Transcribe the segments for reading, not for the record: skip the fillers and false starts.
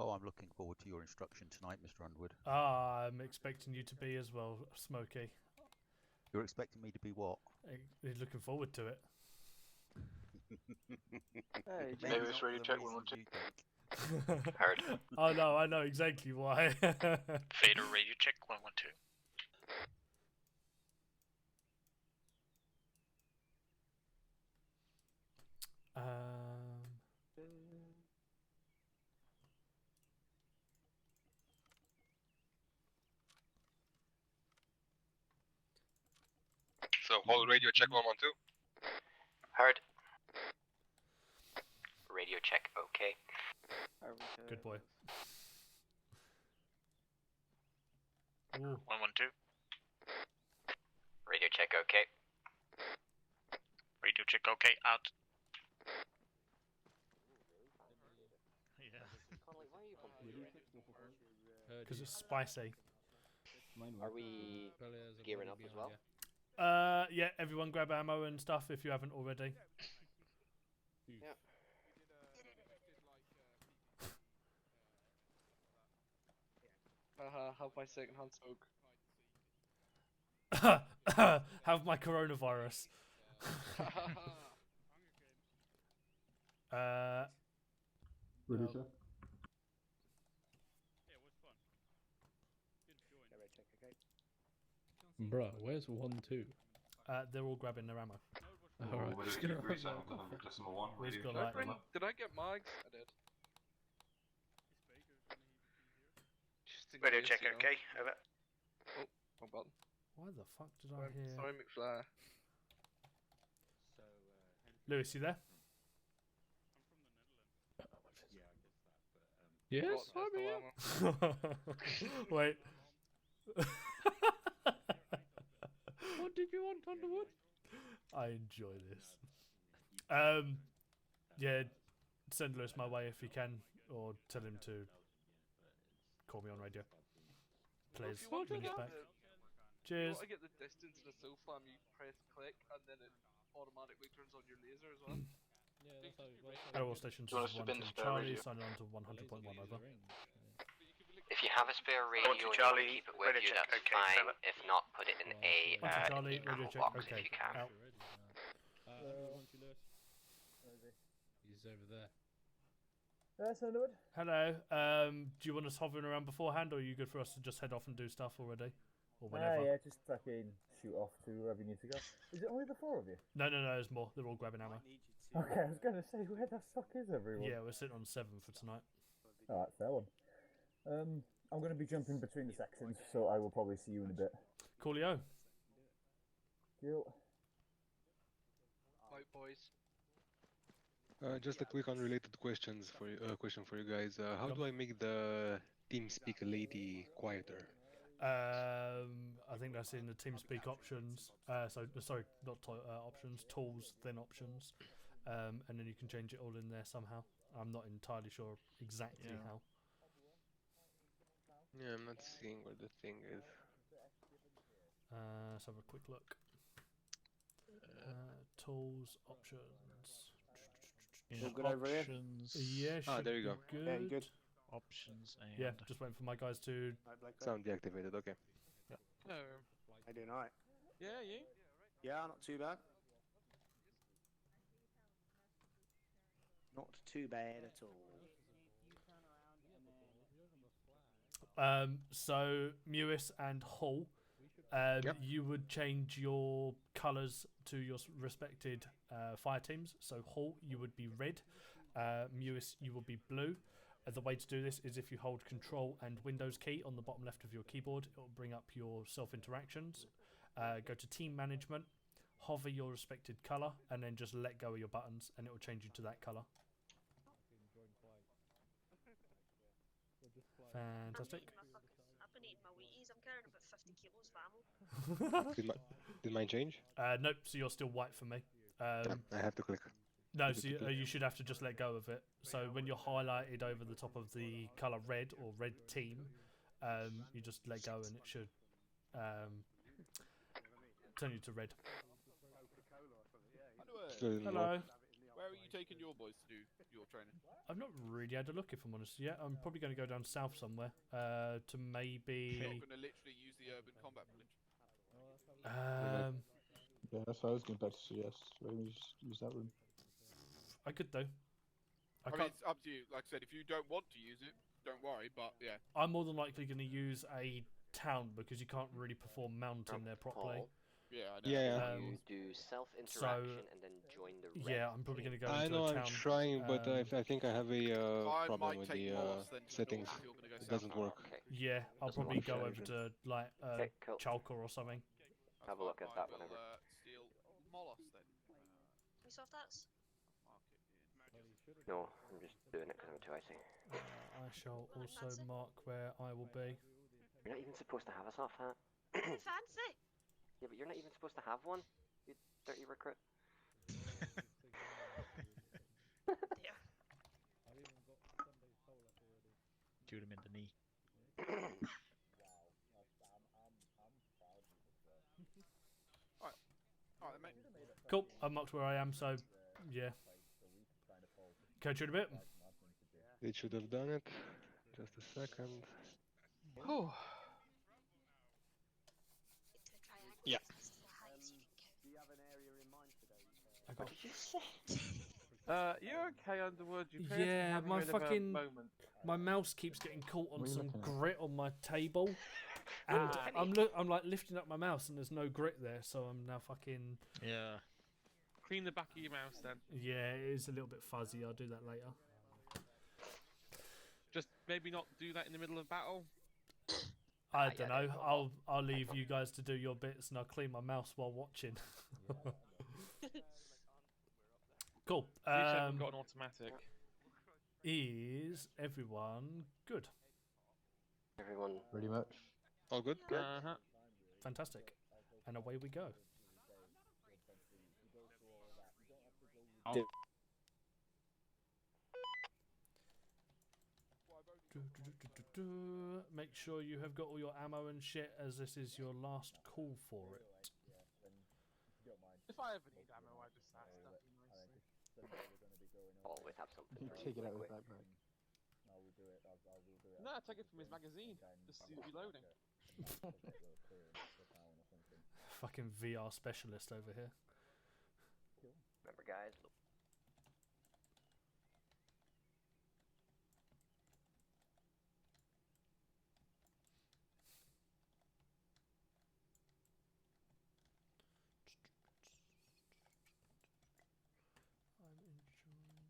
Oh, I'm looking forward to your instruction tonight, Mr. Underwood. Ah, I'm expecting you to be as well, Smokey. You're expecting me to be what? Looking forward to it. Hey, Maybe it's radio check 112. Heard. Oh no, I know exactly why. Fader radio check 112. So, whole radio check 112. Heard. Radio check okay. Good boy. Ooh. 112. Radio check okay. Radio check okay, out. Because it's spicy. Are we gearing up as well? Yeah, everyone grab ammo and stuff if you haven't already. Yeah. Have my second-hand smoke. Have my coronavirus. Ready, sir? Bruh, where's 1-2? They're all grabbing their ammo. Alright, We've got like, Did I get mags? I did. Just in Radio case, check you know. okay, over. Oh, wrong button. why the fuck did I hear? Sorry, McFly. Lewis, you there? yes, Got I'm here. pistol ammo. Wait. What did you want, Underwood? I enjoy this. Yeah, send Lewis my way if you can, or tell him to call me on radio. Please, If you want to when he's get back. the- if you Cheers. want to get the distance in the so flam, you press click and then it automatically turns on your laser as well. Yeah, that's how it works. Airwall stations Do you want is us to 1 bin the to spare Charlie, radio? signing on to 100.1 over. If you have a spare radio and you want to Charlie, keep it with radio you, check, that's okay, fine. over. If not, put it in a 1 to Charlie, radio ammo check, box okay. if you can. Out. He's over there. Hello, do you want us hovering around beforehand, or are you good for us to just head off and do stuff already? Or whatever? Yeah, just fucking shoot off to wherever you need to go. Is it only the four of you? No, there's more. They're all grabbing ammo. Okay, I was going to say, where the fuck is everyone? Yeah, we're sitting on 7 for tonight. Alright, fair one. I'm going to be jumping between the sections, so I will probably see you in a bit. Coolio. Cool. Right, boys. Just a quick unrelated question for you guys. How do I make the TeamSpeak lady quieter? I think that's in the TeamSpeak options. Sorry, not options, tools, then options. And then you can change it all in there somehow. I'm not entirely sure exactly how. Yeah, I'm not seeing where the thing is. Let's have a quick look. Tools, options. All good over here? Yeah, should there you be go. Good. Yeah, you good? Options and... Yeah, just waiting for my guys to... Sound deactivated, okay. No. I doing alright? Yeah, you? Yeah, not too bad. Not too bad at all. So Mewis and Hull, you would change your colours to your respected fire teams. So Hull, you would be red. Mewis, you will be blue. The way to do this is if you hold Control and Windows key on the bottom left of your keyboard, it will bring up your self-interactions. Go to Team Management, hover your respected colour, and then just let go of your buttons, and it will change you to that colour. Fantastic. I've been eating my Wheaties. I'm carrying about 50 kilos of ammo. Did mine change? Nope, so you're still white for me. I have to click. No, so you should have to just let go of it. So when you're highlighted over the top of the colour red or red team, you just let go and it should turn you to red. Still didn't Hello. work. Where are you taking your boys to do your training? I've not really had a look, if I'm honest. Yeah, I'm probably going to go down south somewhere to maybe. You're going to literally use the urban combat village. Yeah, that's what I was going to suggest. Maybe just use that room. I could do. I mean, it's up to you. Like I said, if you don't want to use it, don't worry. But yeah, I'm more than likely going to use a town because you can't really perform mountain there properly. Yeah, I know. Yeah. You do self-interaction and then join the red Yeah, I'm probably going to go I into know a town. I'm trying, but I think I have a I problem might with take the Molos then to settings. north if you're gonna go It south. doesn't work. Okay. Yeah, I'll Doesn't probably want go to over to like Okay, cool. Chalker or something. Have a look at that I will whenever. steal Molos then. We solve that? Mark it in. No, I'm just doing it because I'm too icy. I shall also mark where I will be. You're not even supposed to have a soft hat. Fancy! Yeah, but you're not even supposed to have one. You dirty recruit. Dear. Shoot him in the knee. Alright, mate. Cool, I've marked where I am, so yeah. Coach you in a bit. It should have done it. Just a second. Oh. Into a triangle. Yeah. That's the highest you can go. I got Did you say? You're okay, Underwood. You appear to be Yeah, having my a bit of a fucking moment. my mouse keeps getting caught on What are you some looking at? grit on my table, and I'm like lifting up my mouse and there's no grit there, so I'm now fucking Yeah. Clean the back of your mouse then. yeah. It is a little bit fuzzy. I'll do that later. Just maybe not do that in the middle of battle. I yeah, don't know. I'll leave you guys to do your bits and I'll clean my mouse while watching. Cool. You haven't got an automatic. Is everyone good? Everyone. Pretty much. All good? Uh-huh. Fantastic. And away we go. Make sure you have got all your ammo and shit, as this is your last call for it. If I ever need ammo, I just ask that nicely. Always have something. You for take it me, out of quick. the backpack. No, I take it from his magazine. Just see reloading. Fucking VR specialist over here. Remember, guys. I'm enjoying this.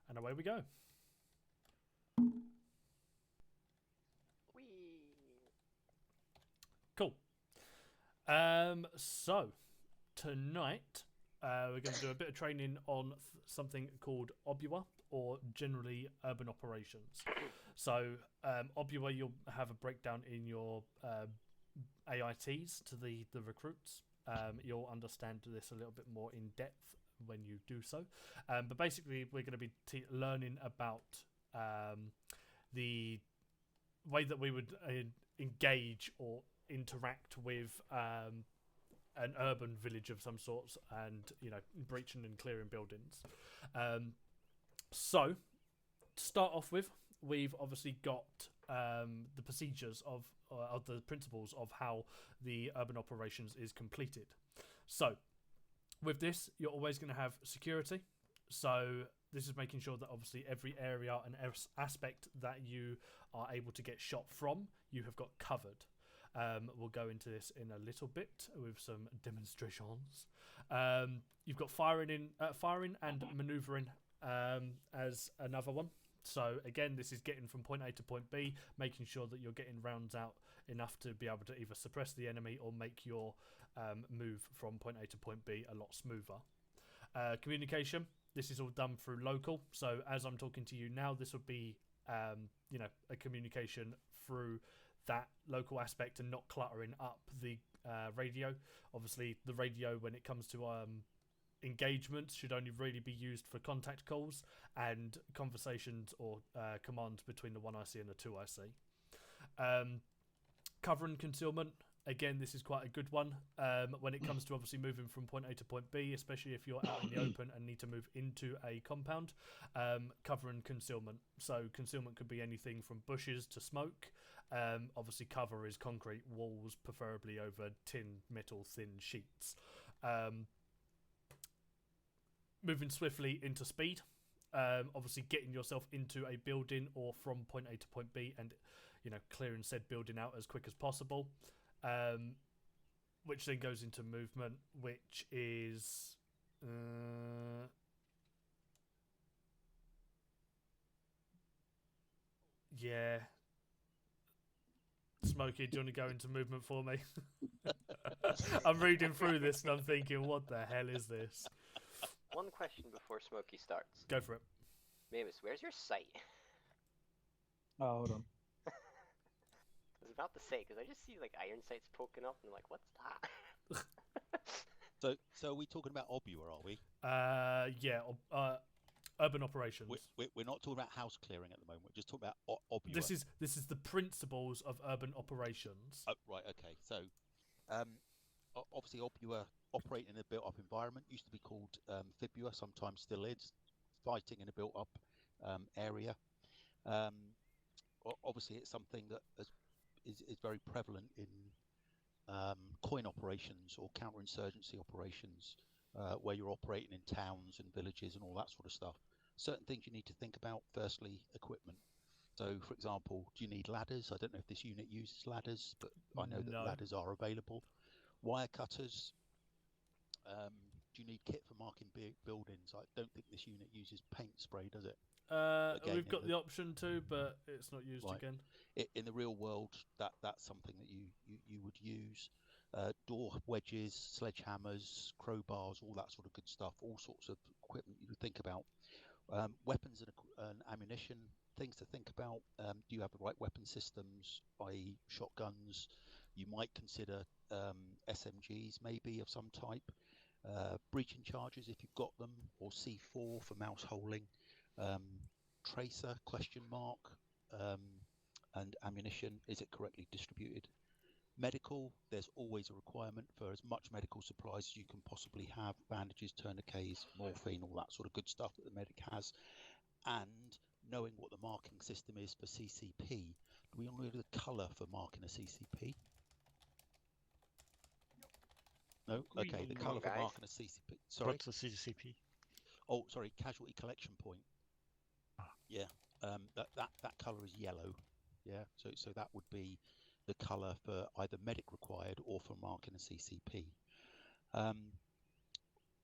And away we go. Cool. So tonight we're going to do a bit of training on something called OBUA, or generally urban operations. So OBUA, you'll have a breakdown in your AITs to the recruits. You'll understand this a little bit more in depth when you do so. But basically, we're going to be learning about the way that we would engage or interact with an urban village of some sorts, and breaching and clearing buildings. So to start off with, we've obviously got the procedures of the principles of how the urban operations is completed. So with this, you're always going to have security. So this is making sure that obviously every area and aspect that you are able to get shot from, you have got covered. We'll go into this in a little bit with some demonstrations. You've got firing and manoeuvring as another one. So again, this is getting from point A to point B, making sure that you're getting rounds out enough to be able to either suppress the enemy or make your move from point A to point B a lot smoother. Communication, this is all done through local. So as I'm talking to you now, this would be a communication through that local aspect and not cluttering up the radio. Obviously, the radio, when it comes to engagements should only really be used for contact calls and conversations or commands between the 1IC and the 2IC. Cover and concealment. Again, this is quite a good one when it comes to obviously moving from point A to point B, especially if you're out in the open and need to move into a compound. Cover and concealment. So concealment could be anything from bushes to smoke. Obviously, cover is concrete walls, preferably over tin, metal, thin sheets. Moving swiftly into speed. Obviously, getting yourself into a building or from point A to point B, and clearing said building out as quick as possible. Which then goes into movement, which is Smokey, do you want to go into movement for me? I'm reading through this and I'm thinking, what the hell is this? One question before Smokey starts. Go for it. Mavis, where's your sight? Oh, hold on. I was about to say, because I just see like iron sights poking up and I'm like, what's that? So are we talking about OBUA, are we? Urban operations. We're not talking about house clearing at the moment. We're just talking about OBUA. This is the principles of urban operations. Oh, right. Okay. So, obviously, OBUA operating in a built-up environment used to be called FIBUA. Sometimes still is. Fighting in a built-up area. Obviously, it's something that is very prevalent in coin operations or counterinsurgency operations. Where you're operating in towns and villages and all that sort of stuff. Certain things you need to think about. Firstly, equipment. So, for example, do you need ladders? I don't know if this unit uses ladders, but I know that ladders are available. Wire cutters. Do you need kit for marking buildings? I don't think this unit uses paint spray, does it? Again, we've got the option to, but it's not used again. In the real world, that's something that you would use. Door wedges, sledgehammers, crowbars, all that sort of good stuff, all sorts of equipment you would think about. Weapons and ammunition, things to think about. Do you have the right weapon systems, i.e. shotguns? You might consider SMGs maybe of some type. Breaching charges if you've got them, or C4 for mouse holing. Tracer, ? And ammunition, is it correctly distributed? Medical, there's always a requirement for as much medical supplies as you can possibly have. Bandages, tourniquets, morphine, all that sort of good stuff that the medic has. And knowing what the marking system is for CCP. Do we all know the colour for marking a CCP? No? Okay, the colour for marking a CCP. Sorry? What's a CCP? Oh, sorry, casualty collection point. Yeah, that colour is yellow. Yeah, so that would be the colour for either medic required or for marking a CCP.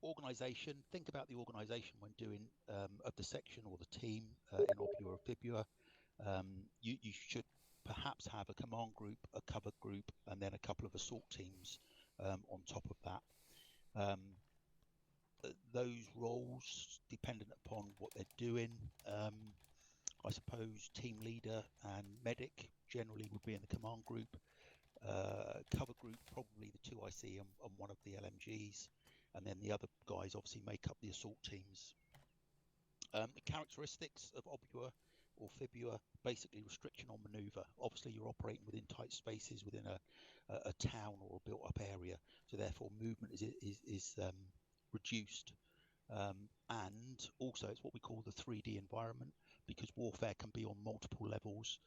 Organisation, think about the organisation when doing of the section or the team in OBUA or FIBUA. You should perhaps have a command group, a cover group, and then a couple of assault teams on top of that. Those roles, dependent upon what they're doing, I suppose team leader and medic generally would be in the command group. Cover group, probably the 2IC and one of the LMGs, and then the other guys obviously make up the assault teams. The characteristics of OBUA or FIBUA, basically restriction on manoeuvre. Obviously you're operating within tight spaces within a town or a built up area, so therefore movement is reduced. And also it's what we call the 3D environment, because warfare can be on multiple levels.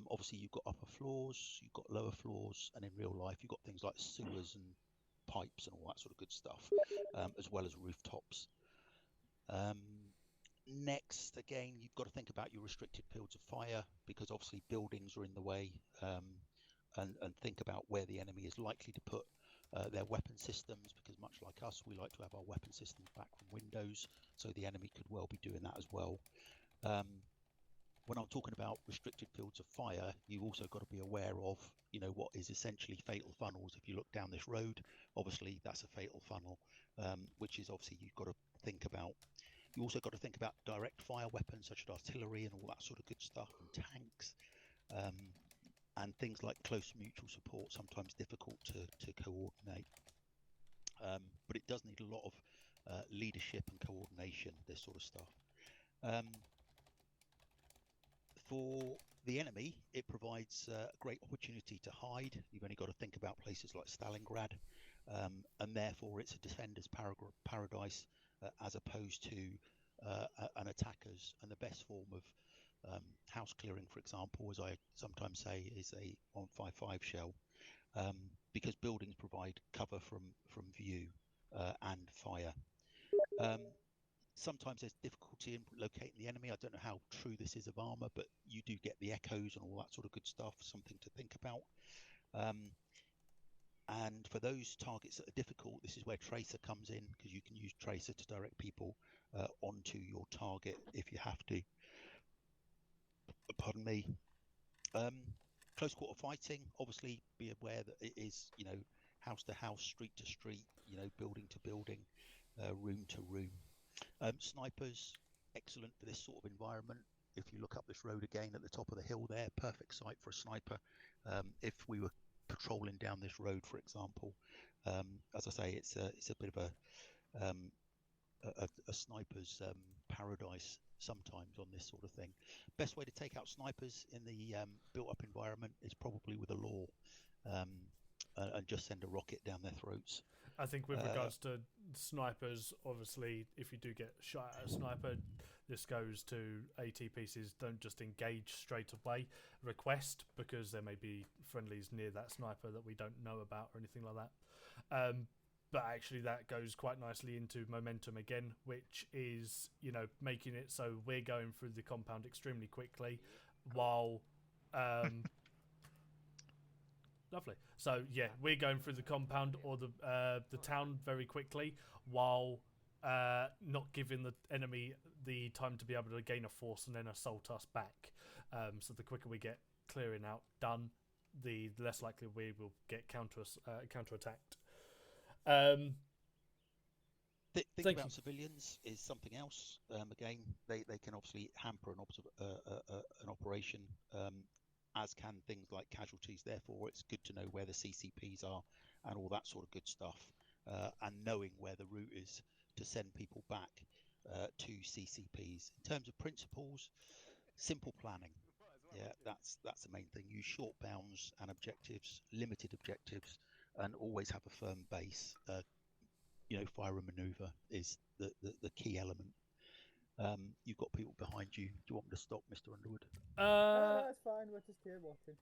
Obviously you've got upper floors, you've got lower floors, and in real life you've got things like sewers and pipes and all that sort of good stuff, as well as rooftops. Next, again, you've got to think about your restricted fields of fire, because obviously buildings are in the way, and think about where the enemy is likely to put their weapon systems, because much like us, we like to have our weapon systems back from windows, so the enemy could well be doing that as well. When I'm talking about restricted fields of fire, you also got to be aware of, what is essentially fatal funnels. If you look down this road, obviously that's a fatal funnel, which is obviously you've got to think about. You also got to think about direct fire weapons such as artillery and all that sort of good stuff, and tanks, and things like close mutual support, sometimes difficult to coordinate. But it does need a lot of leadership and coordination, this sort of stuff. For the enemy, it provides a great opportunity to hide. You've only got to think about places like Stalingrad, and therefore it's a defender's paradise as opposed to an attacker's. And the best form of house clearing, for example, as I sometimes say, is a 155 shell, because buildings provide cover from view and fire. Sometimes there's difficulty in locating the enemy. I don't know how true this is of armor, but you do get the echoes and all that sort of good stuff, something to think about. And for those targets that are difficult, this is where Tracer comes in, because you can use Tracer to direct people onto your target if you have to. Pardon me. Close quarter fighting, obviously be aware that it is, house to house, street to street, building to building, room to room. Snipers, excellent for this sort of environment. If you look up this road again at the top of the hill there, perfect site for a sniper. If we were patrolling down this road, for example, as I say, it's a bit of a sniper's paradise sometimes on this sort of thing. Best way to take out snipers in the built-up environment is probably with a law, and just send a rocket down their throats. I think with regards to snipers, obviously, if you do get shot at a sniper, this goes to AT pieces. Don't just engage straight away. Request, because there may be friendlies near that sniper that we don't know about or anything like that. But actually that goes quite nicely into momentum again, which is, making it so we're going through the compound extremely quickly while... Lovely. So yeah, we're going through the compound or the town very quickly while not giving the enemy the time to be able to gain a force and then assault us back. So the quicker we get clearing out done, the less likely we will get counter-attacked. Think about civilians is something else. Again, they can obviously hamper an operation, as can things like casualties. Therefore, it's good to know where the CCPs are and all that sort of good stuff, and knowing where the route is to send people back to CCPs. In terms of principles, simple planning. Yeah, that's the main thing. Use short bounds and objectives, limited objectives, and always have a firm base. Fire and maneuver is the key element. You've got people behind you. Do you want me to stop, Mr. Underwood? No, that's fine. We're just here watching.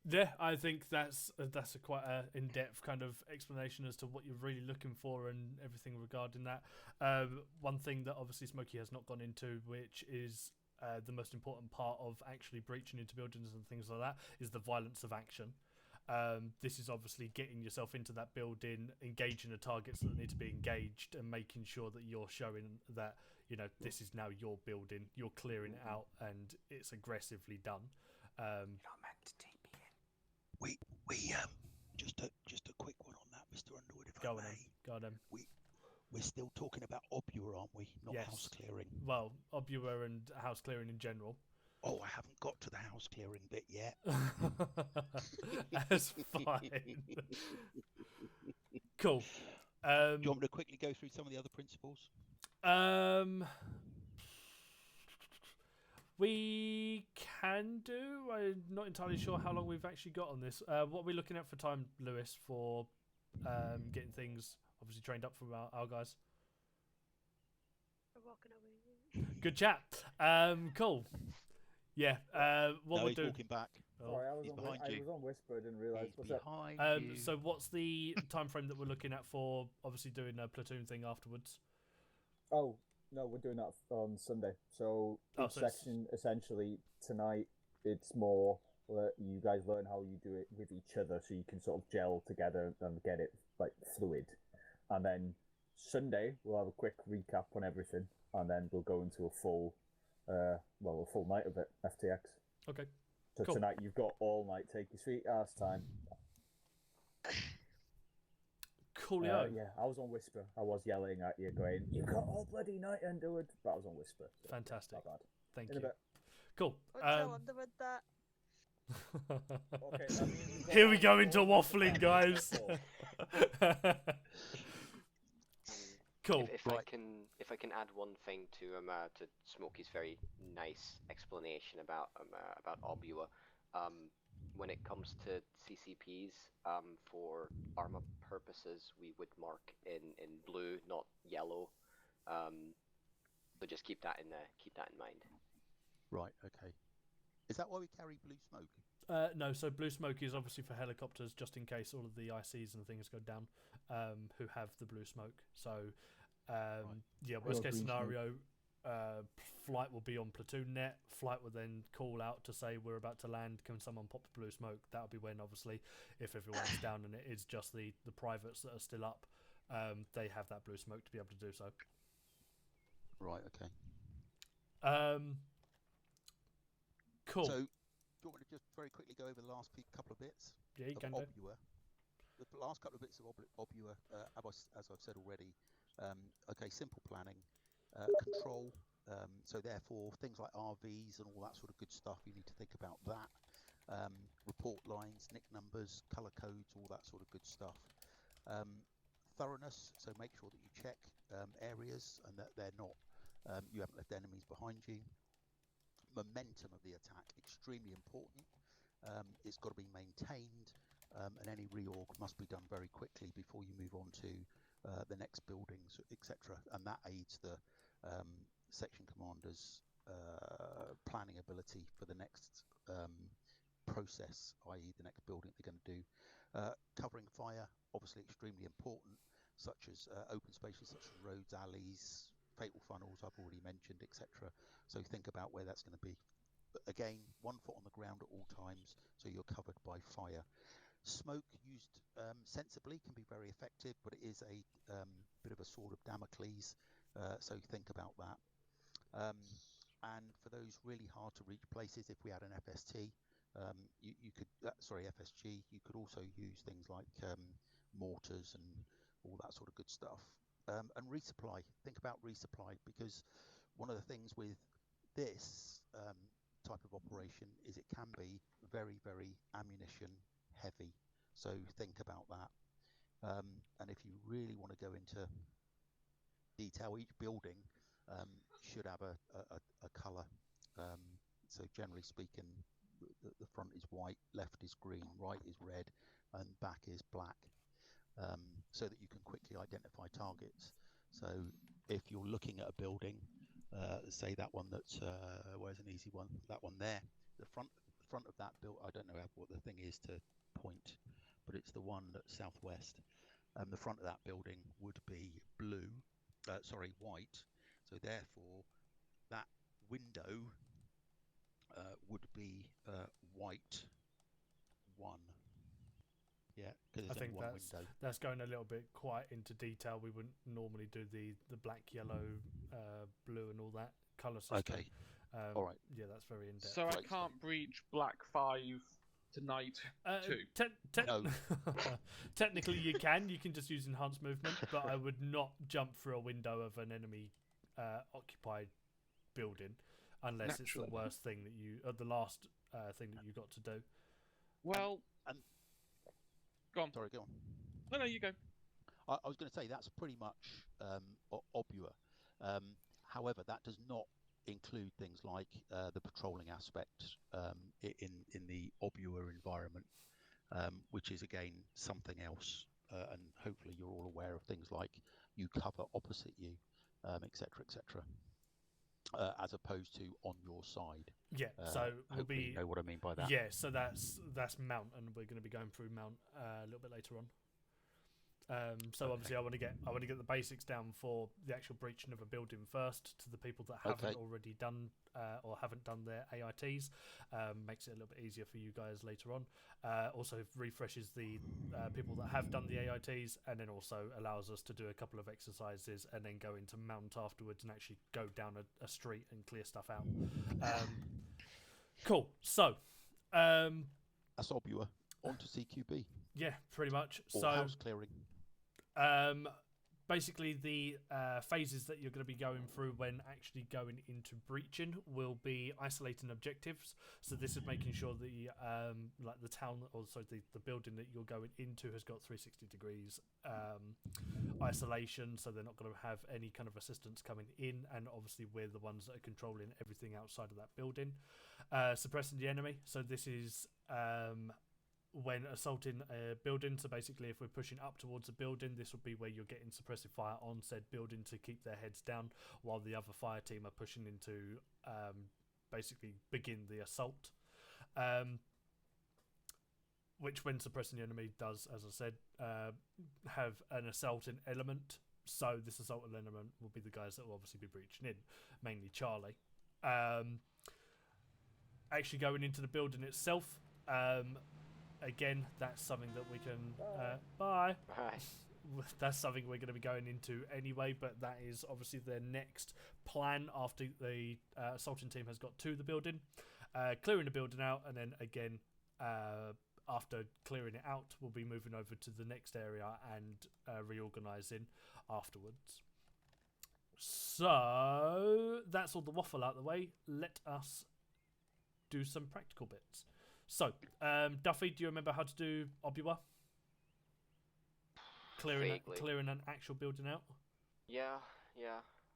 Yeah, I think that's a quite a in-depth kind of explanation as to what you're really looking for and everything regarding that. One thing that obviously Smokey has not gone into, which is the most important part of actually breaching into buildings and things like that, is the violence of action. This is obviously getting yourself into that building, engaging the targets that need to be engaged, and making sure that you're showing that this is now your building, you're clearing it out, and it's aggressively done. You're not meant to TP in. We just a quick one on that, Mr. Underwood, if I may. Go on. We're still talking about OBUA, aren't we? Not Yes. house clearing. Well, OBUA and house clearing in general. Oh, I haven't got to the house clearing bit yet. That's fine. Cool. Do you want me to quickly go through some of the other principles? We can do. I'm not entirely sure how long we've actually got on this. What are we looking at for time, Lewis, for getting things obviously trained up from our guys? We're walking away. Good chat. Cool. Yeah. What we'll do. Walking back. Oh. Sorry, I was on Whisper, I didn't realise. What's up? So what's the time frame that we're looking at for obviously doing a platoon thing afterwards? Oh, no, we're doing that on Sunday. So each section, essentially, tonight, it's more that you guys learn how you do it with each other so you can sort of gel together and get it, fluid. And then Sunday, we'll have a quick recap on everything, and then we'll go into a full night of it, FTX. Okay. So cool. Tonight you've got all night, take your sweet ass time. Coolio. Yeah, I was on Whisper. I was yelling at you, going, "You got all bloody night, Underwood." But I was on Whisper. So fantastic. Not bad. Thank In you. a bit. Cool. Tell Underwood that. Here we go into waffling, guys. Cool. If I can add one thing to Smokey's very nice explanation about OBUA, when it comes to CCPs, for armor purposes, we would mark in blue, not yellow. So just keep that in mind. Right. Okay. Is that why we carry blue smoke? No, so blue smoke is obviously for helicopters, just in case all of the ICs and things go down, who have the blue smoke. So, yeah, worst case scenario, flight will be on platoon net. Flight will then call out to say we're about to land. Can someone pop the blue smoke? That'll be when, obviously, if everyone's down and it is just the privates that are still up, they have that blue smoke to be able to do so. Right. Okay. Cool. So, do you want me to just very quickly go over the last couple of bits? Yeah, you can do. OBUA. The last couple of bits of OBUA, as I've said already. Okay, simple planning, control. So therefore, things like RVs and all that sort of good stuff, you need to think about that. Report lines, nick numbers, color codes, all that sort of good stuff. Thoroughness. So make sure that you check areas and that they're not. You haven't left enemies behind you. Momentum of the attack, extremely important. It's got to be maintained, and any reorg must be done very quickly before you move on to the next buildings, etc. And that aids the section commander's planning ability for the next process, i.e. the next building they're going to do. Covering fire, obviously extremely important, such as open spaces such as roads, alleys, fatal funnels I've already mentioned, etc. So think about where that's going to be. But again, 1 foot on the ground at all times, so you're covered by fire. Smoke used sensibly can be very effective, but it is a bit of a sword of Damocles, so think about that. And for those really hard to reach places, if we had an FST, you could FSG, you could also use things like mortars and all that sort of good stuff. And resupply. Think about resupply, because one of the things with this type of operation is it can be very, very ammunition heavy. So think about that. And if you really want to go into detail, each building should have a colour. So generally speaking, the front is white, left is green, right is red, and back is black. So that you can quickly identify targets. So if you're looking at a building, say that one that's where's an easy one? That one there. The front of that building. I don't know what the thing is to point, but it's the one that's southwest. The front of that building would be white. So therefore, that window would be white 1. Yeah, because I think one window. That's going a little bit quite into detail. We wouldn't normally do the black, yellow, blue, and all that colour system. Okay. All right. Yeah, that's very in depth. So I can't breach black 5 tonight too. No. Technically, you can. You can just use enhanced movement, but I would not jump through a window of an enemy occupied building unless it's the worst thing that you, the last thing that you got to do. Well. Go on. Sorry, go on. No, you go. I was going to say that's pretty much OBUA. However, that does not include things like the patrolling aspect in the OBUA environment, which is again something else. And hopefully you're all aware of things like you cover opposite you, etc., etc. As opposed to on your side. Yeah, so we'll be. You know what I mean by that. Yeah, so that's Mount, and we're going to be going through Mount a little bit later on. So okay. Obviously, I want to get the basics down for the actual breaching of a building first to the people that haven't already done or haven't done their AITs. Makes it a little bit easier for you guys later on. Also refreshes the people that have done the AITs, and then also allows us to do a couple of exercises and then go into Mount afterwards and actually go down a street and clear stuff out. Cool. So that's OBUA. On to CQB. Yeah, pretty much. Or so house clearing. basically the phases that you're going to be going through when actually going into breaching will be isolating objectives. So this is making sure the like the town, or sorry, the building that you're going into has got 360 degrees isolation, so they're not going to have any kind of assistance coming in, and obviously we're the ones that are controlling everything outside of that building. Suppressing the enemy, so this is when assaulting a building. So basically if we're pushing up towards a building, this will be where you're getting suppressive fire on said building to keep their heads down, while the other fire team are pushing into basically begin the assault, which when suppressing the enemy does, as I said, have an assaulting element. So this assaulting element will be the guys that will obviously be breaching in, mainly Charlie. Actually going into the building itself, again, that's something that we can... bye! That's something we're going to be going into anyway, but that is obviously their next plan after the assaulting team has got to the building. Clearing the building out, and then again, after clearing it out, we'll be moving over to the next area and reorganising afterwards. So, that's all the waffle out of the way. Let us do some practical bits. So, Duffy, do you remember how to do OBUA? Clearing an actual building out? Yeah.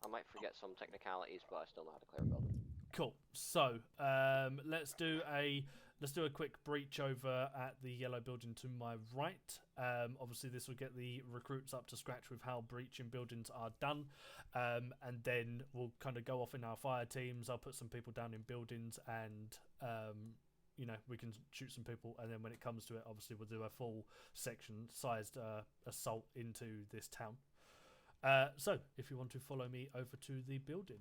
I might forget some technicalities, but I still know how to clear a building. Cool. So, let's do a quick breach over at the yellow building to my right. Obviously, this will get the recruits up to scratch with how breaching buildings are done, and then we'll kind of go off in our fire teams. I'll put some people down in buildings, and we can shoot some people, and then when it comes to it, obviously we'll do a full section-sized assault into this town. So, if you want to follow me over to the building.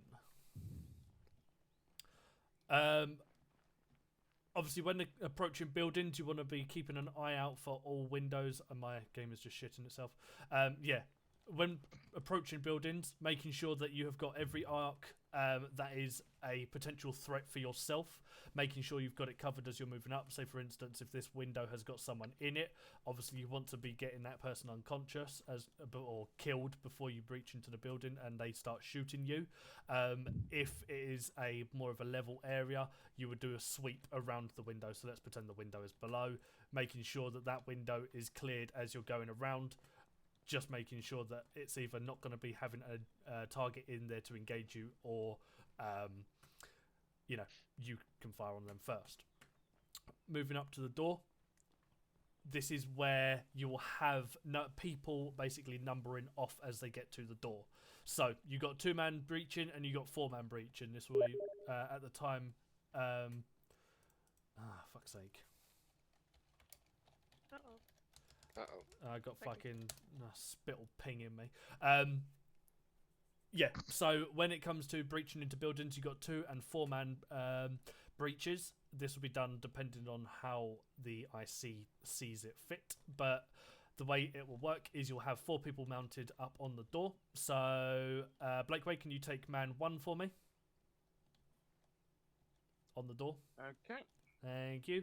Obviously, when approaching buildings, you want to be keeping an eye out for all windows. And my game is just shitting itself. When approaching buildings, making sure that you have got every arc that is a potential threat for yourself, making sure you've got it covered as you're moving up. Say, for instance, if this window has got someone in it, obviously you want to be getting that person unconscious or killed before you breach into the building and they start shooting you. If it is a more of a level area, you would do a sweep around the window. So let's pretend the window is below, making sure that that window is cleared as you're going around. Just making sure that it's either not going to be having a target in there to engage you, or you can fire on them first. Moving up to the door, this is where you will have people basically numbering off as they get to the door. So you got 2-man breaching and you got 4-man breaching. This will be at the time. Fuck's sake. I got fucking spittle pinging me. So when it comes to breaching into buildings, you got 2- and 4-man breaches. This will be done depending on how the IC sees it fit. But the way it will work is you'll have 4 people mounted up on the door. So, Blakeway, can you take man 1 for me? On the door. Okay. Thank you.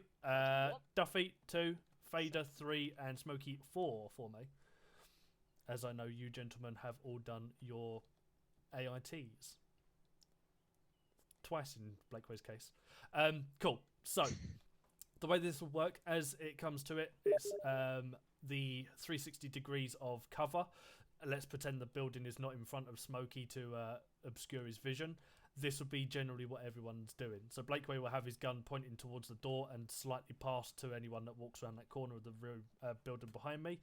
Duffy 2. Fader 3 and Smokey 4 for me, as I know you gentlemen have all done your AITs twice in Blakeway's case. Cool. So the way this will work, as it comes to it, it's the 360 degrees of cover. Let's pretend the building is not in front of Smokey to obscure his vision. This will be generally what everyone's doing. So Blakeway will have his gun pointing towards the door and slightly past to anyone that walks around that corner of the room, building behind me.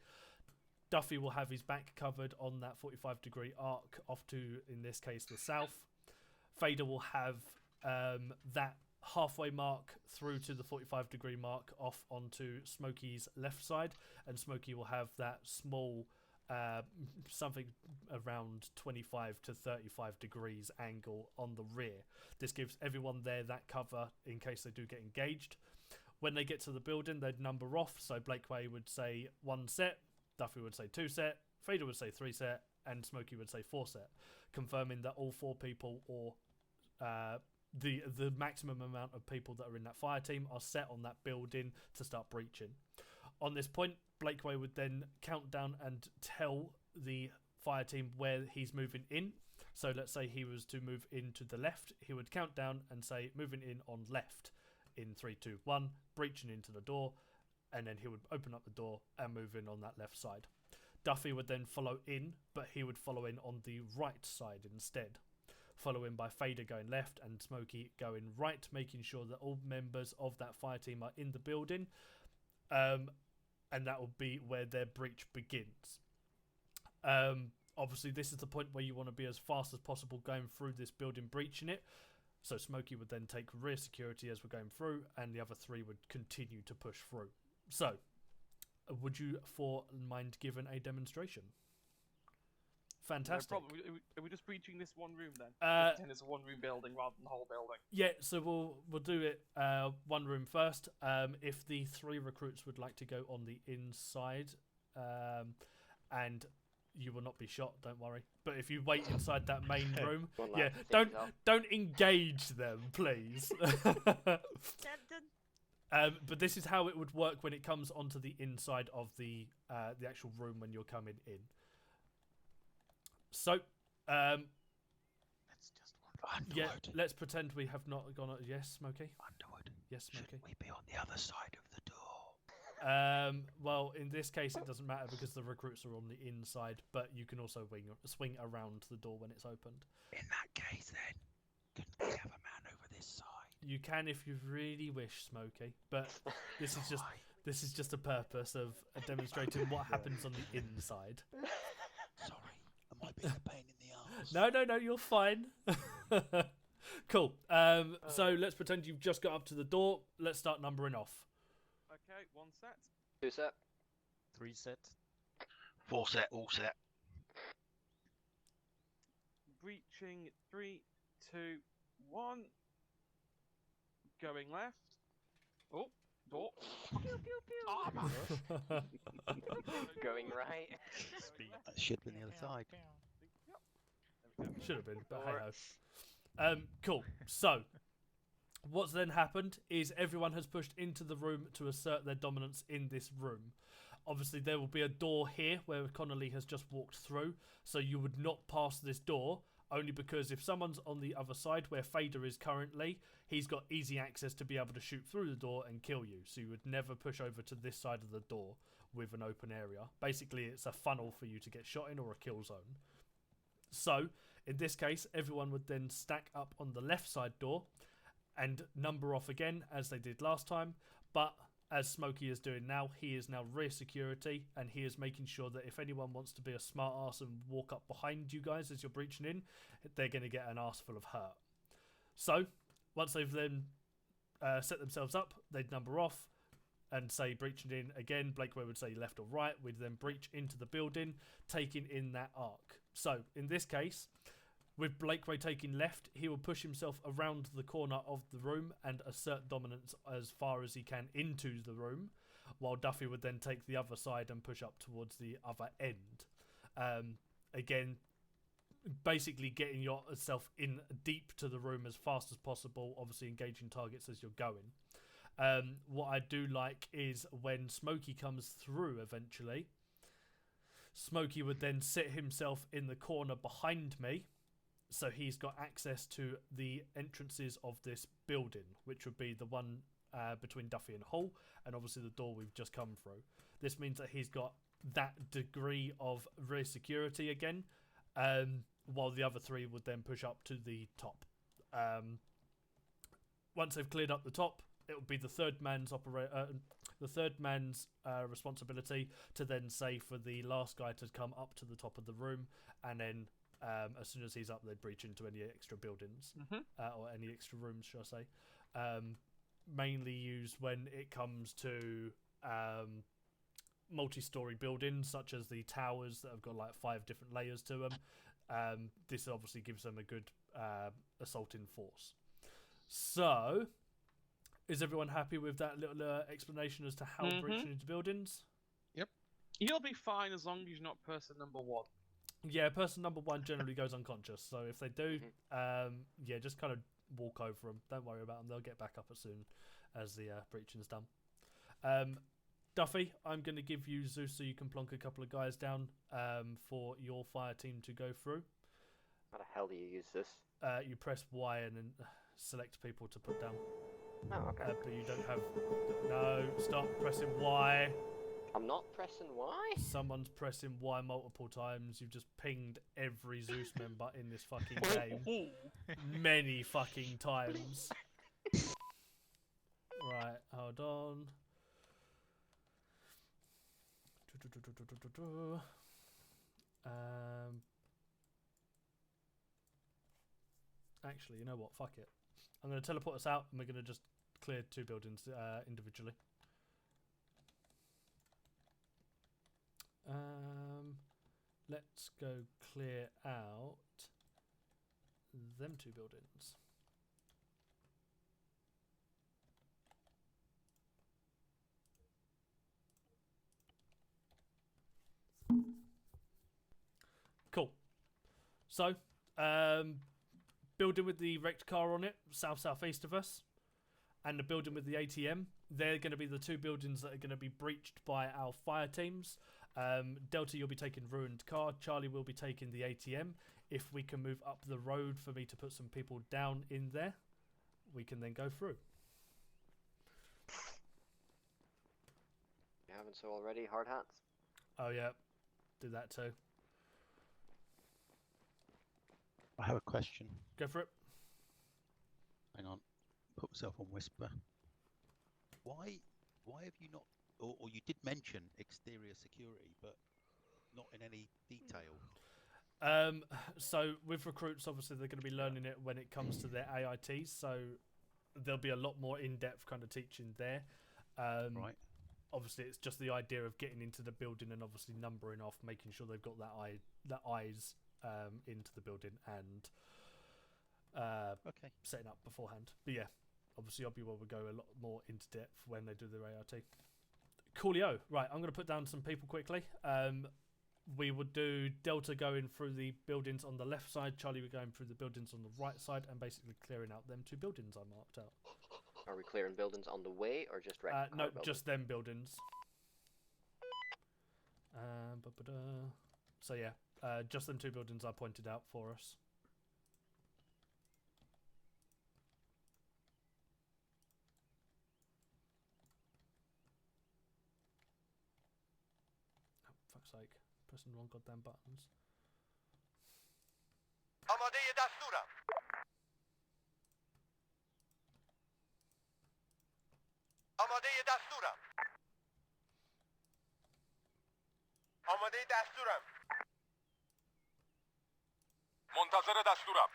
Duffy will have his back covered on that 45-degree arc off to, in this case, the south. Fader will have that halfway mark through to the 45-degree mark off onto Smokey's left side, and Smokey will have that small something around 25 to 35 degrees angle on the rear. This gives everyone there that cover in case they do get engaged. When they get to the building, they'd number off. So Blakeway would say 1 set, Duffy would say 2 set, Fader would say 3 set, and Smokey would say 4 set, confirming that all 4 people, or the maximum amount of people that are in that fire team, are set on that building to start breaching. On this point, Blakeway would then count down and tell the fire team where he's moving in. So let's say he was to move into the left, he would count down and say moving in on left in 3, 2, 1, breaching into the door, and then he would open up the door and move in on that left side. Duffy would then follow in, but he would follow in on the right side instead, following by Fader going left and Smokey going right, making sure that all members of that fire team are in the building, and that will be where their breach begins. Obviously, this is the point where you want to be as fast as possible going through this building, breaching it. So Smokey would then take rear security as we're going through, and the other 3 would continue to push through. So, would you for mind given a demonstration? Fantastic. No problem. Are we just breaching this one room then? Pretend it's a one-room building rather than the whole building. Yeah, so we'll do it one room first. If the 3 recruits would like to go on the inside, and you will not be shot, don't worry. But if you wait inside that main room, yeah, don't engage them, please. But this is how it would work when it comes onto the inside of the actual room when you're coming in. So, Let's just yeah, let's pretend we have not gone. Yes, Smokey. Underwood. Yes, Smokey. Shouldn't we be on the other side of the door? Well, in this case, it doesn't matter because the recruits are on the inside, but you can also swing around the door when it's opened. In that case, then, couldn't we have a man over this side? You can if you really wish, Smokey, but this is just a purpose of demonstrating what happens on the inside. Sorry, am I being a pain in the arse? No, you're fine. Cool. So let's pretend you've just got up to the door. Let's start numbering off. Okay, 1 set. 2 set. 3 set. 4 set, all set. Breaching 3, 2, 1. Going left. Oh, door. Pew, pew, pew. Going right. That should have been the other side. Should have been, but hey ho. Cool. So, what's then happened is everyone has pushed into the room to assert their dominance in this room. Obviously, there will be a door here where Connolly has just walked through, so you would not pass this door, only because if someone's on the other side where Fader is currently, he's got easy access to be able to shoot through the door and kill you, so you would never push over to this side of the door with an open area. Basically, it's a funnel for you to get shot in or a kill zone. So, in this case, everyone would then stack up on the left side door and number off again as they did last time, but as Smokey is doing now, he is now rear security, and he is making sure that if anyone wants to be a smart ass and walk up behind you guys as you're breaching in, they're going to get an arse full of hurt. So, once they've then set themselves up, they'd number off and say breaching in again. Blakeway would say left or right. We'd then breach into the building, taking in that arc. So, in this case, with Blakeway taking left, he will push himself around the corner of the room and assert dominance as far as he can into the room, while Duffy would then take the other side and push up towards the other end. Again, basically getting yourself in deep to the room as fast as possible, obviously engaging targets as you're going. What I do like is when Smokey comes through eventually, Smokey would then sit himself in the corner behind me, so he's got access to the entrances of this building, which would be the one between Duffy and Hull, and obviously the door we've just come through. This means that he's got that degree of rear security again, while the other 3 would then push up to the top. Once they've cleared up the top, it would be the third man's responsibility to then say for the last guy to come up to the top of the room, and then as soon as he's up, they'd breach into any extra buildings or any extra rooms, shall I say. Mainly used when it comes to multi-story buildings, such as the towers that have got like 5 different layers to them. This obviously gives them a good assaulting force. So, is everyone happy with that little explanation as to how breaching into buildings? Yep. You'll be fine as long as you're not person number 1. Yeah, person number 1 generally goes unconscious, so if they do, yeah, just kind of walk over them. Don't worry about them. They'll get back up as soon as the breaching's done. Duffy, I'm going to give you Zeus so you can plonk a couple of guys down for your fire team to go through. How the hell do you use this? You press Y and then select people to put down. Oh, okay. But you don't have... No, stop pressing Y. I'm not pressing Y? Someone's pressing Y multiple times. You've just pinged every Zeus member in this fucking game. Many fucking times. Right, hold on. Actually, you know what? Fuck it. I'm going to teleport us out and we're going to just clear 2 buildings individually. Let's go clear out them 2 buildings. Cool. So, building with the wrecked car on it, southeast of us, and the building with the ATM, they're going to be the 2 buildings that are going to be breached by our fire teams. Delta, you'll be taking ruined car. Charlie will be taking the ATM. If we can move up the road for me to put some people down in there, we can then go through. You haven't so already? Hard hats? Oh yeah, do that too. I have a question. Go for it. Hang on. Put myself on whisper. Why have you not, or you did mention exterior security, but not in any detail? So with recruits, obviously they're going to be learning it when it comes to their AITs, so there'll be a lot more in-depth kind of teaching there. Right. Obviously, it's just the idea of getting into the building and obviously numbering off, making sure they've got that eyes into the building and setting up beforehand. But yeah, obviously OBUA will go a lot more into depth when they do their AIT. Coolio. Right, I'm going to put down some people quickly. We would do Delta going through the buildings on the left side, Charlie we're going through the buildings on the right side, and basically clearing out them 2 buildings I marked out. Are we clearing buildings on the way or just wrecked No, buildings? just them buildings. So yeah, just them 2 buildings I pointed out for us. Oh, fuck's sake. Pressing the wrong goddamn buttons. آماده دستورم. آماده دستورم. آماده دستورم. منتظر دستورم.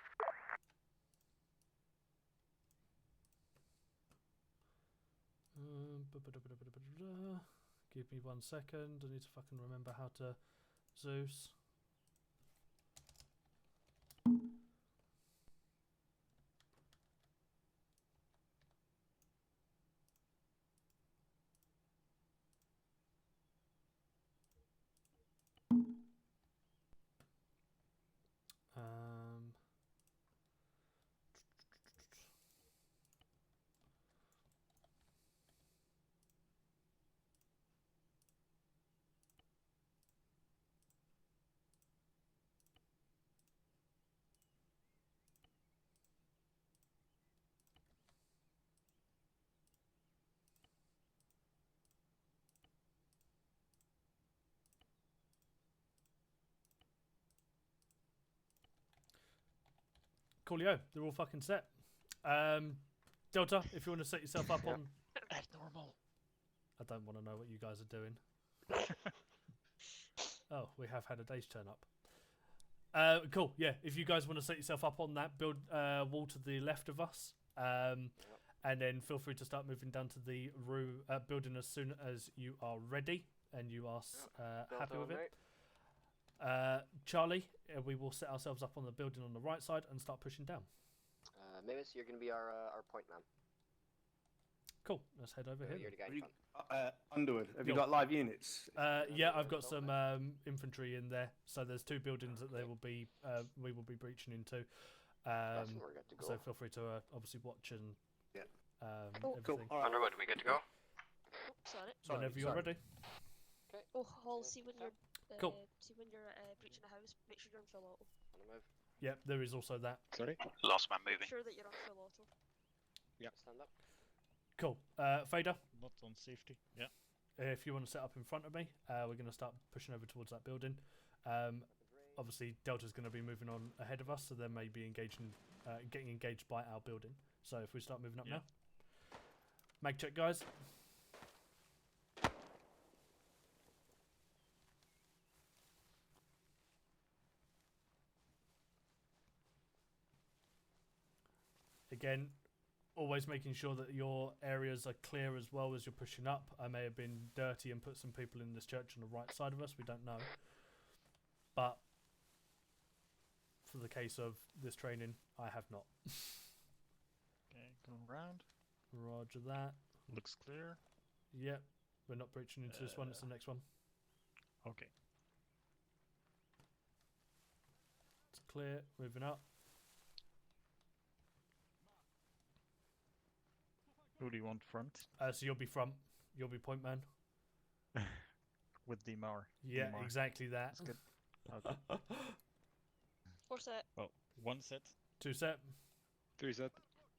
Give me 1 second. I need to fucking remember how to Zeus. Coolio, they're all fucking set. Delta, if you want to set yourself up on... That's normal. I don't want to know what you guys are doing. Oh, we have had a day's turn up. Cool, yeah. If you guys want to set yourself up on that wall to the left of us, and then feel free to start moving down to the building as soon as you are ready and you are happy with it. Charlie, we will set ourselves up on the building on the right side and start pushing down. Mavis, you're going to be our point man. Cool, let's head over here. You're the guy in front. Underwood, have you got live units? Yeah, I've got some infantry in there. So there's 2 buildings that they will be we will be breaching into. That's where we're good to go. So feel free to obviously watch and yeah. everything. Cool. Underwood, we good to go? Sorry. Whenever you're ready. Okay. Oh, Hall, see when you're Cool. breaching a house, make sure you're on full auto. On the move. Yep, there is also that. Sorry? Last man moving. Make sure that you're on full auto. Yeah. Stand up. Cool. Fader, Not on safety. Yeah. if you want to set up in front of me, we're going to start pushing over towards that building. Obviously, Delta's going to be moving on ahead of us, so they may be getting engaged by our building. So if we start moving up now. Mag check, guys. Again, always making sure that your areas are clear as well as you're pushing up. I may have been dirty and put some people in this church on the right side of us. We don't know. But for the case of this training, I have not. Okay, going round. Roger that. Looks clear. Yep. We're not breaching into this one. It's the next one. Okay. It's clear. Moving up. Who do you want front? So you'll be front. You'll be point man. With DMR. Yeah, DMR. exactly that. That's good. Okay. 4 set. Well, 1 set. 2 set. 3 set.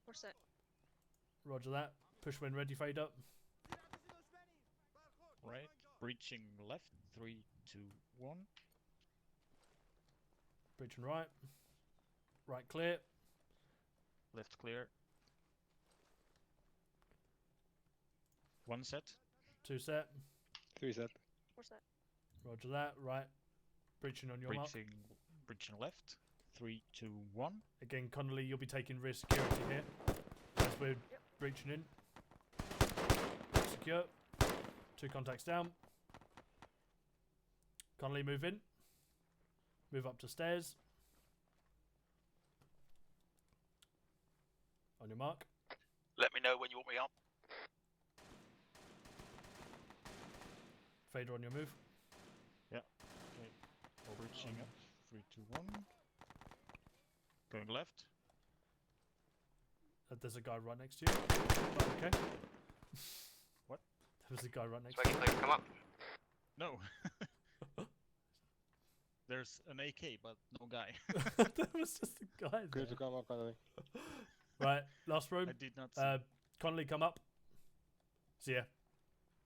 4 set. Roger that. Push when ready. Fade up. Right. Breaching left. 3, 2, 1. Breaching right. Right clear. Left clear. 1 set. 2 set. 3 set. 4 set. Roger that. Right. Breaching on your mark. Breaching left. 3, 2, 1. Again, Connolly, you'll be taking rear security here as we're breaching in. Secure. 2 contacts down. Connolly, move in. Move up to stairs. On your mark. Let me know when you want me up. Fader on your move. Yeah. Okay. Breaching up. 3, 2, 1. Going left. There's a guy right next to you. Oh, okay. What? There's a guy right next Smoky to you. clear, come up. No. There's an AK, but no guy. There was just a guy Clear there. to come up, Connolly. Right, last room. I did not see. Connolly, come up. So yeah,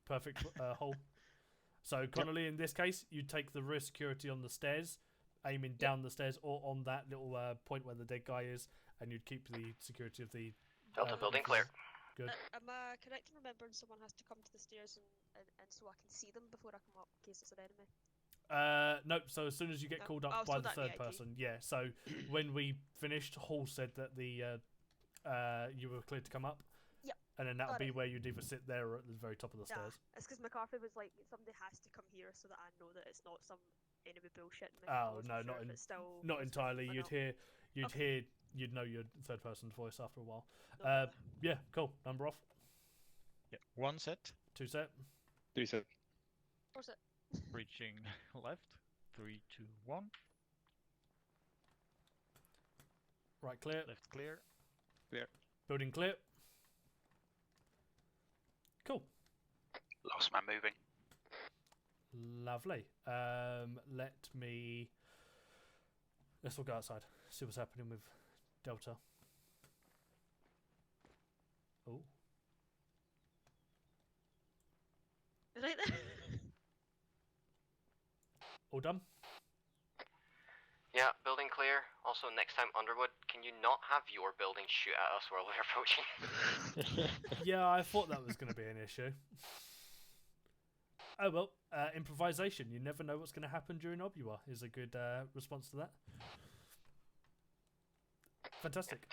perfect hole. So Connolly, in this case, you take the rear security on the stairs, aiming down the stairs or on that little point where the dead guy is, and you'd keep the security of the Delta building clear. Good. Am I correct in remembering someone has to come to the stairs and so I can see them before I come up in case it's an enemy? Nope. So as soon as you get called up by the third person, yeah. So when we finished, Hall said that the you were cleared to come up. Yep. And then that would be where you'd either sit there or at the very top of the stairs. It's because McCarthy was like, somebody has to come here so that I know that it's not some enemy bullshit. Oh no, not entirely. You'd know your third person's voice after a while. Yeah, cool. Number off. Yeah, 1 set. 2 set. 3 set. 4 set. Breaching left. 3, 2, 1. Right clear. Left clear. Clear. Building clear. Cool. Last man moving. Lovely. Let's all go outside. See what's happening with Delta. Oh. Right there. All done? Yeah, building clear. Also, next time, Underwood, can you not have your building shoot at us while we're approaching? Yeah, I thought that was going to be an issue. Oh well, improvisation. You never know what's going to happen during OBUA is a good response to that. Fantastic.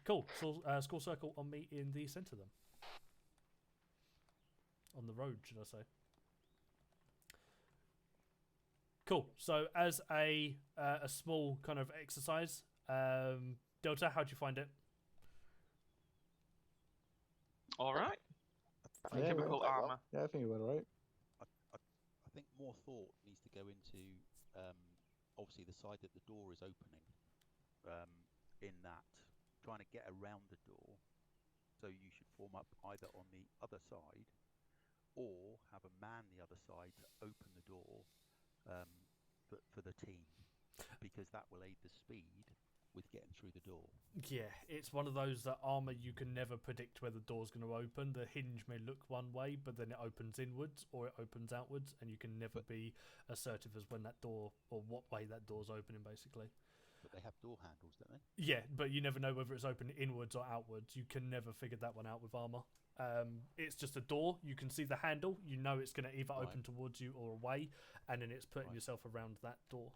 Cool. So, school circle on me in the centre then. On the road, should I say. Cool. So as a small kind of exercise, Delta, how'd you find it? All right. Yeah, Typical armor. Yeah, I think it went alright. I think more thought needs to go into obviously the side that the door is opening. In that, trying to get around the door, so you should form up either on the other side or have a man the other side to open the door for the team, because that will aid the speed with getting through the door. Yeah, it's one of those that armor you can never predict where the door's going to open. The hinge may look one way, but then it opens inwards or it opens outwards, and you can never be assertive as when that door or what way that door's opening, basically. But they have door handles, don't they? Yeah, but you never know whether it's open inwards or outwards. You can never figure that one out with armor. It's just a door. You can see the handle. You know it's going to either open towards you or away, and then it's putting yourself around that door.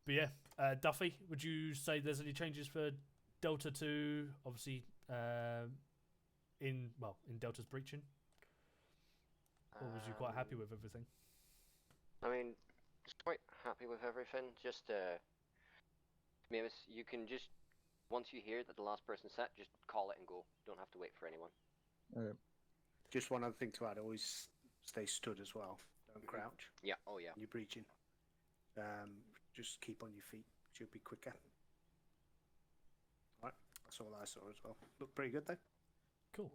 But yeah, Duffy, would you say there's any changes for Delta 2, obviously, in Delta's breaching? Or was you quite happy with everything? I mean, just quite happy with everything. Just, Mavis, you can just, once you hear that the last person's set, just call it and go. Don't have to wait for anyone. Just one other thing to add, always stay stood as well. Don't crouch. Yeah, oh yeah. You're breaching. Just keep on your feet. Should be quicker. Right, that's all I saw as well. Looked pretty good though. Cool.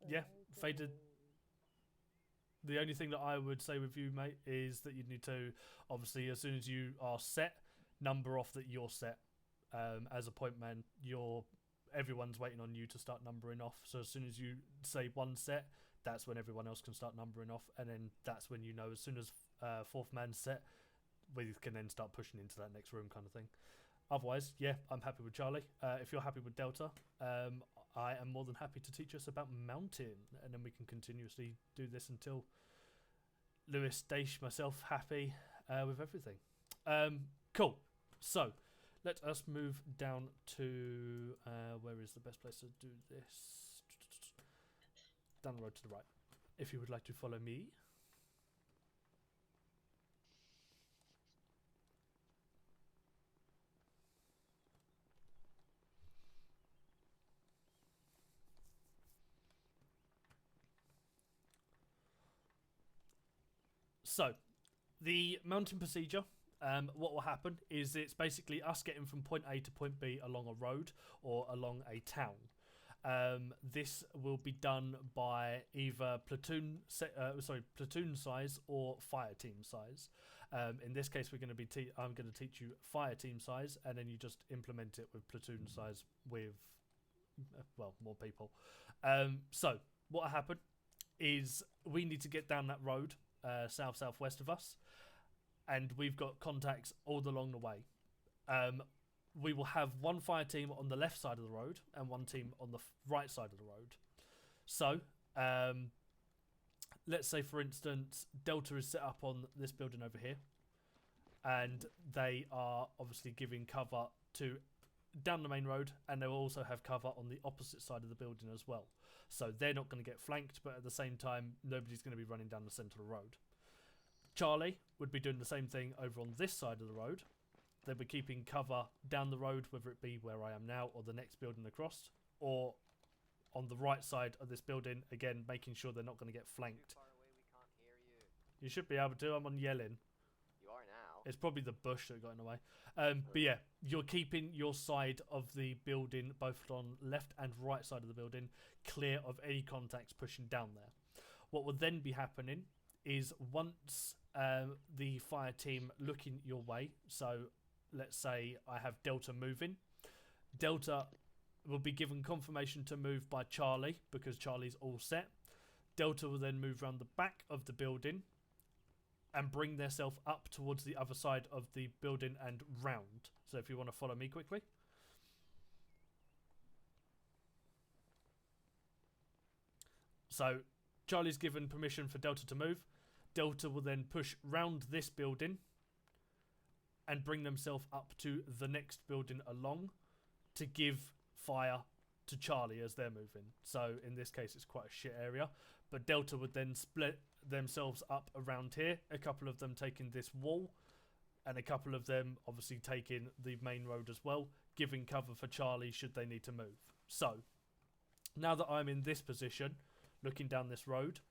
Yeah, Faded. The only thing that I would say with you, mate, is that you need to, obviously, as soon as you are set, number off that you're set. As a point man, everyone's waiting on you to start numbering off. So as soon as you say one set, that's when everyone else can start numbering off, and then that's when you know as soon as fourth man's set, we can then start pushing into that next room kind of thing. Otherwise, yeah, I'm happy with Charlie. If you're happy with Delta, I am more than happy to teach us about mountain, and then we can continuously do this until Lewis, Daesh, myself happy with everything. Cool. So let us move down to where is the best place to do this? Down the road to the right. If you would like to follow me. So, the mountain procedure, what will happen is it's basically us getting from point A to point B along a road or along a town. This will be done by either platoon size or fire team size. In this case, we're going to be I'm going to teach you fire team size, and then you just implement it with platoon size with more people. So what will happen is we need to get down that road. Southwest of us, and we've got contacts all along the way. We will have one fire team on the left side of the road and one team on the right side of the road. So let's say, for instance, Delta is set up on this building over here, and they are obviously giving cover to down the main road, and they will also have cover on the opposite side of the building as well. So they're not going to get flanked, but at the same time, nobody's going to be running down the centre of the road. Charlie would be doing the same thing over on this side of the road. They'll be keeping cover down the road, whether it be where I am now or the next building across, or on the right side of this building, again, making sure they're not going to get flanked. Too far away, we can't hear you. You should be able to. I'm on yelling. You are now. It's probably the bush that got in the way. But yeah, you're keeping your side of the building, both on left and right side of the building, clear of any contacts pushing down there. What will then be happening is once the fire team looking your way, so let's say I have Delta moving, Delta will be given confirmation to move by Charlie because Charlie's all set. Delta will then move around the back of the building and bring themselves up towards the other side of the building and round. So if you want to follow me quickly. So Charlie's given permission for Delta to move. Delta will then push round this building and bring themselves up to the next building along to give fire to Charlie as they're moving. So in this case, it's quite a shit area. But Delta would then split themselves up around here. A couple of them taking this wall, and a couple of them obviously taking the main road as well, giving cover for Charlie should they need to move. So now that I'm in this position, looking down this road,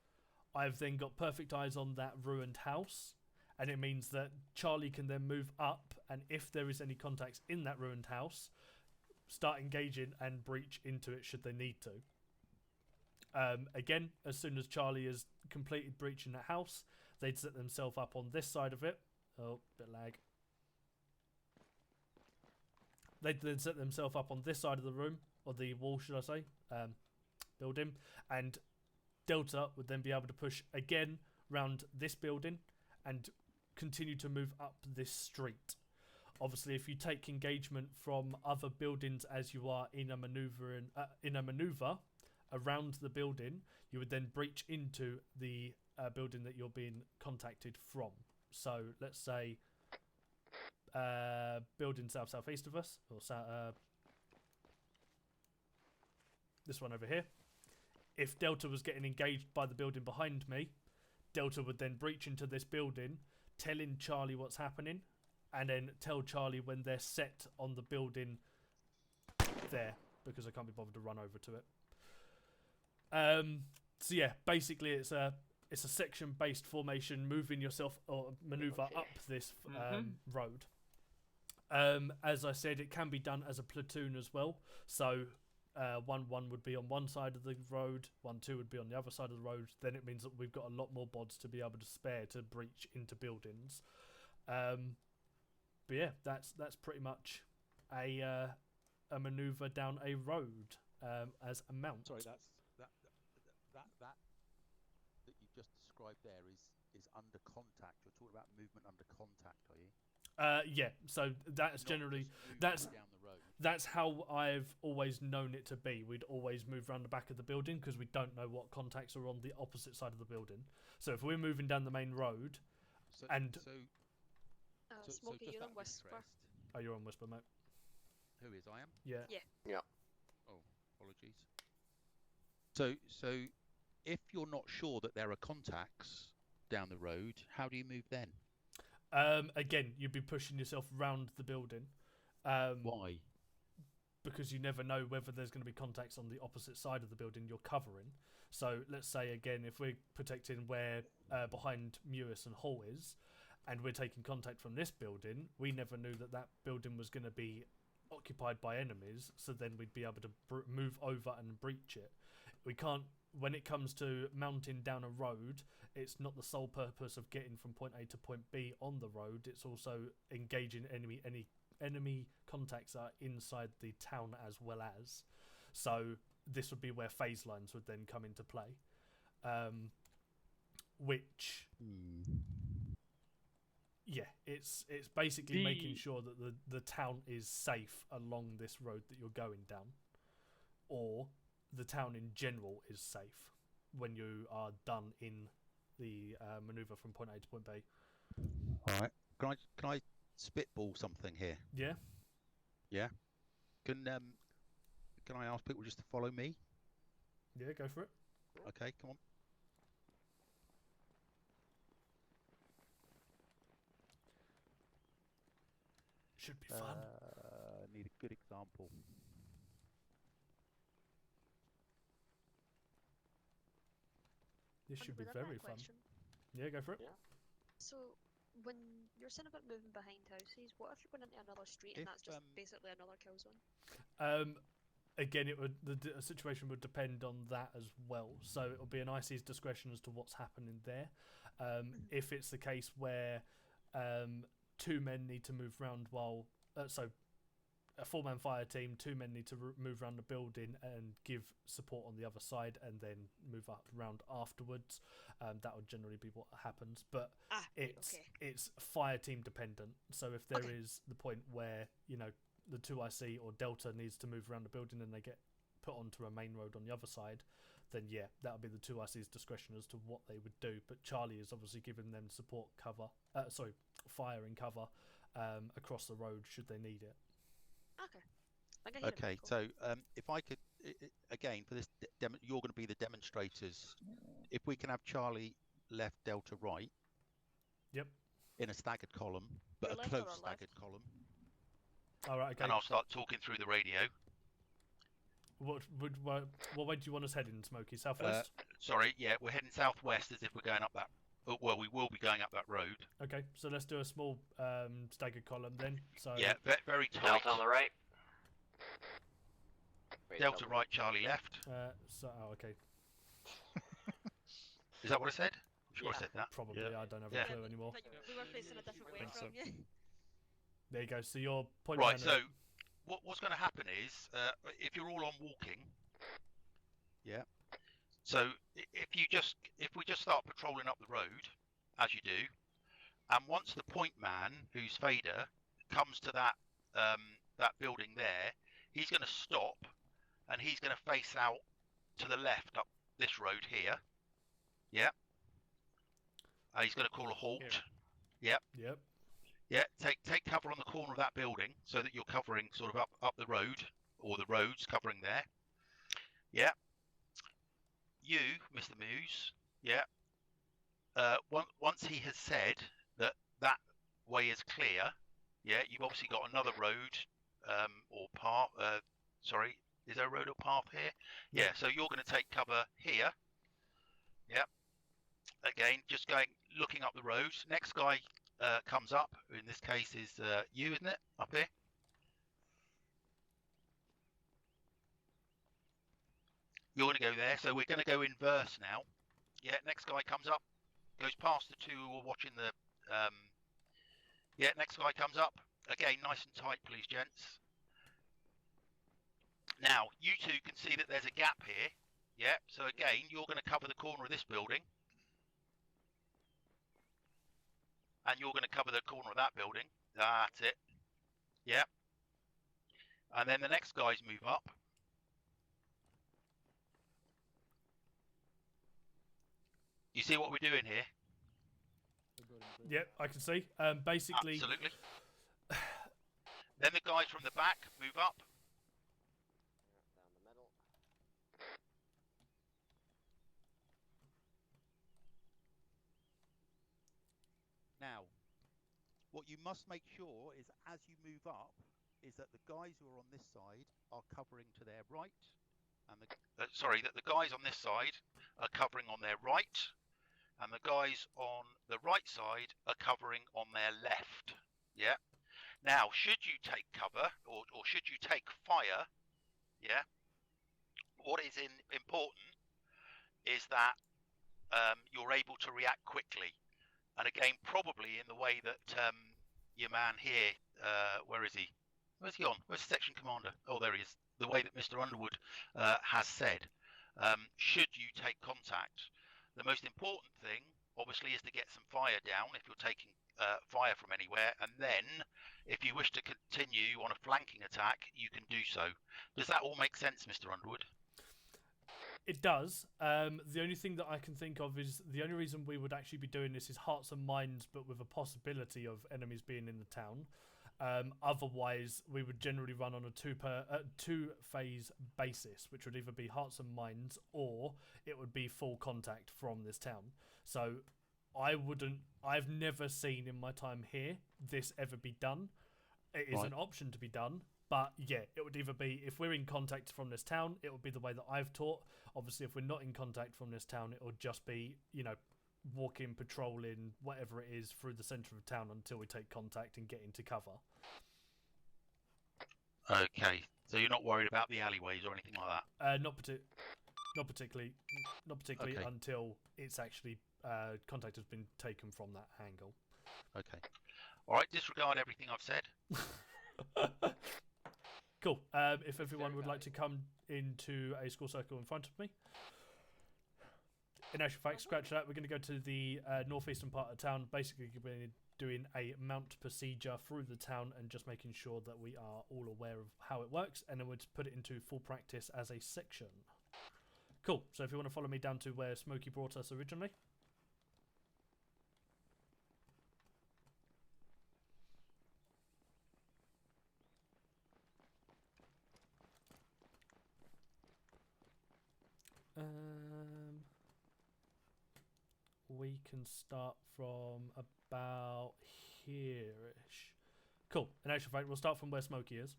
I've then got perfect eyes on that ruined house, and it means that Charlie can then move up, and if there is any contacts in that ruined house, start engaging and breach into it should they need to. Again, as soon as Charlie has completed breaching that house, they'd set themselves up on this side of it. Oh, bit lag. They'd then set themselves up on this side of the room, or the wall, should I say, building, and Delta would then be able to push again round this building and continue to move up this street. Obviously, if you take engagement from other buildings as you are in a maneuver around the building, you would then breach into the building that you're being contacted from. So let's say building southeast of us, or this one over here. If Delta was getting engaged by the building behind me, Delta would then breach into this building, telling Charlie what's happening, and then tell Charlie when they're set on the building there, because I can't be bothered to run over to it. So yeah, basically it's a section-based formation, moving yourself or maneuver up this road. As I said, it can be done as a platoon as well. So 1-1 would be on one side of the road, 1-2 would be on the other side of the road. Then it means that we've got a lot more bods to be able to spare to breach into buildings. But yeah, that's pretty much a maneuver down a road as a mount. Sorry, that you just described there is under contact. You're talking about movement under contact, are you? Yeah. So that's Not generally just moving down the road. That's how I've always known it to be. We'd always move around the back of the building because we don't know what contacts are on the opposite side of the building. So if we're moving down the main road, Smokey, you're on Whisper. Oh, you're on Whisper, mate. Who is? I am? Yeah. Yeah. Oh, apologies. So if you're not sure that there are contacts down the road, how do you move then? Again, you'd be pushing yourself round the building. Why? Because you never know whether there's going to be contacts on the opposite side of the building you're covering. So let's say, again, if we're protecting where behind Mewis and Hall is, and we're taking contact from this building, we never knew that building was going to be occupied by enemies, so then we'd be able to move over and breach it. We can't, when it comes to mounting down a road, it's not the sole purpose of getting from point A to point B on the road, it's also engaging enemy contacts are inside the town as well as. So this would be where phase lines would then come into play. Which... Yeah, it's basically making sure that the town is safe along this road that you're going down, or the town in general is safe when you are done in the maneuver from point A to point B. All right. Can I spitball something here? Yeah. Yeah. Can I ask people just to follow me? Yeah, go for it. Okay, come on. Should be fun. Need a good example. This should be very fun. Yeah, go for it. Yeah. So, when you're saying about moving behind houses, what if you're going into another street and that's just basically another kill zone? Again, the situation would depend on that as well. So it'll be an IC's discretion as to what's happening there. If it's the case where 2 men need to move around while... so a 4-man fire team, 2 men need to move around the building and give support on the other side and then move up around afterwards. That would generally be what happens. But it's fire team dependent. So if there is the point where, you know, the 2IC or Delta needs to move around the building and they get put onto a main road on the other side, then yeah, that would be the 2IC's discretion as to what they would do. But Charlie is obviously giving them support cover, fire and cover across the road should they need it. Okay, so if I could, again, for this, you're going to be the demonstrators. If we can have Charlie left, Delta right. Yep. In a staggered column, but a close staggered column. All right, okay. And I'll start talking through the radio. What way do you want us heading, Smokey? Southwest? Sorry, yeah, we're heading southwest as if we're going up that... Well, we will be going up that road. Okay, so let's do a small staggered column then. So yeah, very tight. Delta on the right. Delta right, Charlie left. Okay. Is that what I said? I'm sure I said that. Probably. Yeah. I don't have a clue anymore. But we were facing a different way think from so. you. There you go. So your point. Right. So what's going to happen is if you're all on walking, yeah. So if we just start patrolling up the road, as you do, and once the point man, who's Fader, comes to that that building there, he's going to stop, and he's going to face out to the left up this road here. Yeah. He's going to call a halt. Yep. Yep. Yeah. Take cover on the corner of that building so that you're covering sort of up the road, or the roads covering there. Yeah. You, Mr. Muse. Yeah. Once he has said that way is clear, yeah, you've obviously got another road or path. Sorry, is there a road or path here? Yeah. So you're going to take cover here. Yeah. Again, just looking up the road. Next guy comes up. In this case, is you, isn't it? Up here. You're going to go there. So we're going to go inverse now. Yeah. Next guy comes up, goes past the two who are watching the. Yeah. Next guy comes up. Again, nice and tight, please, gents. Now, you two can see that there's a gap here. Yeah. So again, you're going to cover the corner of this building. And you're going to cover the corner of that building. That's it. Yeah. And then the next guys move up. You see what we're doing here? Yep, I can see. Basically. Absolutely. Then the guys from the back move up. Down the middle. Now, what you must make sure is as you move up, is that the guys who are on this side are covering to their right, and that the guys on this side are covering on their right, and the guys on the right side are covering on their left. Yeah. Now, should you take cover or should you take fire, yeah, what is important is that you're able to react quickly. And again, probably in the way that your man here, where is he? Where's he on? Where's the section commander? Oh, there he is. The way that Mr. Underwood has said, should you take contact, the most important thing, obviously, is to get some fire down if you're taking fire from anywhere. And then, if you wish to continue on a flanking attack, you can do so. Does that all make sense, Mr. Underwood? It does. The only thing that I can think of is the only reason we would actually be doing this is hearts and minds, but with a possibility of enemies being in the town. Otherwise, we would generally run on a two-phase basis, which would either be hearts and minds or it would be full contact from this town. So I've never seen in my time here this ever be done. It is an option to be done. But yeah, it would either be, if we're in contact from this town, it would be the way that I've taught. Obviously, if we're not in contact from this town, it would just be, walking, patrolling, whatever it is, through the centre of town until we take contact and get into cover. Okay, so you're not worried about the alleyways or anything like that? Not particularly okay. Until it's actually contact has been taken from that angle. Okay. All right, disregard everything I've said. Cool. If everyone would like to come into a score circle in front of me. In actual fact, scratch that. We're going to go to the northeastern part of town. Basically, we're doing a mount procedure through the town and just making sure that we are all aware of how it works, and then we'll put it into full practice as a section. Cool. So if you want to follow me down to where Smokey brought us originally. We can start from about here-ish. Cool. In actual fact, we'll start from where Smokey is.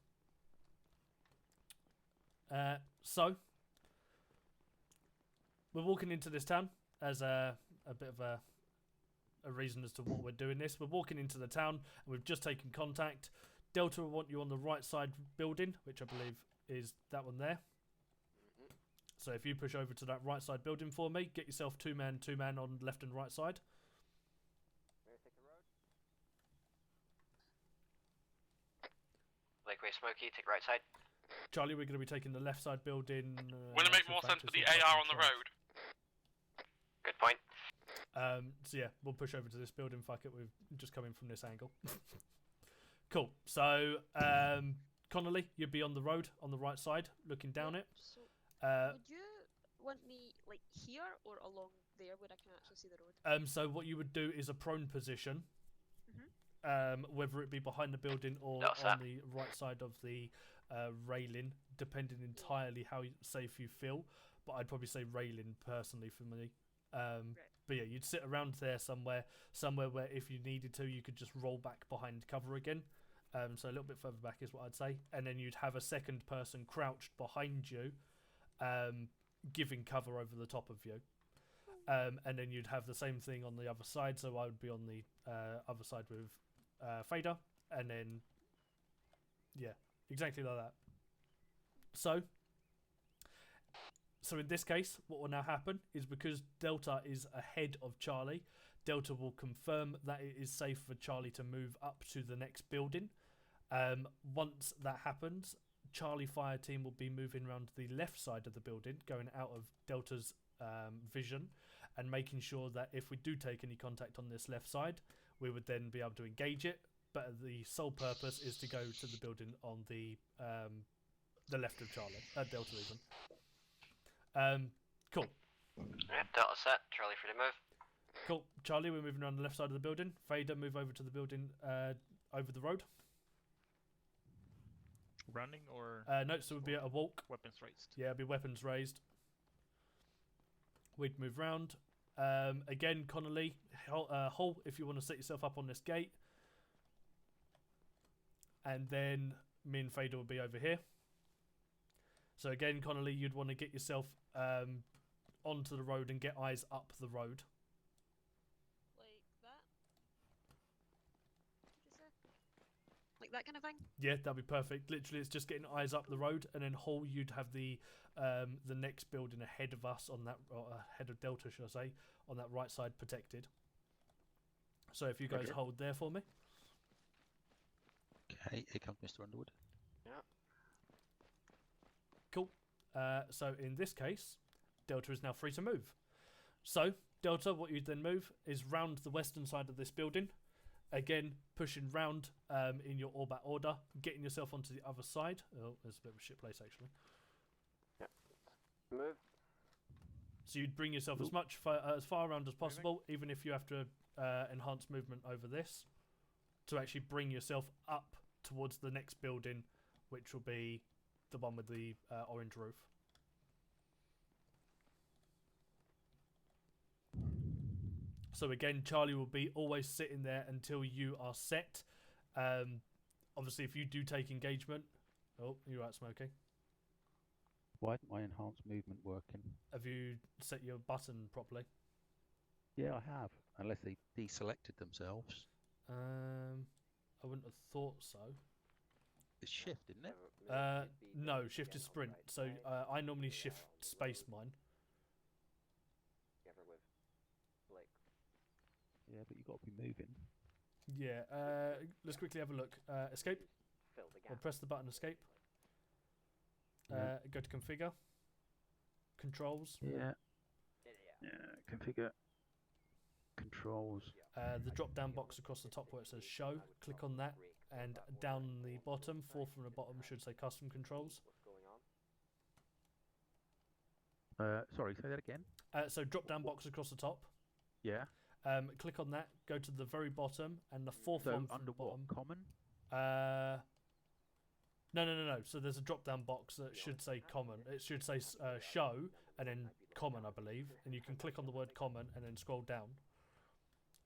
So, we're walking into this town as a bit of a reason as to what we're doing this. We're walking into the town, and we've just taken contact. Delta will want you on the right side building, which I believe is that one there. So if you push over to that right side building for me, get yourself two man on left and right side. Lakeway Smoky, take right side. Charlie, we're going to be taking the left side building. Wouldn't it make more sense with the AR on the road? Good point. So yeah, we'll push over to this building. Fuck it, we've just come in from this angle. Cool. So Connolly, you'd be on the road on the right side, looking down it. So, would you want me like here or along there where I can actually see the road? So what you would do is a prone position, whether it be behind the building or on the right side of the railing, depending entirely how safe you feel. But I'd probably say railing personally for me. But yeah, you'd sit around there somewhere where if you needed to, you could just roll back behind cover again. So a little bit further back is what I'd say. And then you'd have a second person crouched behind you, giving cover over the top of you. And then you'd have the same thing on the other side. So I would be on the other side with Fader. And then, yeah, exactly like that. So in this case, what will now happen is because Delta is ahead of Charlie, Delta will confirm that it is safe for Charlie to move up to the next building. Once that happens, Charlie fire team will be moving around the left side of the building, going out of Delta's vision, and making sure that if we do take any contact on this left side, we would then be able to engage it. But the sole purpose is to go to the building on the left of Charlie, Delta even. Cool. Yep, Delta set. Charlie free to move. Cool. Charlie, we're moving around the left side of the building. Fader, move over to the building over the road. Running or? No, so it would be a walk. Weapons raised. Yeah, it'd be weapons raised. We'd move round. Again, Connolly, Hull, if you want to set yourself up on this gate. And then me and Fader will be over here. So again, Connolly, you'd want to get yourself onto the road and get eyes up the road. Like that? What did you say? Like that kind of thing? Yeah, that'd be perfect. Literally, it's just getting eyes up the road, and then Hull, you'd have the next building ahead of us on that, or ahead of Delta, should I say, on that right side protected. So if you guys hold there for me. Okay, here comes Mr. Underwood. Yeah. Cool. So in this case, Delta is now free to move. So Delta, what you then move is round the western side of this building. Again, pushing round in your orbat order, getting yourself onto the other side. Oh, there's a bit of a shit place actually. Yep. Move. So you'd bring yourself as far around as possible, even if you have to enhance movement over this, to actually bring yourself up towards the next building, which will be the one with the orange roof. So again, Charlie will be always sitting there until you are set. Obviously, if you do take engagement... Oh, you're out, Smokey. Why isn't my enhanced movement working? Have you set your button properly? Yeah, I have. Unless they deselected themselves. I wouldn't have thought so. It's shift, isn't it? No, shift is sprint. So I normally shift space mine. Yeah, but you've got to be moving. Yeah, let's quickly have a look. Escape. Or press the button escape. Go to configure. Controls. Yeah. Configure. Controls. The drop down box across the top where it says show. Click on that, and down the bottom, fourth from the bottom, should say custom controls. Sorry, say that again. So drop down box across the top. Yeah. Click on that. Go to the very bottom, and the fourth one from the bottom. Common. No. So there's a drop down box that should say common. It should say show and then common, I believe. And you can click on the word common and then scroll down.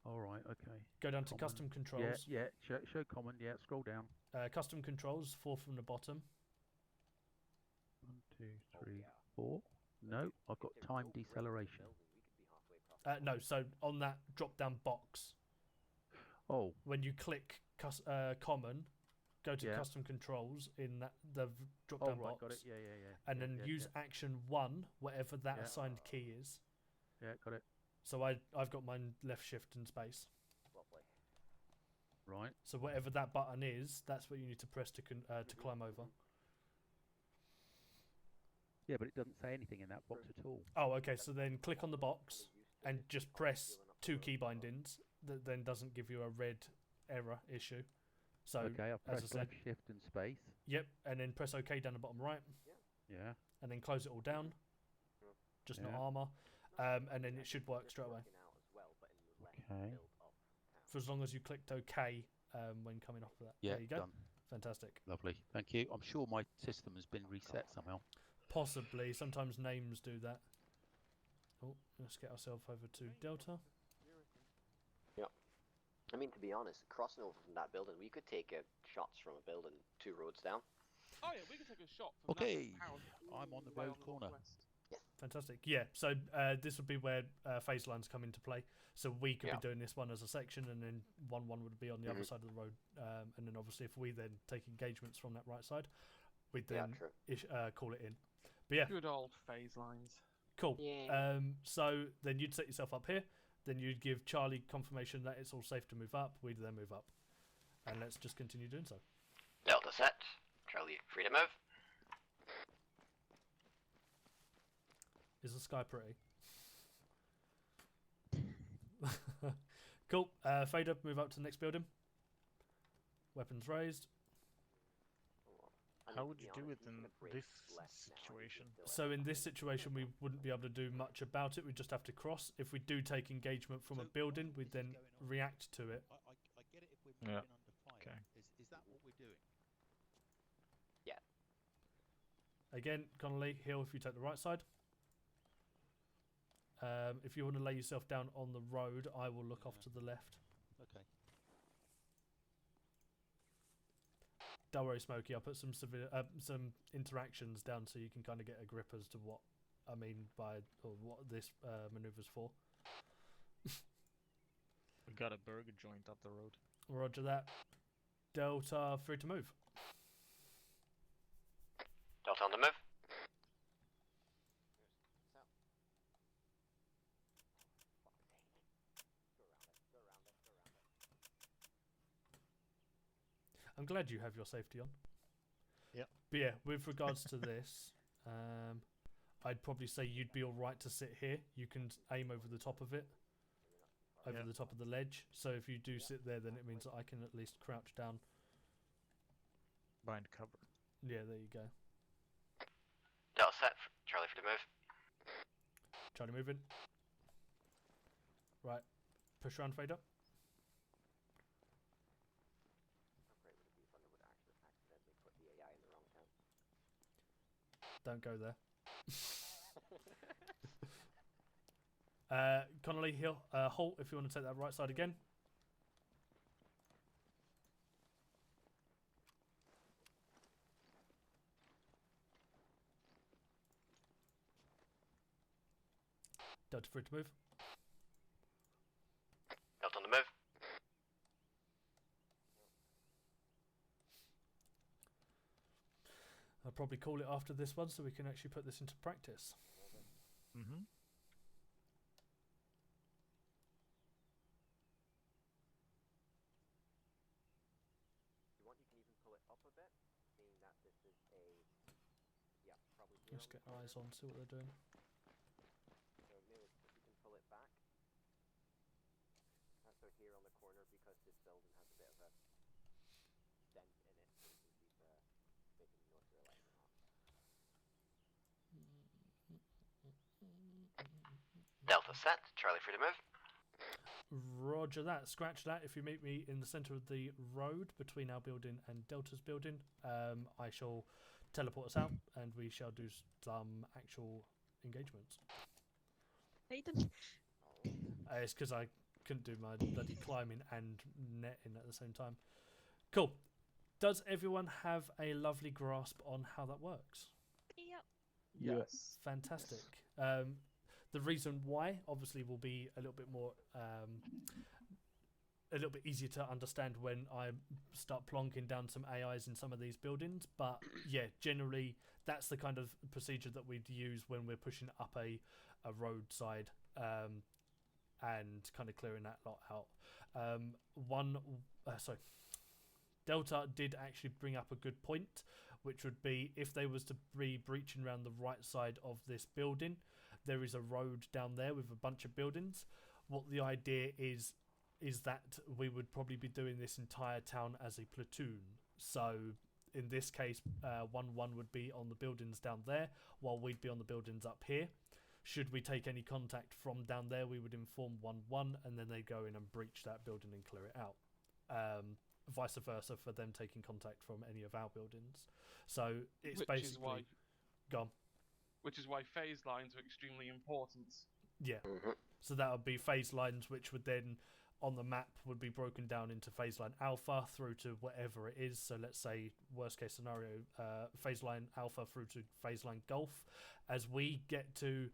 All right. Okay. Go down to custom controls. Yeah. Show common. Yeah. Scroll down. Custom controls, fourth from the bottom. 1, 2, 3, 4. No, I've got time deceleration. No, so on that drop down box. Oh. When you click common, go to custom controls in the drop down box. Got it. Yeah. And then use action 1, whatever that assigned key is. Yeah, got it. So I've got mine left shift and space. Lovely. Right. So whatever that button is, that's what you need to press to climb over. Yeah, but it doesn't say anything in that box at all. Oh, okay. So then click on the box and just press 2 key bindings. That then doesn't give you a red error issue. So okay, I've pressed as I said, left shift and space. Yep, and then press OK down the bottom right. Yeah. And then close it all down. Just not armor. And then it should work straight away. Okay. For as long as you clicked OK when coming off of that. Yeah, there you go. done. Fantastic. Lovely. Thank you. I'm sure my system has been reset somehow. Possibly. Sometimes names do that. Oh, let's get ourselves over to Delta. Yeah. I mean, to be honest, crossing over from that building, we could take shots from a building 2 roads down. Oh yeah, we can take a shot from Okay, that town I'm on the way road the corner. northwest. Fantastic. Yeah, so this would be where phase lines come into play. So we could be doing this one as a section, and then 1-1 would be on the other side of the road. And then obviously if we then take engagements from that right side, we'd then call it in. But yeah. Good old phase lines. Cool. Yeah. So then you'd set yourself up here. Then you'd give Charlie confirmation that it's all safe to move up. We'd then move up. And let's just continue doing so. Delta set. Charlie, free to move. Is the sky pretty? Cool. Fader, move up to the next building. Weapons raised. How would you do it in this situation? So in this situation, we wouldn't be able to do much about it. We just have to cross. If we do take engagement from a building, we'd then react to it. I get it if we're moving under fire. Okay. Is that what we're doing? Yeah. Again, Connolly, heal if you take the right side. If you want to lay yourself down on the road, I will look off to the left. Okay. Don't worry, Smokey. I'll put some some interactions down so you can kind of get a grip as to what I mean by or what this maneuver's for. We got a burger joint up the road. Roger that. Delta, free to move. Delta on the move. I'm glad you have your safety on. Yeah. But yeah, with regards to this, I'd probably say you'd be all right to sit here. You can aim over the top of it, over the top of the ledge. So if you do sit there, then it means that I can at least crouch down. Bind cover. Yeah, there you go. Delta set. Charlie, free to move. Charlie moving. Right. Push around, fade up. Don't go there. Connolly, heal. Halt if you want to take that right side again. Delta free to move. Delta on the move. I'll probably call it after this one so we can actually put this into practice. Mm-hmm. If you want, you can even pull it up a bit, seeing that this is a probably. Let's get eyes on, see what they're doing. So maybe if you can pull it back. So here on the corner, because this building has a bit of a dent in it, so you can keep making the north real light or not. Delta set. Charlie, free to move. Roger that. Scratch that. If you meet me in the centre of the road between our building and Delta's building, I shall teleport us out and we shall do some actual engagements. Hayden? It's because I couldn't do my bloody climbing and netting at the same time. Cool. Does everyone have a lovely grasp on how that works? Yep. Yes. Fantastic. The reason why, obviously, will be a little bit more a little bit easier to understand when I start plonking down some AIs in some of these buildings. But yeah, generally that's the kind of procedure that we'd use when we're pushing up a roadside and kind of clearing that lot out. Delta did actually bring up a good point, which would be if they was to be breaching around the right side of this building, there is a road down there with a bunch of buildings. What the idea is that we would probably be doing this entire town as a platoon. So in this case, 1-1 would be on the buildings down there, while we'd be on the buildings up here. Should we take any contact from down there, we would inform 1-1, and then they go in and breach that building and clear it out. Vice versa for them taking contact from any of our buildings. So it's basically gone. Which is why phase lines are extremely important. Yeah. So that would be phase lines, which would then on the map would be broken down into phase line alpha through to whatever it is. So let's say worst case scenario, phase line alpha through to phase line golf. As we get to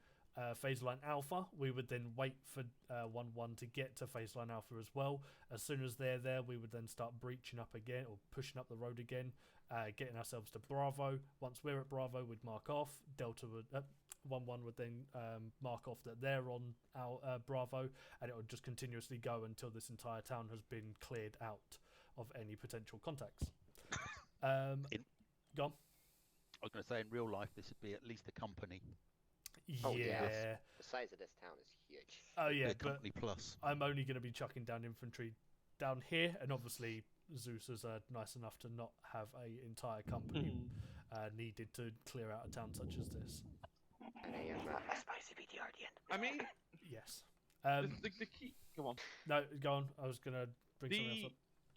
phase line alpha, we would then wait for 1-1 to get to phase line alpha as well. As soon as they're there, we would then start breaching up again or pushing up the road again, getting ourselves to Bravo. Once we're at Bravo, we'd mark off. Delta would 1-1 would then mark off that they're on our Bravo, and it would just continuously go until this entire town has been cleared out of any potential contacts. Go on. I was going to say, in real life, this would be at least a company. Oh, yeah. The size of this town is huge. Oh, yeah. Company plus. I'm only going to be chucking down infantry down here, and obviously Zeus is nice enough to not have an entire company needed to clear out a town such as this. And a spicy BTR at the end. I mean... Yes. The key... Go on. No, go on. I was going to bring something else up.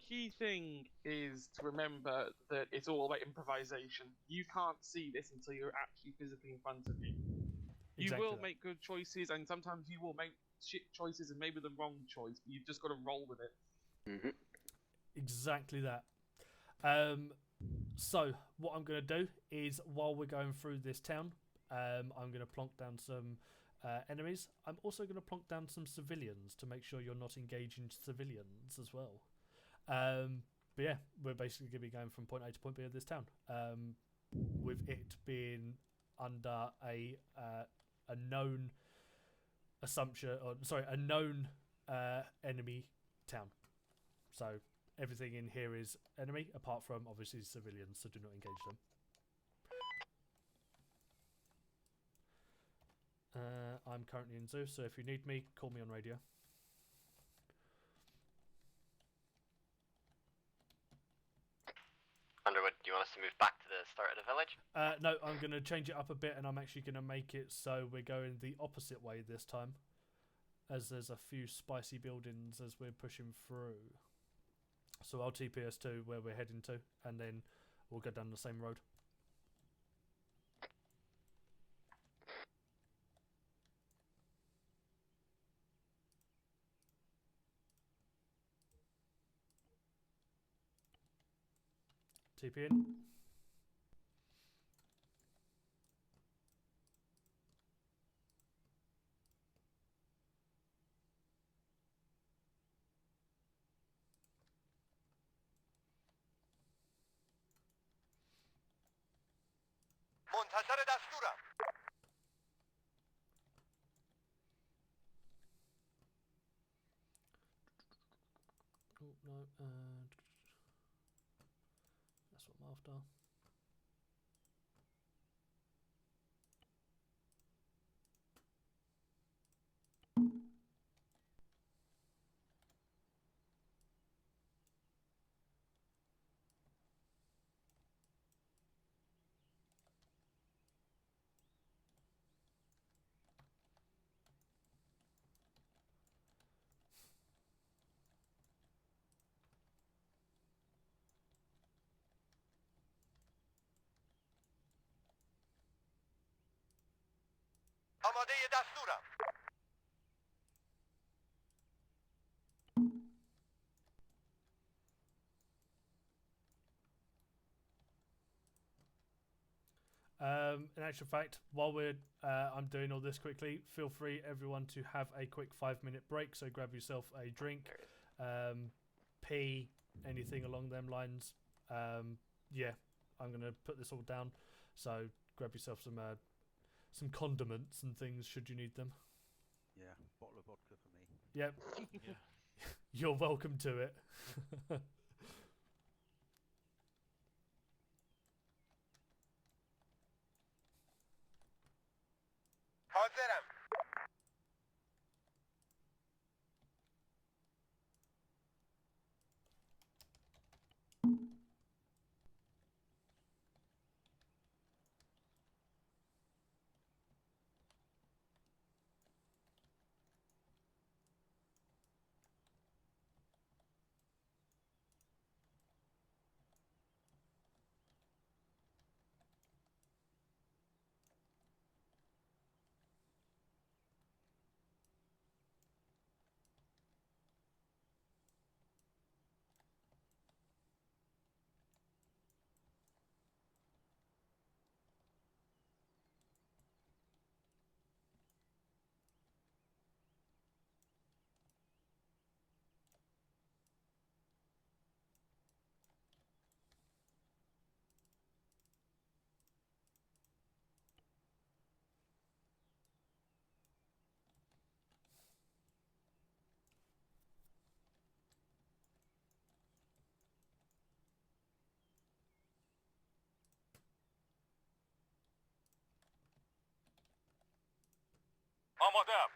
The key thing is to remember that it's all about improvisation. You can't see this until you're actually physically in front of you. You will make good choices, and sometimes you will make shit choices and maybe the wrong choice, but you've just got to roll with it. Exactly that. So what I'm going to do is, while we're going through this town, I'm going to plonk down some enemies. I'm also going to plonk down some civilians to make sure you're not engaging civilians as well. But yeah, we're basically going to be going from point A to point B of this town, with it being under a known assumption, or sorry, a known enemy town. So everything in here is enemy, apart from obviously civilians, so do not engage them. I'm currently in Zeus, so if you need me, call me on radio. Underwood, do you want us to move back to the start of the village? No, I'm going to change it up a bit, and I'm actually going to make it so we're going the opposite way this time, as there's a few spicy buildings as we're pushing through. So I'll TP us to where we're heading to, and then we'll go down the same road. TP in. منتظر دستورم. Oh no, that's what I'm after. آماده دستورم. In actual fact, while I'm doing all this quickly, feel free everyone to have a quick 5-minute break. So grab yourself a drink, P, anything along them lines. Yeah, I'm gonna put this all down. So grab yourself some condiments and things should you need them. Yeah, bottle of vodka for me. Yep. Yeah. You're welcome to it. حاضرم. آماده‌ام.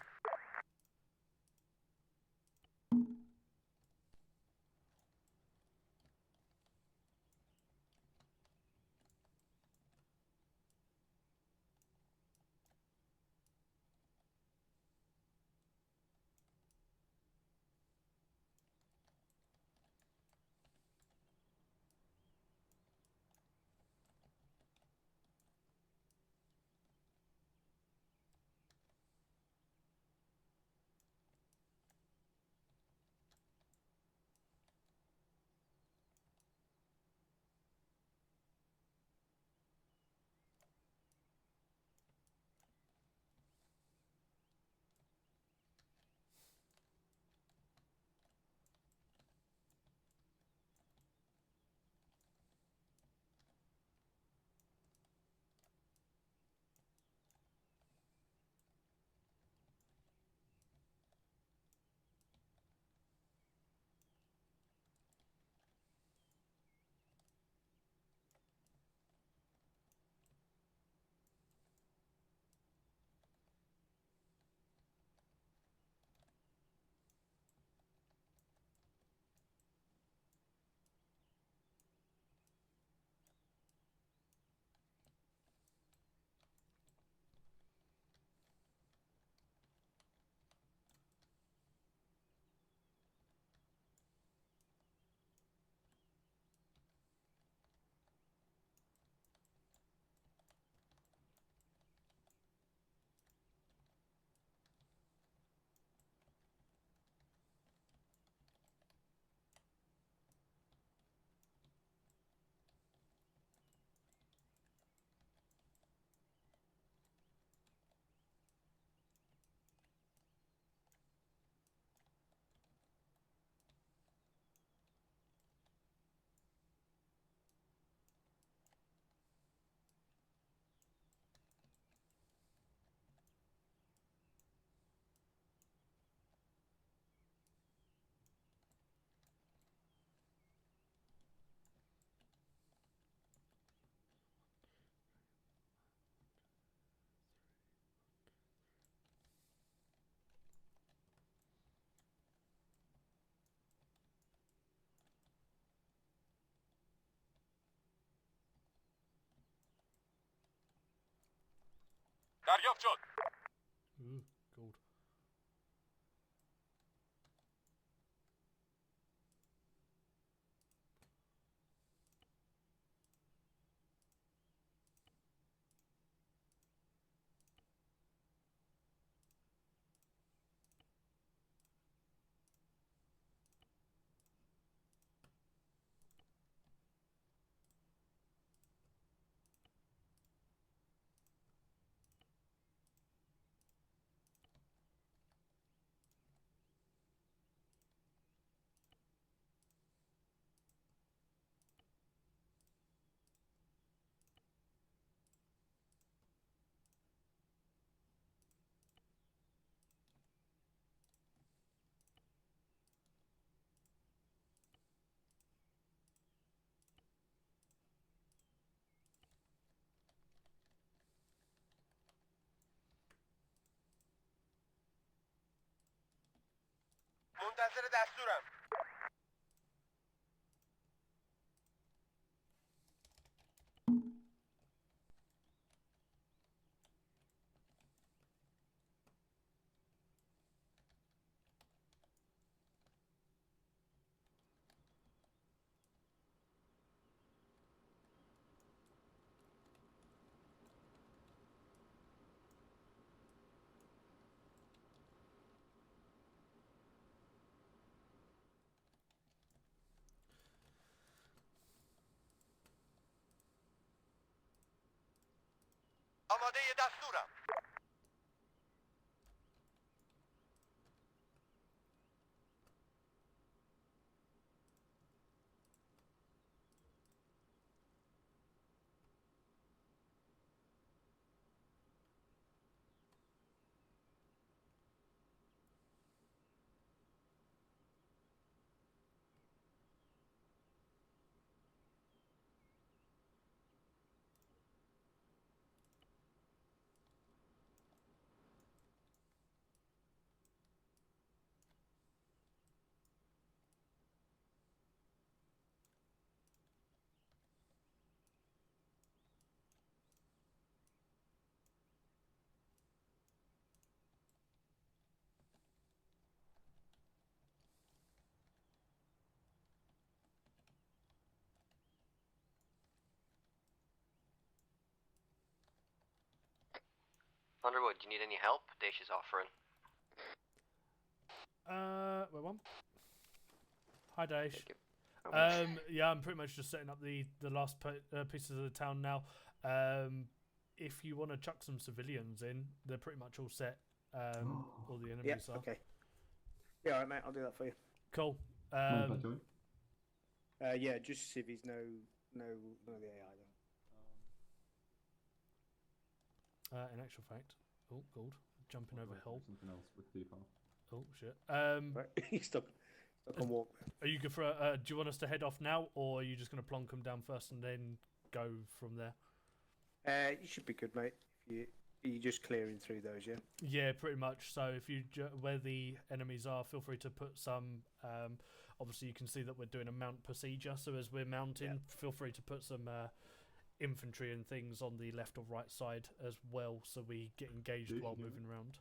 دریافت شد. Gold. منتظر دستورم. آماده دستورم. Underwood, do you need any help? Daesh is offering. Wait one. Hi, Daesh. Yeah, I'm pretty much just setting up the last pieces of the town now. If you want to chuck some civilians in, they're pretty much all set. All the enemies are. Okay. Yeah, alright, mate. I'll do that for you. Cool. Yeah, just civvies, no the AI though. In actual fact, oh, gold, jumping over hill. Something else with default. Oh shit. Right. He's stuck on walk. Are you good for? Do you want us to head off now, or are you just going to plonk them down first and then go from there? You should be good, mate. You're just clearing through those, yeah. Yeah, pretty much. So if you where the enemies are, feel free to put some. Obviously, you can see that we're doing a mount procedure. So as we're mounting, feel free to put some infantry and things on the left or right side as well, so we get engaged while moving around.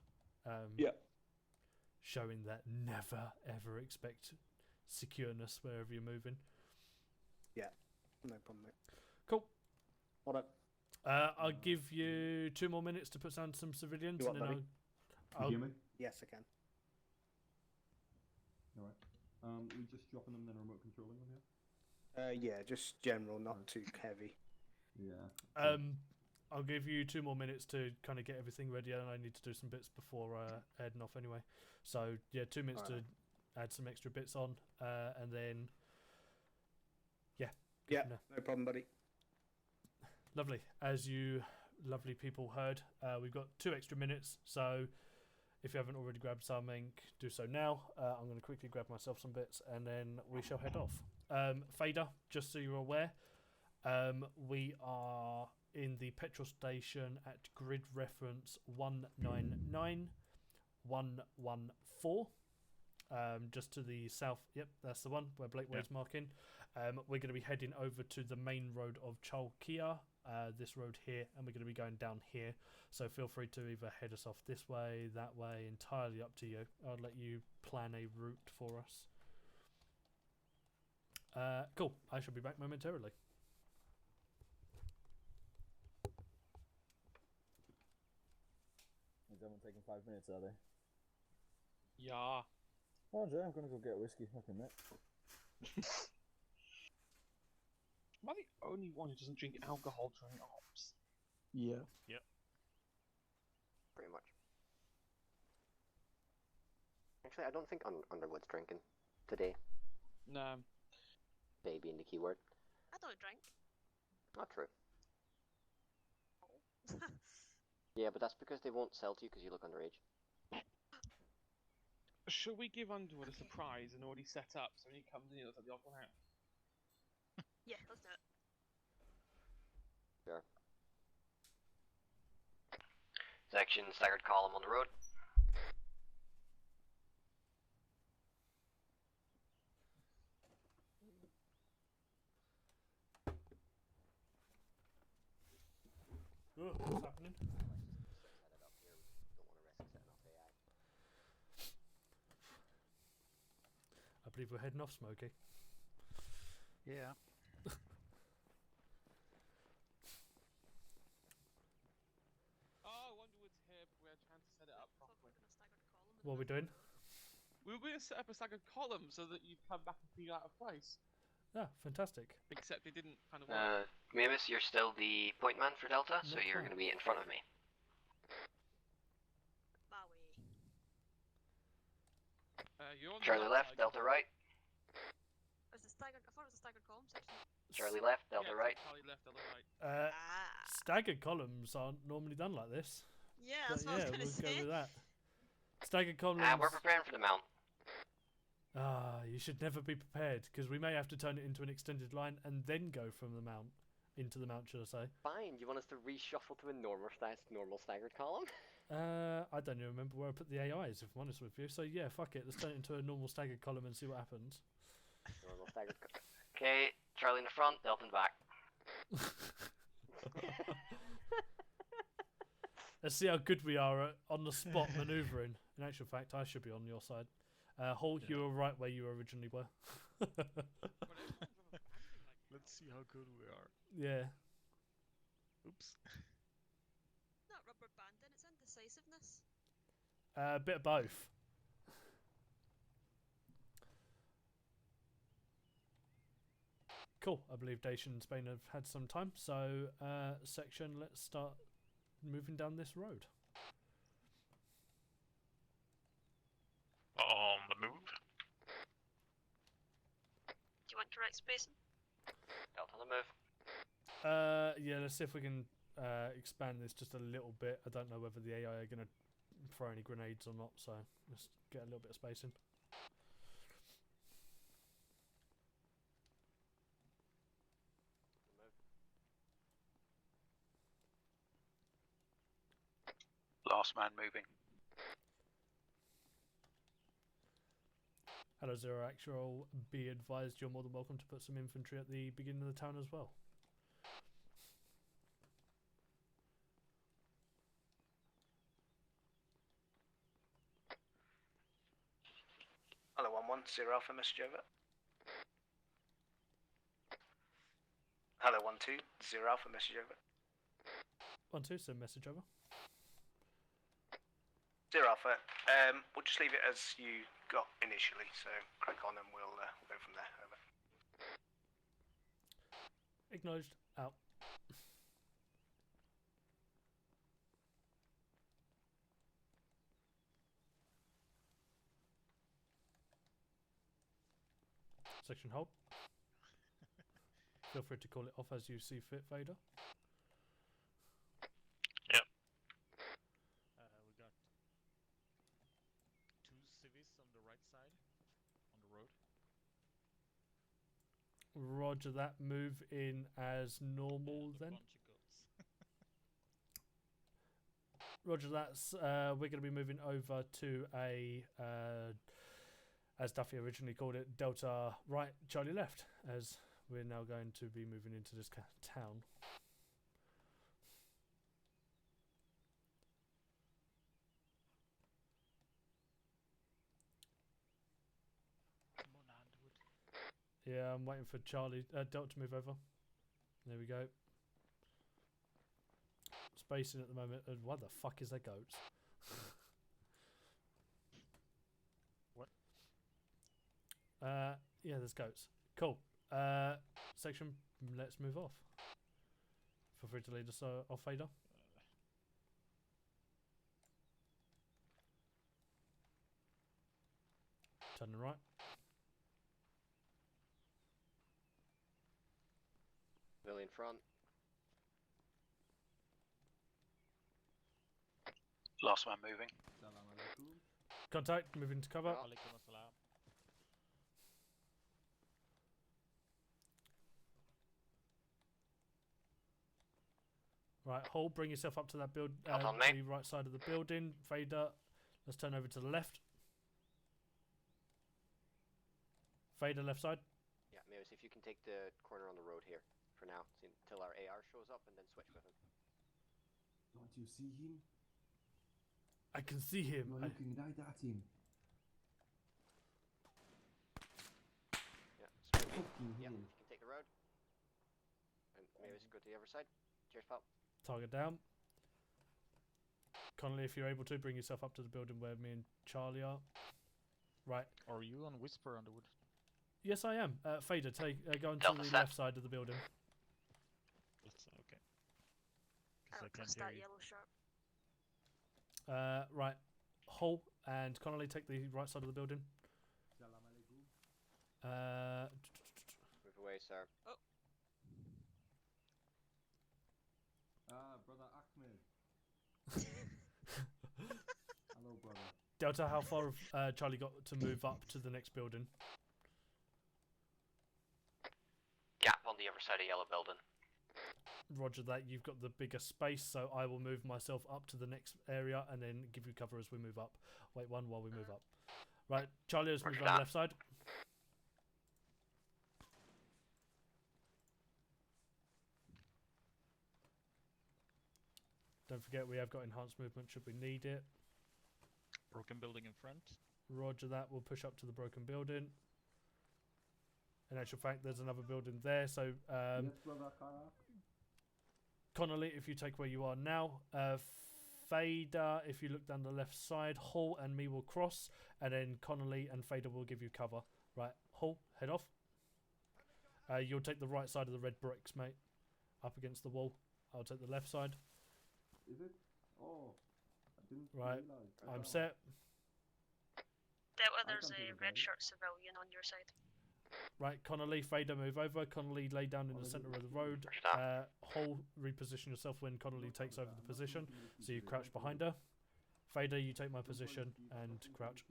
Showing that never ever expect secureness wherever you're moving. Yeah, no problem, mate. Cool. Hold up. I'll give you 2 more minutes to put down some civilians. You what, and then buddy? I'll... Can you hear me? Yes, I can. Alright. We just dropping them then remote controlling them here? Yeah, just general, not too heavy. Yeah. I'll give you 2 more minutes to kind of get everything ready, and I need to do some bits before heading off anyway. So yeah, 2 minutes to add some extra bits on, and then yeah, no problem, buddy. Lovely. As you lovely people heard, we've got 2 extra minutes. So if you haven't already grabbed something, do so now. I'm going to quickly grab myself some bits, and then we shall head off. Fader, just so you're aware, we are in the petrol station at grid reference 199114, just to the south. Yep, that's the one where Blake Wade's marking. We're going to be heading over to the main road of Chalkia, this road here, and we're going to be going down here. So feel free to either head us off this way, that way, entirely up to you. I'll let you plan a route for us. Cool. I shall be back momentarily. Is everyone taking 5 minutes, are they? Yeah. Oh, Jay, I'm gonna go get a whiskey. Okay, mate. Am I the only one who doesn't drink alcohol during ops? Yeah. Yep. Pretty much. Actually, I don't think Underwood's drinking today. No. Baby in the keyword. I don't drink. Not true. Yeah, but that's because they won't sell to you because you look underage. Should we give Underwood a surprise and already set up so when he comes in he looks like the odd one out? Yeah, let's do it. Sure. Section staggered column on the road. Oh, what's happening? I believe we're heading off, Smokey. Yeah. Oh, Wonderwood's here, but we're trying to set it up properly. What are we doing? We were going to set up a staggered column so that you'd come back and feel out of place. Ah, fantastic. Except it didn't kind of work. Mavis, you're still the point man for Delta, so Not you're quite. going to be in front of me. You're on the Charlie left, Delta right. I thought it was a staggered column section. Charlie left, Delta right. Charlie left, Delta right. Staggered columns aren't normally done like this. Yeah, that's what I was going to say. We'll go with that. Staggered columns. We're preparing for the mount. You should never be prepared, because we may have to turn it into an extended line and then go from the mount into the mount, should I say. Fine, you want us to reshuffle to a normal staggered column? I don't even remember where I put the AIs, if I'm honest with you. So yeah, fuck it. Let's turn it into a normal staggered column and see what happens. Normal staggered column. Okay, Charlie in the front, Delta in the back. Let's see how good we are at on-the-spot manoeuvring. In actual fact, I should be on your side. Hall, you were right where you originally were. Let's see how good we are. Yeah. Oops. Not rubber banding, it's indecisiveness. A bit of both. Cool. I believe Dacia and Spain have had some time. So, section, let's start moving down this road. On the move. Do you want direct spacing? Delta on the move. Yeah, let's see if we can expand this just a little bit. I don't know whether the AI are going to throw any grenades or not, so let's get a little bit of spacing. Last man moving. Hello, Zero Actual. Be advised, you're more than welcome to put some infantry at the beginning of the town as well. Hello, 1-1, 0 Alpha, message over. Hello, 1-2, 0 Alpha, message over. 1-2, send message over. 0 Alpha, we'll just leave it as you got initially, so crack on and we'll go from there, over. Acknowledged, out. Section hold. Feel free to call it off as you see fit, Vader. Yep. We got 2 civis on the right side, on the road. Roger that. Move in as normal then. Bunch of goats. Roger that. We're going to be moving over to a, as Duffy originally called it, Delta right, Charlie left, as we're now going to be moving into this town. Come on, Underwood. Yeah, I'm waiting for Charlie, Delta to move over. There we go. Spacing at the moment. What the fuck is that, goats? What? Yeah, there's goats. Cool. Section, let's move off. Feel free to lead us off, Vader. Turning right. Civilian front. Last man moving. Contact, moving to cover. Alaikum assalam. Right, Hall, bring yourself up to that build, on, the mate. right side of the building. Vader, let's turn over to the left. Vader, left side. Yeah, Mavis, if you can take the corner on the road here for now, until our AR shows up, and then switch with him. you see him? I can see him. You're looking right at him. Yeah, smooth. Fucking Yeah, hell. you can take the road. And maybe go to the other side. Cheers, pal. Target down. Connolly, if you're able to, bring yourself up to the building where me and Charlie are. Right. Are you on Whisper Underwood? Yes, I am. Fader, go on to Delta the set. left side of the building. Okay. I don't trust that yellow shirt. Right. Hull and Connolly, take the right side of the building. Salam alaikum. Move away, sir. Oh. Brother Ahmed. Hello, brother. Delta, how far have Charlie got to move up to the next building? Gap on the other side of yellow building. Roger that. You've got the bigger space, so I will move myself up to the next area and then give you cover as we move up. Wait one while we move up. Right, Charlie, let's move on the left side. Don't forget we have got enhanced movement should we need it. Broken building in front. Roger that. We'll push up to the broken building. In actual fact, there's another building there, so Yes, brother Karak. Connolly, if you take where you are now, Fader, if you look down the left side, Hull and me will cross, and then Connolly and Fader will give you cover. Right, Hull, head off. You'll take the right side of the red bricks, mate, up against the wall. I'll take the left side. Is it? Oh, I didn't Right, realize. I'm set. Delta, there's a red shirt civilian on your side. Right, Connolly, Fader, move over. Connolly, lay down in the centre of the road. Hull, reposition yourself when Connolly takes over the position, so you crouch behind her. Fader, you take my position and crouch.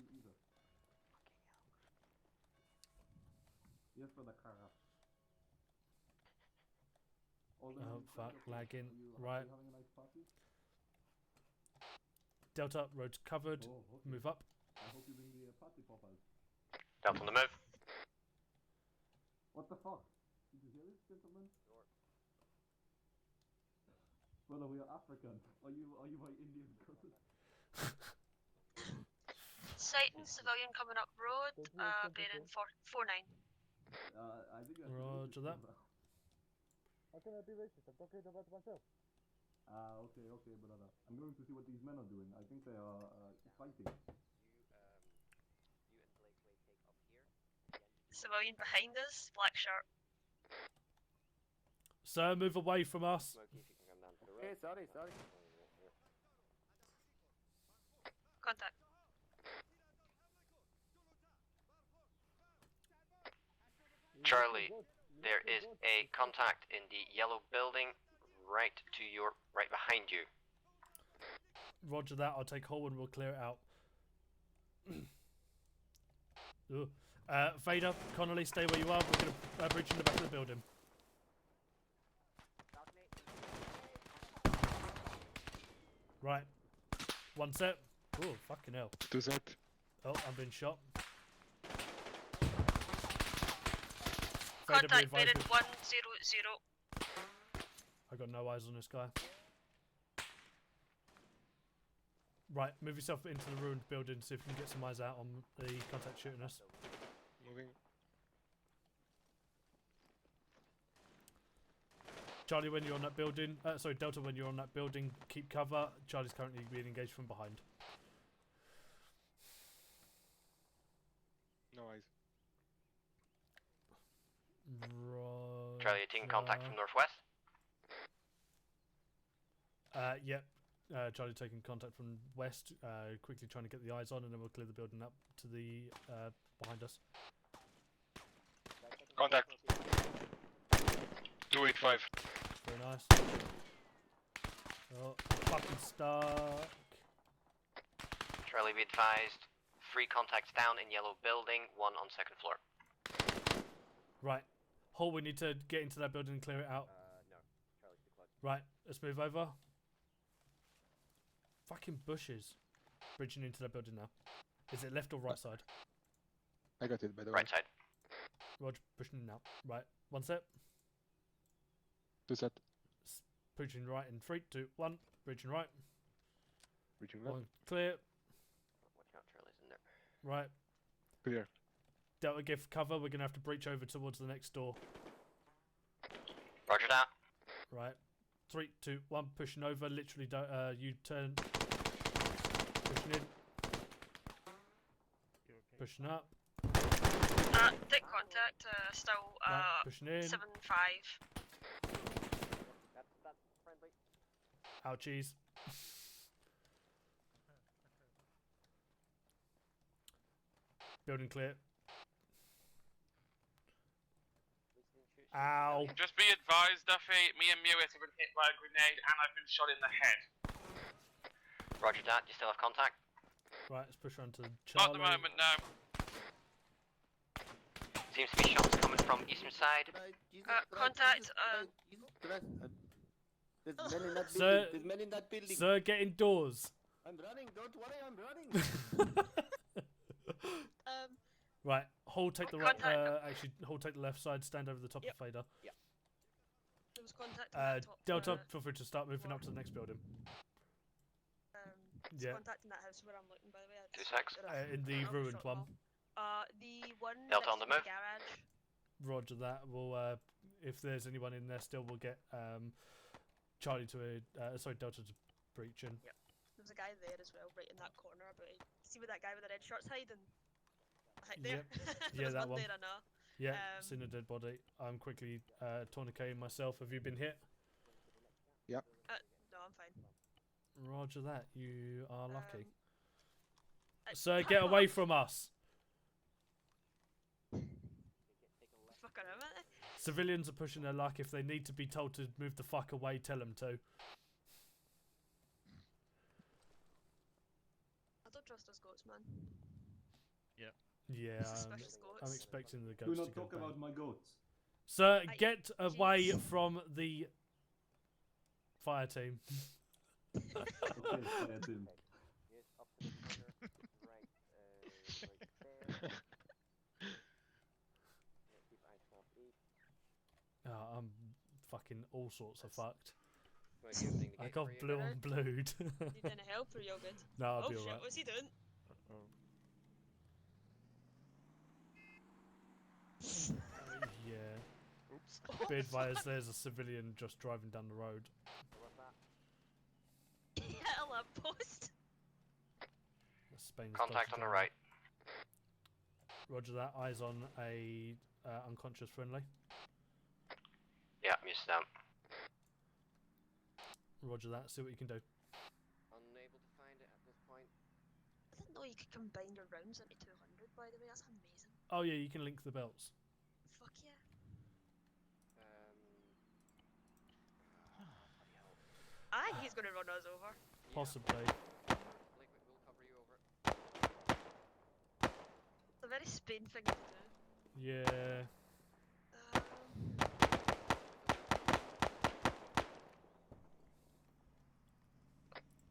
Yes, brother Karak. Oh, fuck, lagging. Are you Right. having a nice party? Delta, road's covered. Oh, okay. Move up. I hope you bring the party poppers. Delta on the move. What the fuck? Did you hear this, gentlemen? Brother, we are African. Are you my Indian cousin? Sighting civilian coming up road, bearing 49. I think Roger that. How can I be racist? I'm talking about myself. Okay, brother. I'm going to see what these men are doing. I think they are fighting. Civilian behind us, black shirt. Sir, move away from us. Okay, sorry. Contact. Charlie, there is a contact in the yellow building right behind you. Roger that. I'll take Hull and we'll clear it out. Ugh. Vader, Connolly, stay where you are. We're going to bridge in the back of the building. Right. One set. Oh, fucking hell. Two set. Oh, I'm being shot. Contact bearing 100. I got no eyes on this guy. Right, move yourself into the ruined building, see if you can get some eyes out on the contact shooting us. Moving. Charlie, when you're on that building, sorry, Delta, when you're on that building, keep cover. Charlie's currently being engaged from behind. No eyes. Charlie, you're taking contact from northwest? Yep. Charlie taking contact from west, quickly trying to get the eyes on, and then we'll clear the building up to the behind us. Contact. 285. Very nice. Oh, fucking stuck. Charlie, be advised. 3 contacts down in yellow building, 1 on second floor. Right. Hull, we need to get into that building and clear it out. No. Charlie's too close. Right, let's move over. Fucking bushes. Bridging into that building now. Is it left or right side? I got it, by the way. Right side. Roger, pushing in now. Right, one set. Two set. Breaching right in 3, 2, 1. Breaching right. Breaching left. One clear. Watch out, Charlie's in there. Right. Clear. Delta, give cover. We're going to have to breach over towards the next door. Roger that. Right. 3, 2, 1. Pushing over. Literally, you turn. Pushing in. Pushing up. Dick contact, still, Right, pushing in. 7-5. That's friendly. Ouchies. Building clear. Ow. Just be advised, Duffy, me and Mewis have been hit by a grenade and I've been shot in the head. Roger that. You still have contact? Right, let's push on to Not Charlie. at the moment, no. Seems to be shots coming from eastern side. Contact, There's men in that Sir, building. There's men in that building. Sir, get indoors. I'm running. Don't worry, I'm running. Right, hold, take the right. Actually, hold, take the left side. Stand over the top of Fader. Yep. There was contact in that top, Delta, feel free to start moving up to the next building. There's contact in that house where I'm looking, by the way. 2 secs. In the ruined one. The one Delta on next the to move. garage. Roger that. We'll, if there's anyone in there still, we'll get Charlie to Delta to breach in. Yep. There was a guy there as well, right in that corner. But see where that guy with the red shirt's hiding? There. Yep. Yeah, that one. There, I know. Yeah, seen a dead body. I'm quickly tourniqueting myself. Have you been hit? Yep. No, I'm fine. Roger that. You are lucky. Sir, get away from us. Fucking him, ain't they? Civilians are pushing their luck. If they need to be told to move the fuck away, tell them to. I don't trust those goats, man. Yep. Yeah, Suspicious I'm goats. expecting the Do goats not to go talk bang. about my goats. Sir, get away from the fire team. Okay, fire team. Yes, up to the corner. Right there. Keep eyes off east. Oh, I'm fucking all sorts of fucked. Wanna do everything to I get got for you? blue on blued. Need any help or you're good? No, I'll oh be shit, alright. what's he doing? Yeah. Oops. Be advised, there's a civilian just driving down the road. What's that? He hit a lamppost. Spain's Contact dodged on the down. right. Roger that. Eyes on a unconscious friendly. Yeah, missed down. Roger that. See what you can do. Unable to find it at this point. I didn't know you could combine your rounds into 200, by the way, that's amazing. Oh yeah, you can link the belts. Fuck yeah. I think he's gonna run us over. Possibly. Liquid will cover you over. It's a very Spain thing to do. Yeah.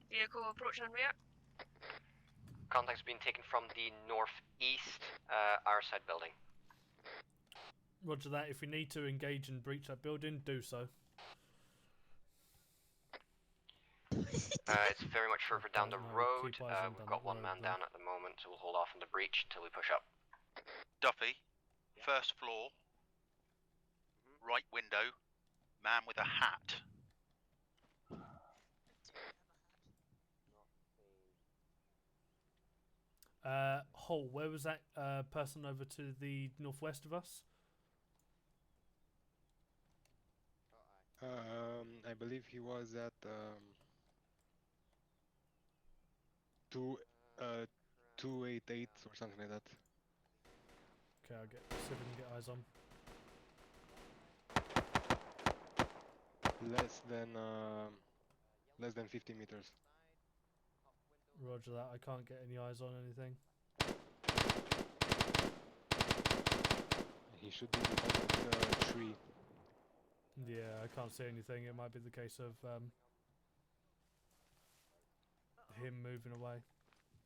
Vehicle approaching in rear. Contact's been taken from the northeast, our side building. Roger that. If we need to engage and breach that building, do so. It's very much further down the No, road. keep eyes on We've down got that one road, man though. down at the moment, so we'll hold off on the breach until we push up. Duffy, first floor, right window, man with a hat. Hull, where was that person over to the northwest of us? I believe he was at 288 or something like that. Okay, I'll get see if we can get eyes on. Less than 50 meters. Roger that. I can't get any eyes on anything. He should be behind the tree. Yeah, I can't see anything. It might be the case of him moving away.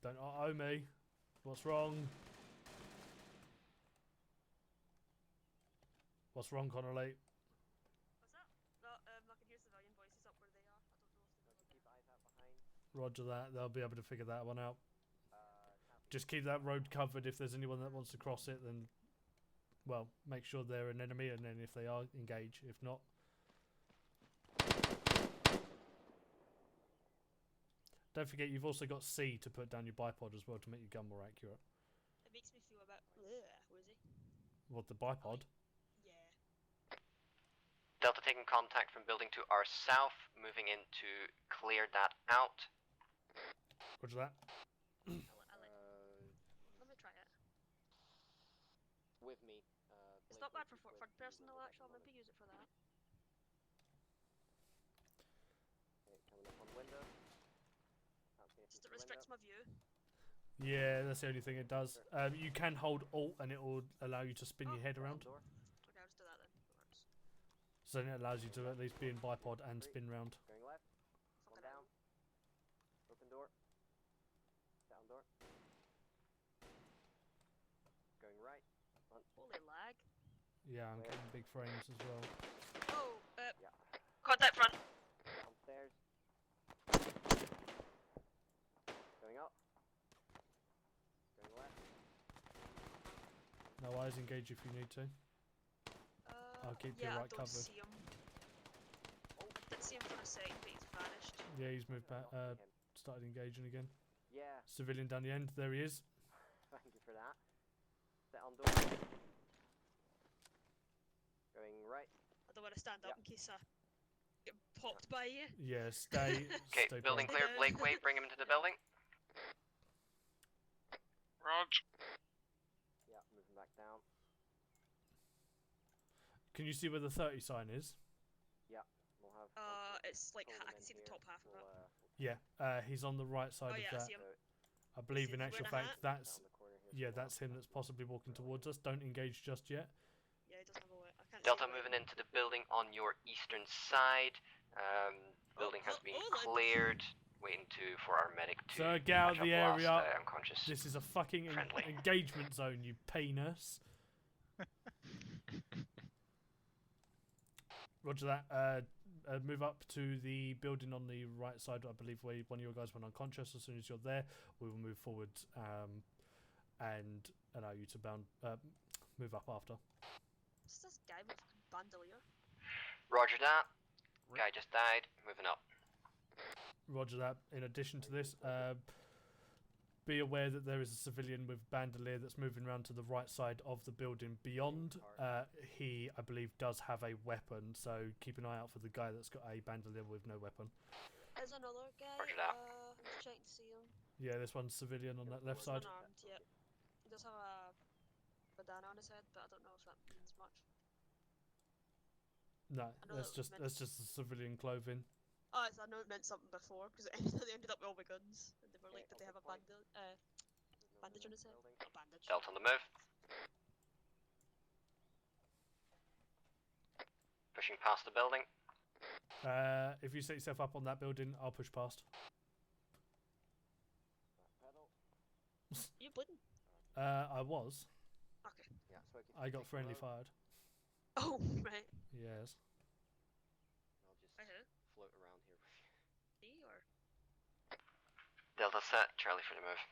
Don't owe me. What's wrong? What's wrong, Connolly? What's that? No, I can hear civilian voices up Roger that. They'll be able to figure that one out. Just keep that road covered. If there's anyone that wants to cross it, then, well, make sure they're an enemy, and then if they are, engage. If not... Don't forget, you've also got C to put down your bipod as well to make your gun more accurate. It makes me feel a bit woozy. What, the bipod? Yeah. Delta taking contact from building to our south, moving in to clear that out. Roger that. Let me try it. With me. It's not bad for third person though, actually. I'll maybe use it for that. Okay, coming up on window. Just it restricts my view. Yeah, that's the only thing it does. You can hold Alt and it will allow you to spin your head around. Okay, I'll just do that then. It works. So then it allows you to at least be in bipod and spin round. Going left. One down. Open door. Down door. Going right. Front. Holy lag. Yeah, I'm getting big frames as well. Oh, contact front. Downstairs. Going up. Going left. No eyes, engage if you need to. I'll keep your right I don't covered. see him. Oh, I did see him for a second, but he's vanished. Yeah, he's moved back. Started engaging again. Yeah. Civilian down the end. There he is. Thank you for that. Set on door. Going right. I don't want to stand up in case I get popped by you. Yeah, stay. Okay, stay building put. clear. Blakeway, bring him into the building. Rog. Yeah, moving back down. Can you see where the 30 sign is? Yeah, we'll have. It's like I can see the top half of it. Yeah, he's on the right side Oh of yeah, I that. see him. I believe in He's actual wearing a fact hat? that's that's him that's possibly walking towards us. Don't engage just yet. Yeah, he doesn't have a way. I can't Delta see moving into the building on your eastern side. Building has been cleared. Waiting for our medic to So get out of catch the up area. whilst, unconscious. This is a fucking engagement zone, you penis. Roger that. Move up to the building on the right side, I believe, where one of your guys went unconscious. As soon as you're there, we will move forward and allow you to move up after. What's this guy with a bandolier? Roger that. Guy just died. Moving up. Roger that. In addition to this, be aware that there is a civilian with bandolier that's moving around to the right side of the building beyond. He, I believe, does have a weapon, so keep an eye out for the guy that's got a bandolier with no weapon. There's another guy. Roger that. I'm just trying to see him. Yeah, this one's civilian on that left side. Unarmed, yep. He does have a bandana on his head, but I don't know if that means much. No, that's just the civilian clothing. Oh, I know it meant something before because they ended up with all the guns, and they were like, "Did they have a bandage on his head?" Not bandage. Delta on the move. Pushing past the building. If you set yourself up on that building, I'll push past. You bleeding? I was. Okay. Yeah, so I got friendly fired. Oh, right. Yes. I'll just I heard. float around here with you. See or? Delta set. Charlie for the move.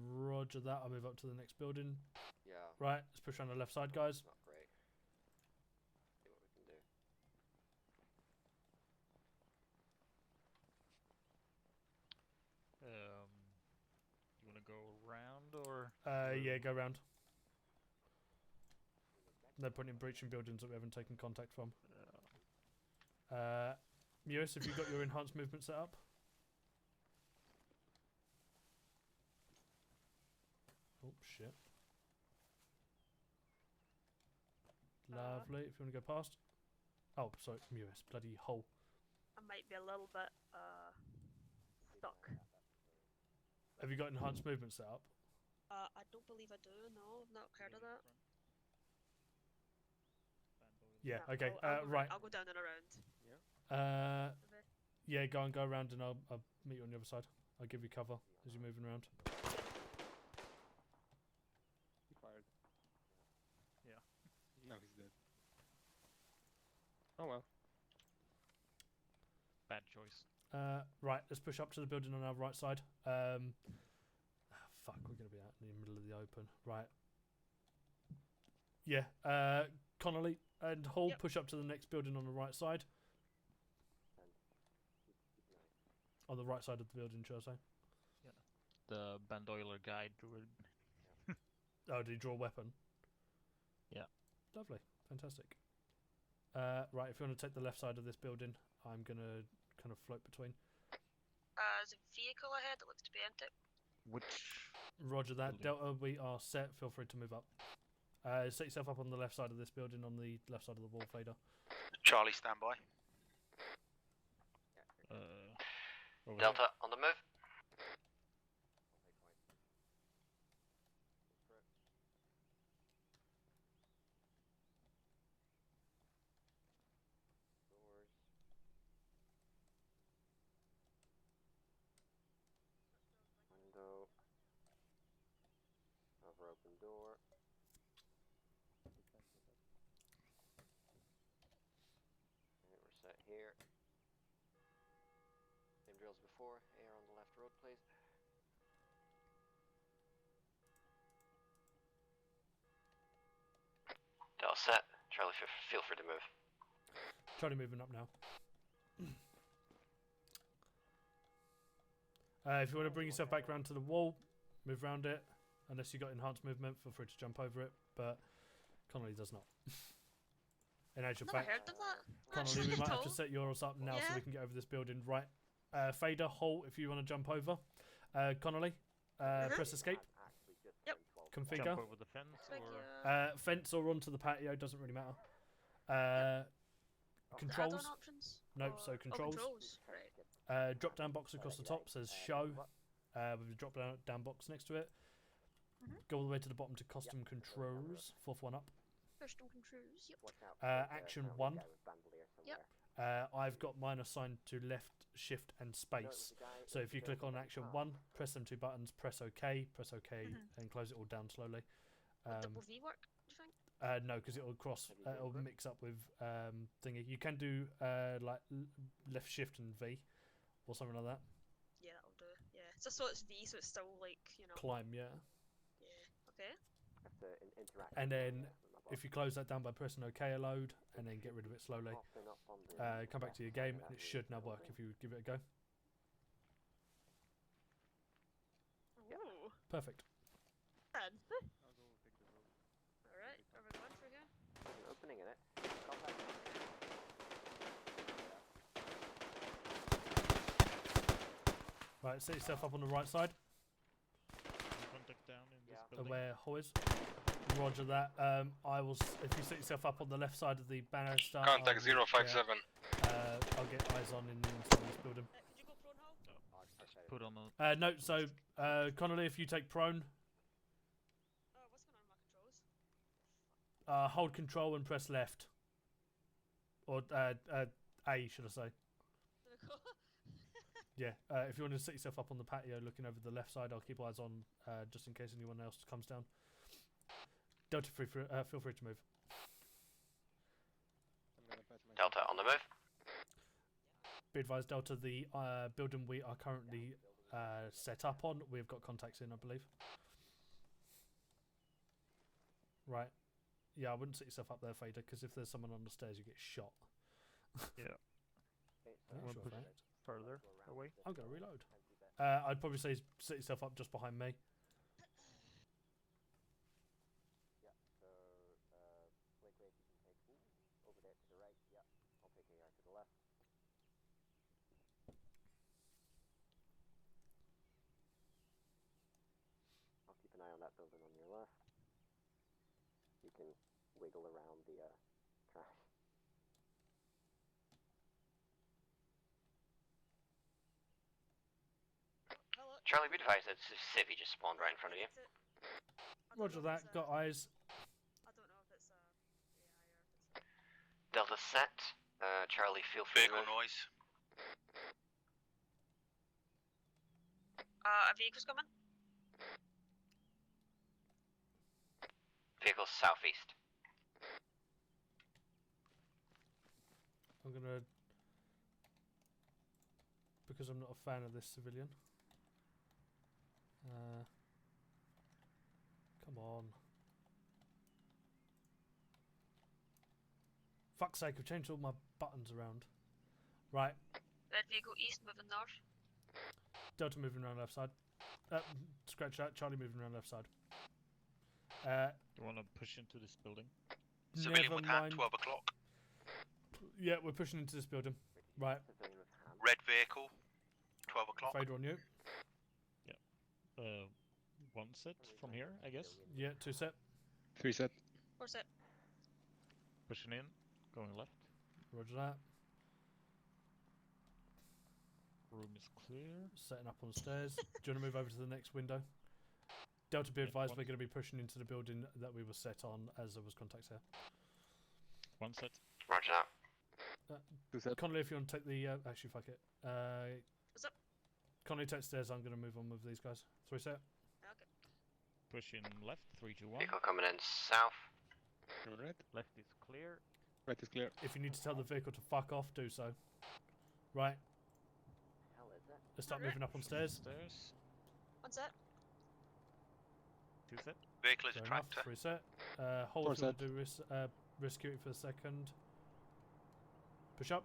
Roger that. I'll move up to the next building. Yeah. Right, let's push around the left side, guys. Not great. See what we can do. You want to go around or? Yeah, go round. No point in breaching buildings that we haven't taken contact from. Mewis, have you got your enhanced movement set up? Oh, shit. Lovely. If you want to go past. Oh, sorry, Mewis. Bloody hole. I might be a little bit stuck. Have you got enhanced movement set up? I don't believe I do. No, I've not heard of that. Yeah. Okay. I'll go right. I'll go down and around. Yeah. Go around, and I'll meet you on the other side. I'll give you cover as you're moving around. He fired. Yeah. Now he's dead. Oh well. Bad choice. Right, let's push up to the building on our right side. Fuck, we're going to be out in the middle of the open. Right. Yeah, Connolly and Hall, push up to the next building on the right side. On the right side of the building, shall I say? Yeah. The Bandoiler guy drew it. Oh, did he draw a weapon? Yeah. Lovely. Fantastic. Right, if you want to take the left side of this building, I'm going to kind of float between. There's a vehicle ahead that looks to be empty. Which? Roger that. building? Delta, we are set. Feel free to move up. Set yourself up on the left side of this building, on the left side of the wall fader. Charlie, stand by. Delta, on the move. Window. Over open door. Alright, we're set here. Same drills before. Air on the left road, please. Delta set. Charlie, feel free to move. Charlie moving up now. If you want to bring yourself back round to the wall, move round it. Unless you got enhanced movement, feel free to jump over it. But Connolly does not. In actual Never fact, heard of that. Connolly, we might have to Cool. set yours up now so Yeah. we can get over this building. Right, Fader, Hall, if you want to jump over. Connolly, press escape. Yep. Configure. Jump over the fence or... Fence or onto the patio, doesn't really matter. Controls. Add-on options? Nope, Or- so controls. controls. Right. Drop down box across the top says show, with a drop down box next to it. Go all the way to the bottom to custom controls, fourth one up. Custom controls. Yep. Action 1. Yep. I've got mine assigned to left, shift, and space. So if you click on action 1, press them 2 buttons, press OK, and close it all down slowly. Double V work, do you think? No, because it'll it'll mix up with thingy. You can do like left shift and V, or something like that. Yeah, that'll do. Yeah. So it's V, so it's still like, you know. Climb, yeah. Yeah. Okay. And then if you close that down by pressing OK a load, and then get rid of it slowly, come back to your game, and it should now work if you give it a go. Ooh. Perfect. Alright, are we going for here? Opening it. Right, set yourself up on the right side. Contact down in this building. Where Ho is. Roger that. I will. If you set yourself up on the left side of the banister. Contact 057. I'll get eyes on in this building. Put on a... No, so Connolly, if you take prone. What's going on with my controls? Hold control and press left. Or A, should I say? Yeah, if you want to set yourself up on the patio looking over the left side, I'll keep eyes on just in case anyone else comes down. Delta, feel free to move. Delta, on the move. Be advised, Delta, the building we are currently set up on, we've got contacts in, I believe. Right. Yeah, I wouldn't set yourself up there, Fader, because if there's someone on the stairs, you get shot. Yeah. Sure push fact. further away. I'm going to reload. I'd probably say set yourself up just behind me. Over there to the right. Yeah. I'll take AR to the left. I'll keep an eye on that building on your left. You can wiggle around the trash. Charlie, be advised that Civvy just spawned right in front of you. Roger that, got eyes. I don't know if it's Delta set. Charlie, feel free to Vehicle move. noise. a vehicle's coming. Vehicle southeast. I'm gonna, because I'm not a fan of this civilian. Come on. Fuck's sake, I've changed all my buttons around. Right. Red vehicle east, moving north. Delta moving around left side. Scratch that. Charlie moving around left side. You want to push into this building? Civilian with hand, 12 o'clock. Yeah, we're pushing into this building. Right. Red vehicle, 12 o'clock. Fader on you. Yeah. One set from here, I guess. Yeah, 2 set. 3 set. 4 set. Pushing in, going left. Roger that. Room is clear. Setting up on the stairs. Do you want to move over to the next window? Delta, be advised, we're going to be pushing into the building that we were set on as there was contacts here. 1 set. Roger that. 2 set. Connolly, if you want to take the... actually, fuck it. What's up? Connolly, take the stairs. I'm going to move on with these guys. 3 set. Okay. Pushing left, 3, 2, 1. Vehicle coming in south. Right. Left is clear. Right is clear. If you need to tell the vehicle to fuck off, do so. Right. Hell is it? Let's start moving up on stairs. 1 set. 2 set. Vehicle is a Fair tractor. enough. 3 set. Hold 4 if you want set. to do risk security for a second. Push up.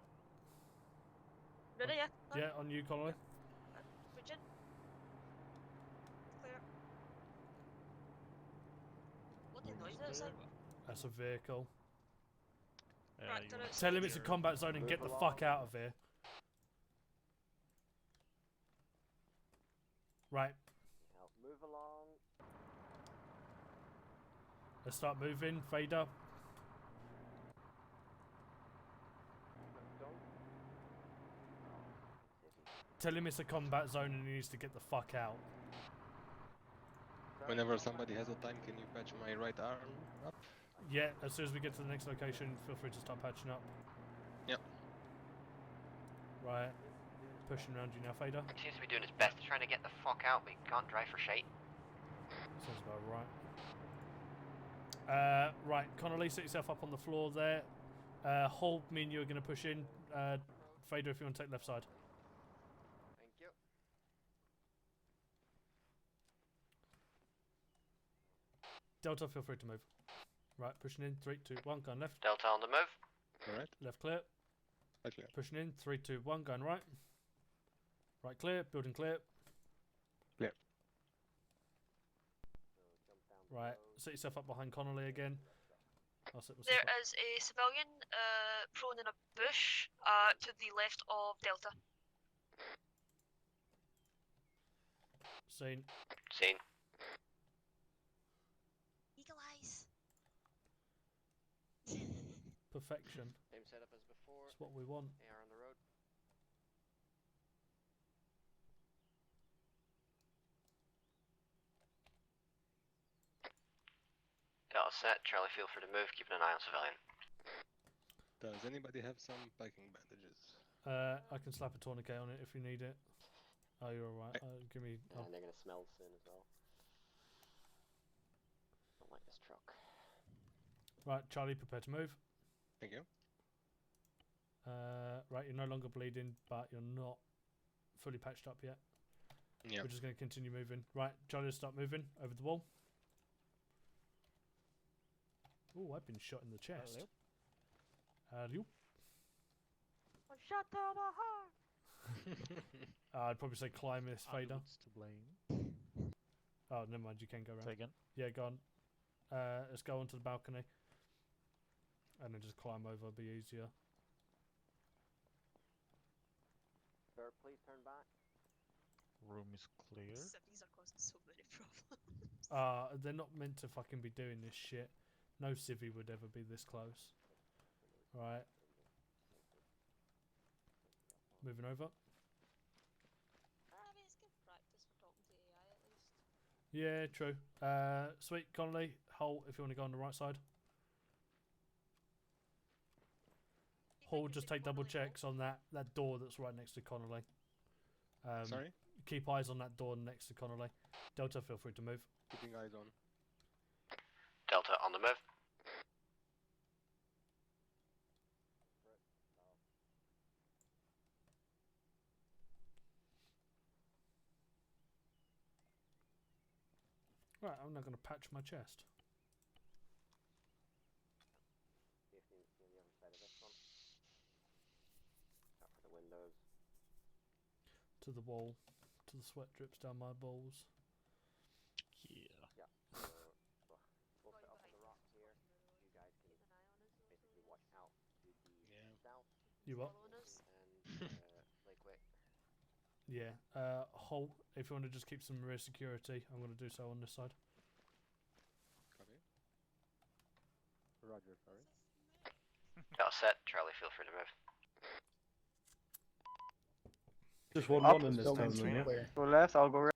Ready, yeah? Yeah, on you, Connolly. Switch in. Clear. What the noise is that? That's a vehicle. Right, you don't wanna know. Tell him it's a combat zone and get the fuck out of here. Right. Move along. Let's start moving. Fader. Tell him it's a combat zone and he needs to get the fuck out. Whenever somebody has a time, can you patch my right arm up? Yeah, as soon as we get to the next location, feel free to start patching up. Yep. Right. Pushing around you now, Fader. Seems to be doing his best to trying to get the fuck out, but he can't drive for shite. Sounds about right. Right, Connolly, set yourself up on the floor there. Hold, me and you are going to push in. Fader, if you want to take left side. Thank you. Delta, feel free to move. Right, pushing in. 3, 2, 1, going left. Delta on the move. Alright. Left clear. Right clear. Pushing in. 3, 2, 1, going right. Right clear. Building clear. Clear. Right, set yourself up behind Connolly again. I'll set myself There up. is a civilian prone in a bush to the left of Delta. Seen. Seen. Eagle eyes. Perfection. Same setup as before. That's what we want. AR on the road. Delta set. Charlie, feel free to move. Keeping an eye on civilian. Does anybody have some biking bandages? I can slap a tourniquet on it if you need it. Oh, you're alright. Give me. And they're gonna smell soon as well. Don't like this truck. Right, Charlie, prepare to move. Thank you. Right, you're no longer bleeding, but you're not fully patched up yet. Yeah. We're just going to continue moving. Right, Charlie, start moving over the wall. Oh, I've been shot in the chest. Hello. I'm shot down the heart. I'd probably say climb this fader. To blame. Oh, never mind. You can go around. Say again. Yeah, go on. Let's go onto the balcony. And then just climb over. Be easier. Sir, please turn back. Room is clear. Civvies are causing so many problems. They're not meant to fucking be doing this shit. No civvy would ever be this close. Right. Moving over. I mean, it's good practice for talking to AI at least. Yeah, true. Sweet, Connolly, Hull, if you want to go on the right side. Hull, just take double checks on that door that's right next to Connolly. Sorry? Keep eyes on that door next to Connolly. Delta, feel free to move. Keeping eyes on. Delta on the move. Right, I'm now going to patch my chest. See if you see on the other side of this one. Out for the windows. To the wall. To the sweat drips down my balls. Yeah. Yeah. We'll set up on the rocks here. You guys can basically watch out to the south. You what? And Lake Wick. Yeah. Hull, if you want to just keep some rear security, I'm going to do so on this side. Copy. Roger, sorry. All set. Charlie, feel free to move. Just one in this town, yeah. Go left, I'll go right.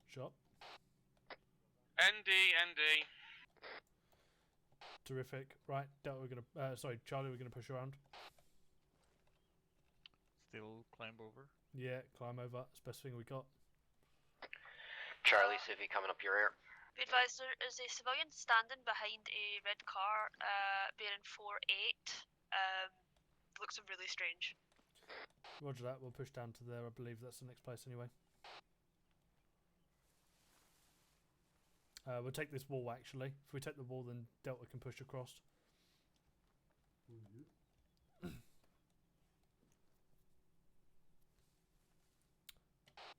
Shot. ND. Terrific. Right, Delta, we're going to... sorry, Charlie, we're going to push around. Still climb over? Yeah, climb over. It's the best thing we got. Charlie, Civi coming up your rear. Be advised, there is a civilian standing behind a red car, bearing 4-8. Looks really strange. Roger that. We'll push down to there. I believe that's the next place anyway. We'll take this wall, actually. If we take the wall, then Delta can push across.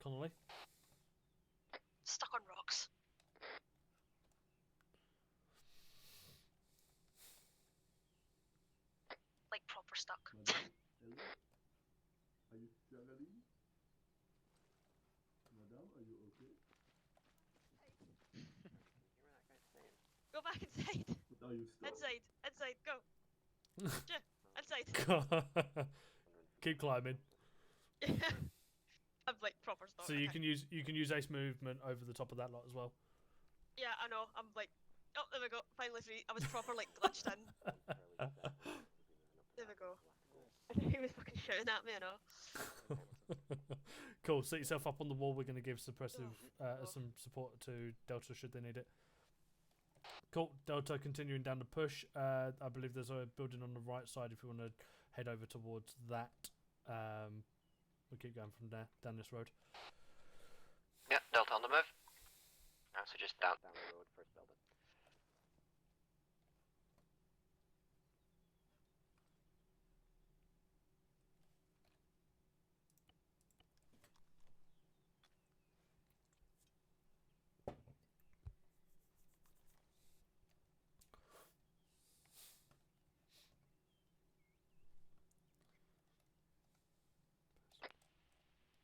Connolly? Stuck on rocks. Like proper stuck. Are you struggling? Madame, are you okay? Go back inside. But are you stuck? Inside, go. Inside. Keep climbing. I'm like proper stuck. So you can use ace movement over the top of that lot as well. Yeah, I know. I'm like, oh, there we go. Finally free. I was proper like glitched in. There we go. He was fucking shouting at me, I know. Cool. Set yourself up on the wall. We're going to give suppressive some support to Delta should they need it. Cool. Delta continuing down the push. I believe there's a building on the right side if you want to head over towards that. We'll keep going from there, down this road. Yeah, Delta on the move. So just down the road, first building.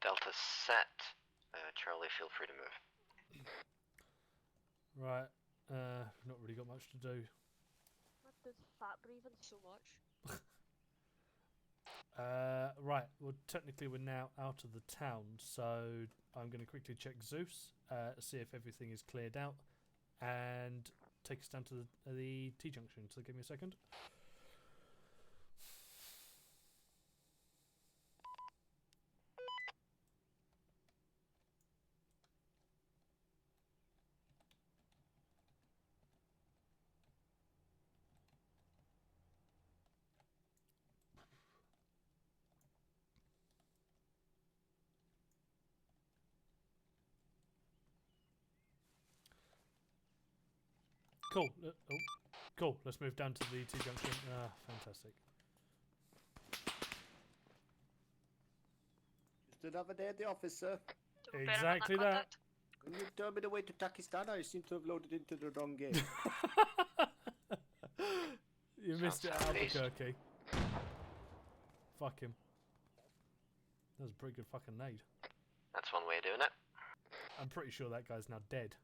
Delta set. Charlie, feel free to move. Right. Not really got much to do. What does fat breathing so much? Right. Well, technically we're now out of the town, so I'm going to quickly check Zeus, see if everything is cleared out, and take us down to the T-junction. So give me a second. Cool. Cool. Let's move down to the T-junction. Ah, fantastic. Just another day at the office, sir. Exactly that. When you turned me the way to Pakistan, I seem to have loaded into the wrong game. You missed it, Albuquerque. Fuck him. That was a pretty good fucking nade. That's one way of doing it. I'm pretty sure that guy's now dead.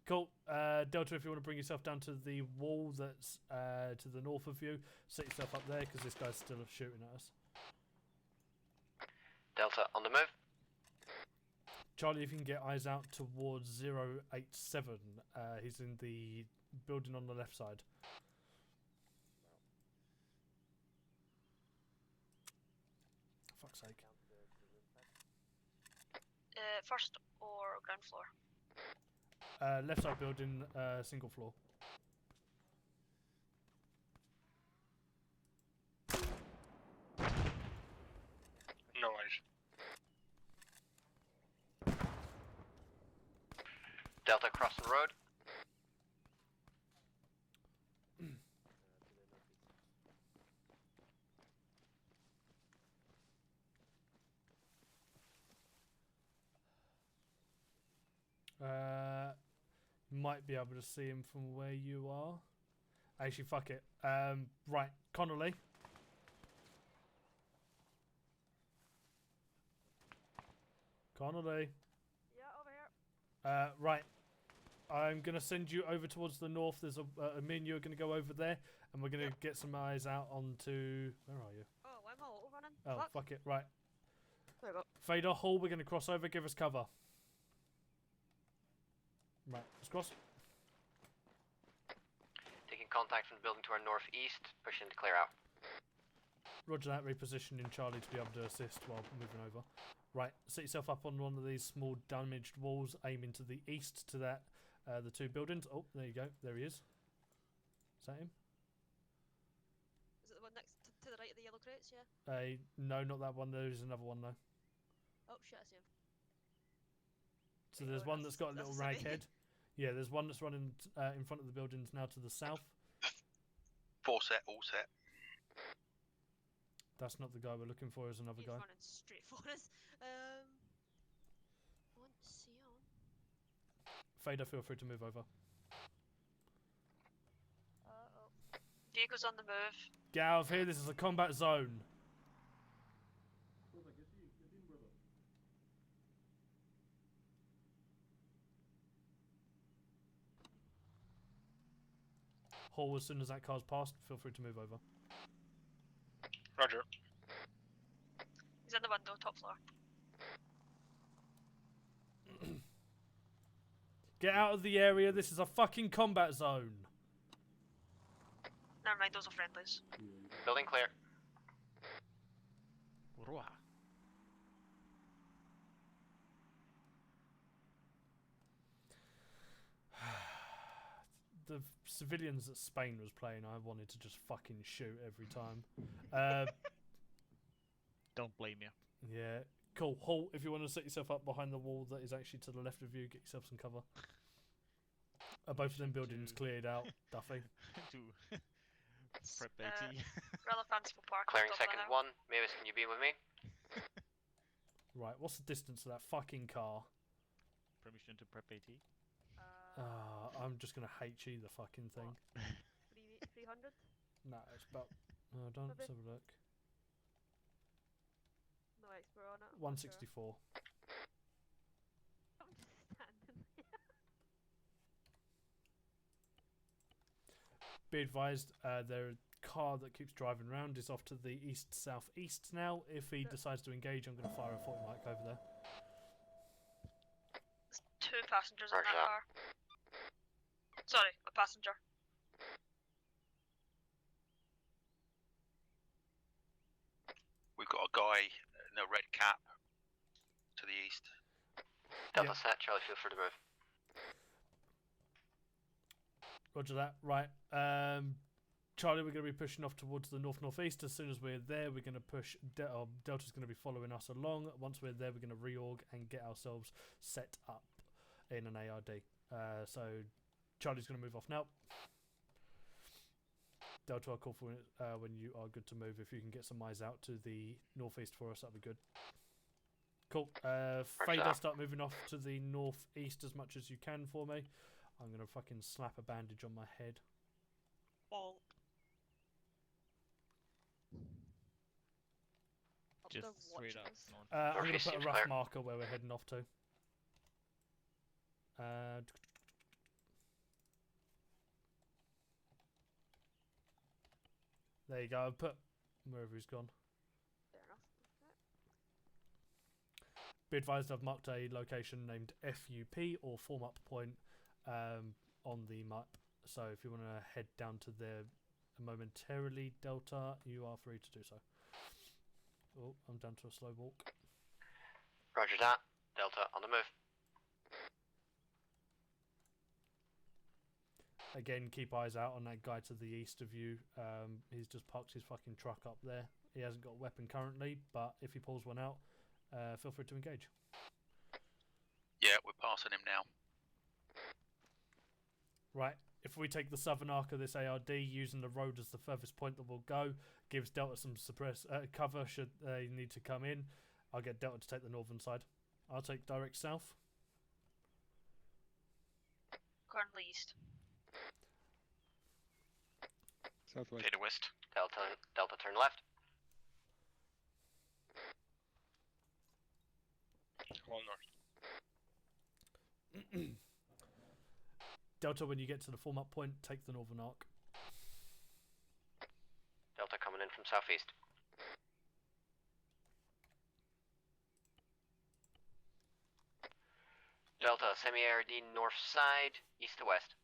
Cool. Delta, if you want to bring yourself down to the wall that's to the north of you, set yourself up there because this guy's still shooting at us. Delta on the move. Charlie, if you can get eyes out towards 087, he's in the building on the left side. Fuck's sake. First or ground floor? Left side building, single floor. No worries. Delta crossing road. Might be able to see him from where you are. Actually, fuck it. Right, Connolly. Connolly. Yeah, over here. Right. I'm going to send you over towards the north. There's me and you are going to go over there, and we're going to get some eyes out onto... Where are you? Oh, why am I auto running? Oh, fuck it. Right. There we go. Fader, Hall, we're going to cross over. Give us cover. Right, let's cross. Taking contact from the building to our northeast, pushing to clear out. Roger that, repositioning Charlie to be able to assist while moving over. Right, set yourself up on one of these small damaged walls, aiming to the east to that, the two buildings. Oh, there you go, there he is. Is that him? Is it the one next to the right of the yellow crates, yeah? No, not that one, there is another one though. Oh shit, I see him. So there's one that's got a little rag head. Yeah, there's one that's running in front of the buildings now to the south. 4 set, all set. That's not the guy we're looking for, is another guy. He's running straight for us. I want to see him. Fader, feel free to move over. Uh-oh. Vehicle's on the move. Get out of here, this is a combat zone. Hall, as soon as that car's passed, feel free to move over. Roger. He's in the window, top floor. Get out of the area, this is a fucking combat zone. Never mind, those are friendlies. Building clear. Ruah. The civilians that Spain was playing, I wanted to just fucking shoot every time. Don't blame you. Yeah, cool. Halt, if you want to set yourself up behind the wall that is actually to the left of you, get yourself some cover. Both of them buildings cleared out, Duffy. To prep AT. Relevance for park. Clearing second one. Mavis, can you be with me? Right, what's the distance to that fucking car? Permission to prep AT. I'm just gonna HE the fucking thing. 300? No, it's about. No, don't. Let's have a look. No expert on it. 164. I'm just standing there. Be advised, their car that keeps driving around is off to the east-southeast now. If he decides to engage, I'm going to fire a 40 mic over there. There's 2 passengers in that car. Sorry, a passenger. We've got a guy in a red cap to the east. Delta set, Charlie, feel free to move. Roger that. Right. Charlie, we're going to be pushing off towards the north-northeast. As soon as we're there, we're going to push... Delta's going to be following us along. Once we're there, we're going to reorg and get ourselves set up in an ARD. So Charlie's going to move off now. Delta, I'll call for when you are good to move. If you can get some eyes out to the northeast for us, that'd be good. Cool. Fader, start moving off to the northeast as much as you can for me. I'm going to fucking slap a bandage on my head. Bonk. Just straight up. I'm going to put a rough marker where we're heading off to. There you go. I've put wherever he's gone. Fair enough. Be advised, I've marked a location named FUP or form up point on the map. So if you want to head down to there momentarily, Delta, you are free to do so. Oh, I'm down to a slow walk. Roger that. Delta on the move. again, keep eyes out on that guy to the east of you. He's just parked his fucking truck up there. He hasn't got a weapon currently, but if he pulls one out, feel free to engage. Yeah, we're passing him now. Right. If we take the southern arc of this ARD, using the road as the furthest point that we'll go, gives Delta some cover should they need to come in. I'll get Delta to take the northern side. I'll take direct south. Currently east. Southwest. Data west. Delta turn left. All north. Delta, when you get to the form up point, take the northern arc. Delta coming in from southeast. Delta, semi-ARD north side, east to west.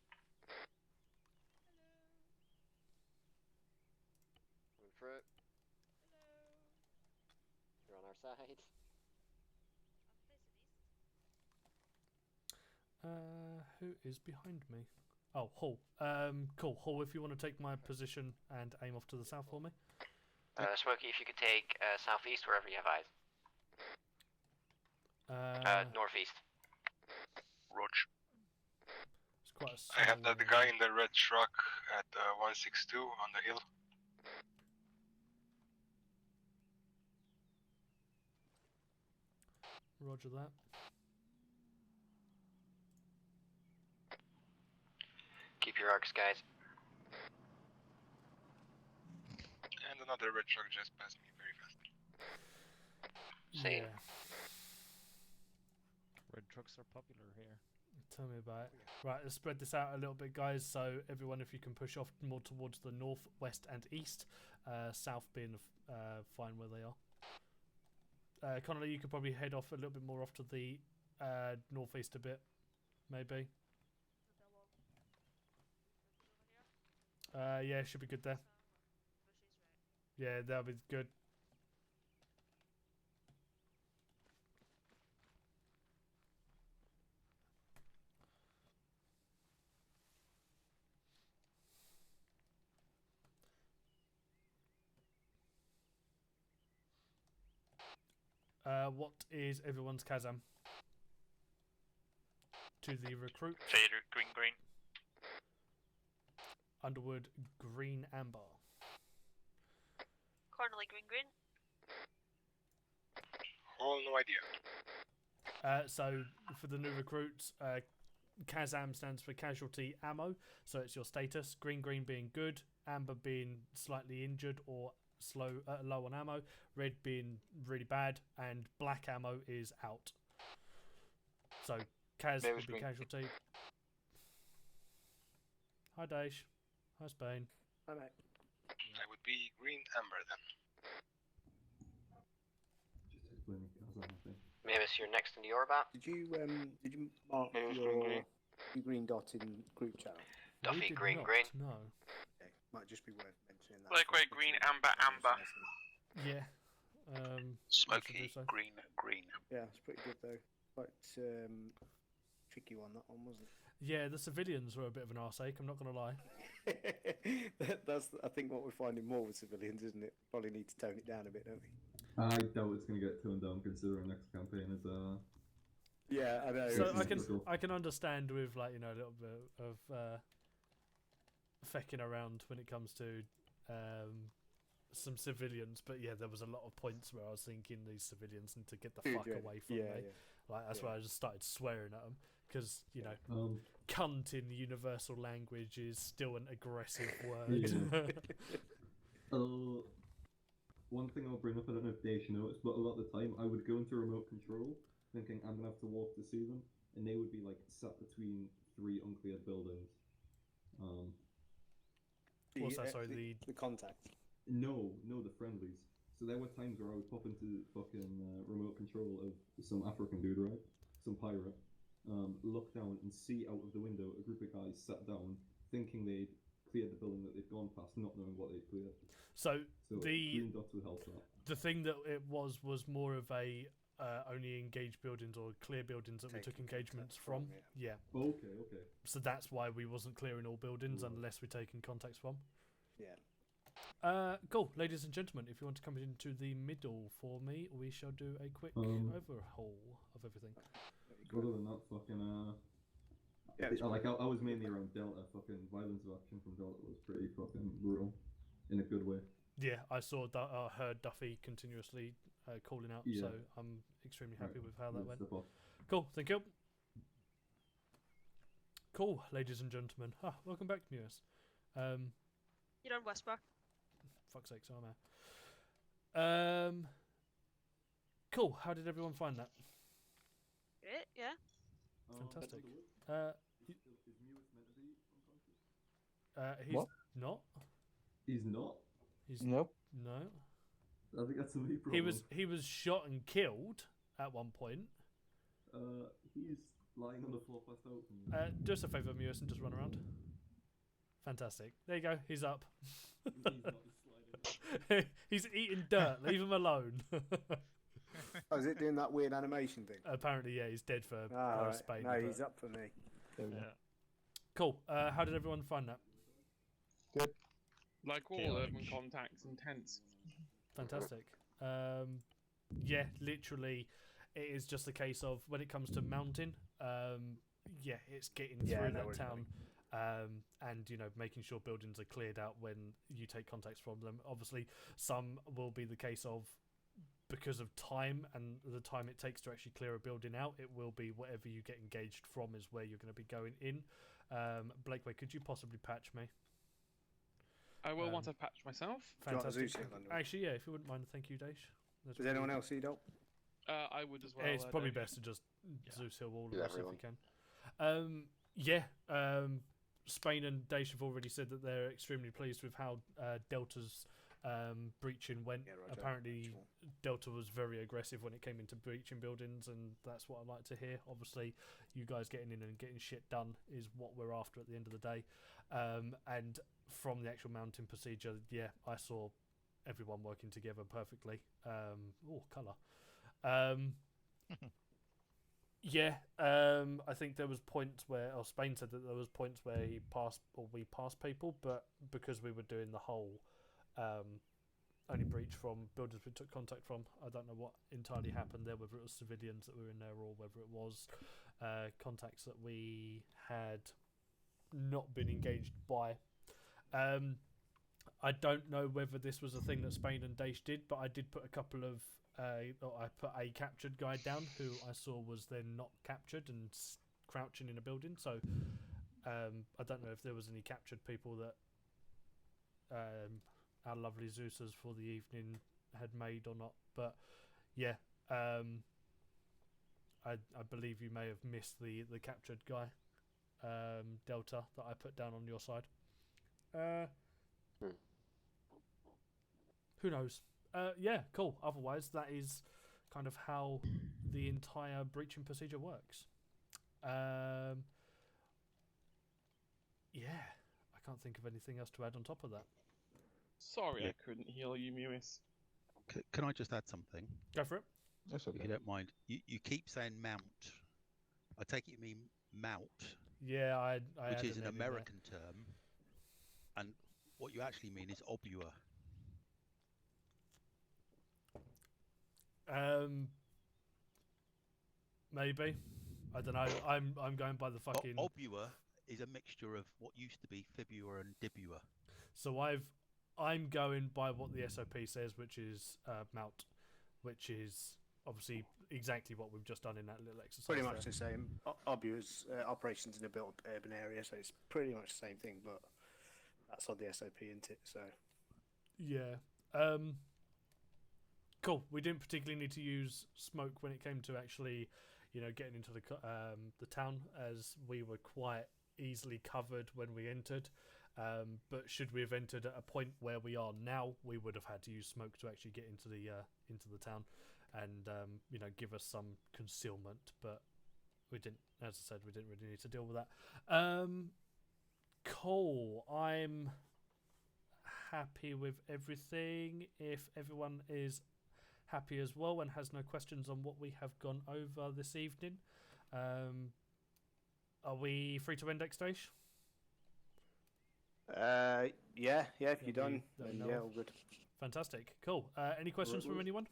Coming through. You're on our side. Who is behind me? Oh, Hull. Cool. Hull, if you want to take my position and aim off to the south for me. Smokey, if you could take southeast wherever you have eyes. Northeast. Rog. It's quite I have the guy in the red truck at 162 on the hill. Roger that. Keep your arcs, guys. And another red truck just passed me very fast. Same. Yeah. Red trucks are popular here. Tell me about it. Right, let's spread this out a little bit, guys. So everyone, if you can push off more towards the north, west, and east. South being fine where they are. Connolly, you could probably head off a little bit more off to the northeast a bit, maybe. Yeah, should be good there. Yeah, that'll be good. What is everyone's Kazam? To the recruit. Fader, green. Underwood, green, amber. Cornely, green. Oh, no idea. So for the new recruits, Kazam stands for casualty ammo. So it's your status. Green being good, amber being slightly injured or low on ammo, red being really bad, and black ammo is out. So Kaz would be casualty. Hi Daesh. Hi Spain. Hi mate. I would be green amber then. Just explaining Kazan, I think. Mavis, you're next in the orbit. Did you mark your green dot in group chat? Duffy, green. No. Okay. Might just be worth mentioning that. Like green, amber. Yeah. Smoky, so. green. Yeah, it's pretty good though. Quite tricky one, that one, wasn't it? Yeah, the civilians were a bit of an arseache, I'm not going to lie. That's, I think, what we're finding more with civilians, isn't it? Probably need to tone it down a bit, don't we? I doubt it's going to get toned down considering next campaign is yeah, I know. So I can understand with like a little bit of fecking around when it comes to some civilians, but yeah, there was a lot of points where I was thinking these civilians need to get the fuck away from me. Like that's why I just started swearing at them because cunt in universal language is still an aggressive word. One thing I'll bring up, I don't know if Daesh noticed, but a lot of the time I would go into remote control thinking I'm going to have to walk to see them, and they would be like sat between 3 uncleared buildings. What's that, sorry, the contact? No, the friendlies. So there were times where I would pop into fucking remote control of some African dude, right? Some pirate. Look down and see out of the window a group of guys sat down thinking they'd cleared the building that they'd gone past, not knowing what they'd cleared. So the green dots would help that. The thing that it was more of a only engaged buildings or clear buildings that we took engagements from. Yeah. Okay. So that's why we wasn't clearing all buildings Right. unless we're taking contacts from. Yeah. Cool, ladies and gentlemen. If you want to come into the middle for me, we shall do a quick overhaul of everything. Other than that, fucking I was mainly around Delta. Fucking violence of action from Delta was pretty fucking brutal, in a good way. Yeah, I saw heard Duffy continuously calling out, so I'm extremely happy with how that went. Cool, thank you. Cool, ladies and gentlemen. Welcome back, Mewis. You're on Westbrook. Fuck's sake, so am I. Cool. How did everyone find that? Great, yeah. Fantastic. Is Mewis meant to be unconscious? He's What? not. He's not. He's Nope. No. I think that's a me problem. He was shot and killed at one point. He's lying on the floor passed out. Do us a favour, Mewis, and just run around. Fantastic. There you go. He's up. He's eating dirt. Leave him alone. Oh, is it doing that weird animation thing? Apparently, yeah. He's dead for Right. Spain. No, he's up for me. Cool. How did everyone find that? Good. Like all urban contacts, intense. Fantastic. Yeah, literally, it is just a case of when it comes to mountain. It's getting through that town. And making sure buildings are cleared out when you take contacts from them. Obviously, some will be the case of, because of time and the time it takes to actually clear a building out, it will be whatever you get engaged from is where you're going to be going in. Blakeway, could you possibly patch me? I will want to patch myself. Fantastic. Actually, yeah, if you wouldn't mind, thank you, Daish. Does anyone else need help? I would as well. It's probably best to just Zeus Hill all of us everyone. if we can. Spain and Daish have already said that they're extremely pleased with how Delta's breaching went. Apparently, Delta was very aggressive when it came into breaching buildings, and that's what I like to hear. Obviously, you guys getting in and getting shit done is what we're after at the end of the day. And from the actual mounting procedure, I saw everyone working together perfectly. Colour. I think there was points where, Spain said that there was points where we passed people, but because we were doing the whole only breach from buildings we took contact from, I don't know what entirely happened there, whether it was civilians that were in there or whether it was contacts that we had not been engaged by. I don't know whether this was a thing that Spain and Daish did, but I did put a couple of I put a captured guy down who I saw was then not captured and crouching in a building. So I don't know if there was any captured people that our lovely Zeusers for the evening had made or not. But I believe you may have missed the captured guy, Delta, that I put down on your side. Who knows? Cool. Otherwise, that is kind of how the entire breaching procedure works. I can't think of anything else to add on top of that. Sorry, I couldn't heal you, Mewis. Can I just add something? Go for it. That's okay. If you don't mind. You keep saying mount. I take it you mean mount. Yeah, I which is an American term. And what you actually mean is OBUA. Maybe. I don't know. I'm going by the fucking. OBUA is a mixture of what used to be Fibua and Dibua. So I'm going by what the SOP says, which is mount, which is obviously exactly what we've just done in that little exercise. Pretty much the same. OBUA's operations in a built urban area, so it's pretty much the same thing, but that's on the SOP, isn't it? So. Yeah. Cool. We didn't particularly need to use smoke when it came to actually, getting into the town, as we were quite easily covered when we entered. But should we have entered at a point where we are now, we would have had to use smoke to actually get into the town, and give us some concealment. But we didn't. As I said, we didn't really need to deal with that. Cool. I'm happy with everything. If everyone is happy as well and has no questions on what we have gone over this evening. Are we free to end stage? Yeah, if you're done, then yeah, all good. Fantastic, cool. Any questions from anyone?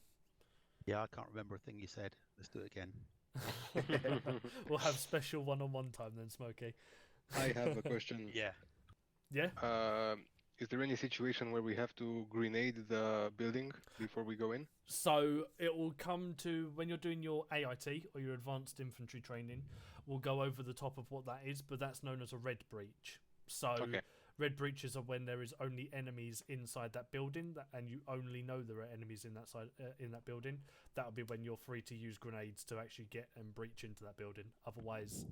Yeah, I can't remember a thing you said. Let's do it again. We'll have special one-on-one time then, Smokey. I have a question. Yeah. Yeah? Is there any situation where we have to grenade the building before we go in? So it will come to when you're doing your AIT or your advanced infantry training, we'll go over the top of what that is, but that's known as a red breach. So red breaches are when there is only enemies inside that building, and you only know there are enemies in that side in that building. That'll be when you're free to use grenades to actually get and breach into that building. Otherwise,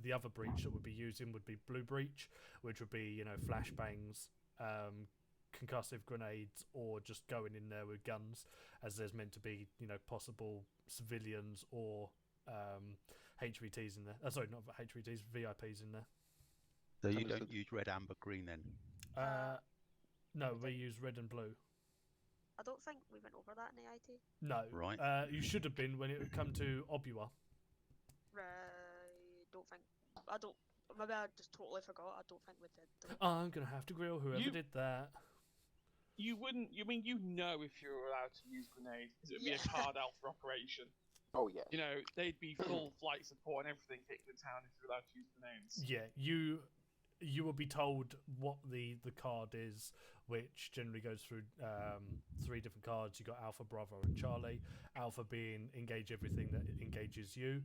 the other breach that would be using would be blue breach, which would be flashbangs, concussive grenades, or just going in there with guns, as there's meant to be possible civilians or HVTs in there. Sorry, not HVTs, VIPs in there. So you don't use red, amber, green then? No, we use red and blue. I don't think we went over that in AIT. No. Right. You should have been when it would come to OBUA. I don't. Maybe I just totally forgot. I don't think we did. I'm gonna have to grill whoever did that. You wouldn't. You mean if you're allowed to use grenades, because it would be a card alpha operation. Oh yeah. They'd be full flight support and everything hitting the town if you're allowed to use grenades. Yeah, you will be told what the card is, which generally goes through 3 different cards. You got Alpha, Bravo, and Charlie. Alpha being engage everything that engages you,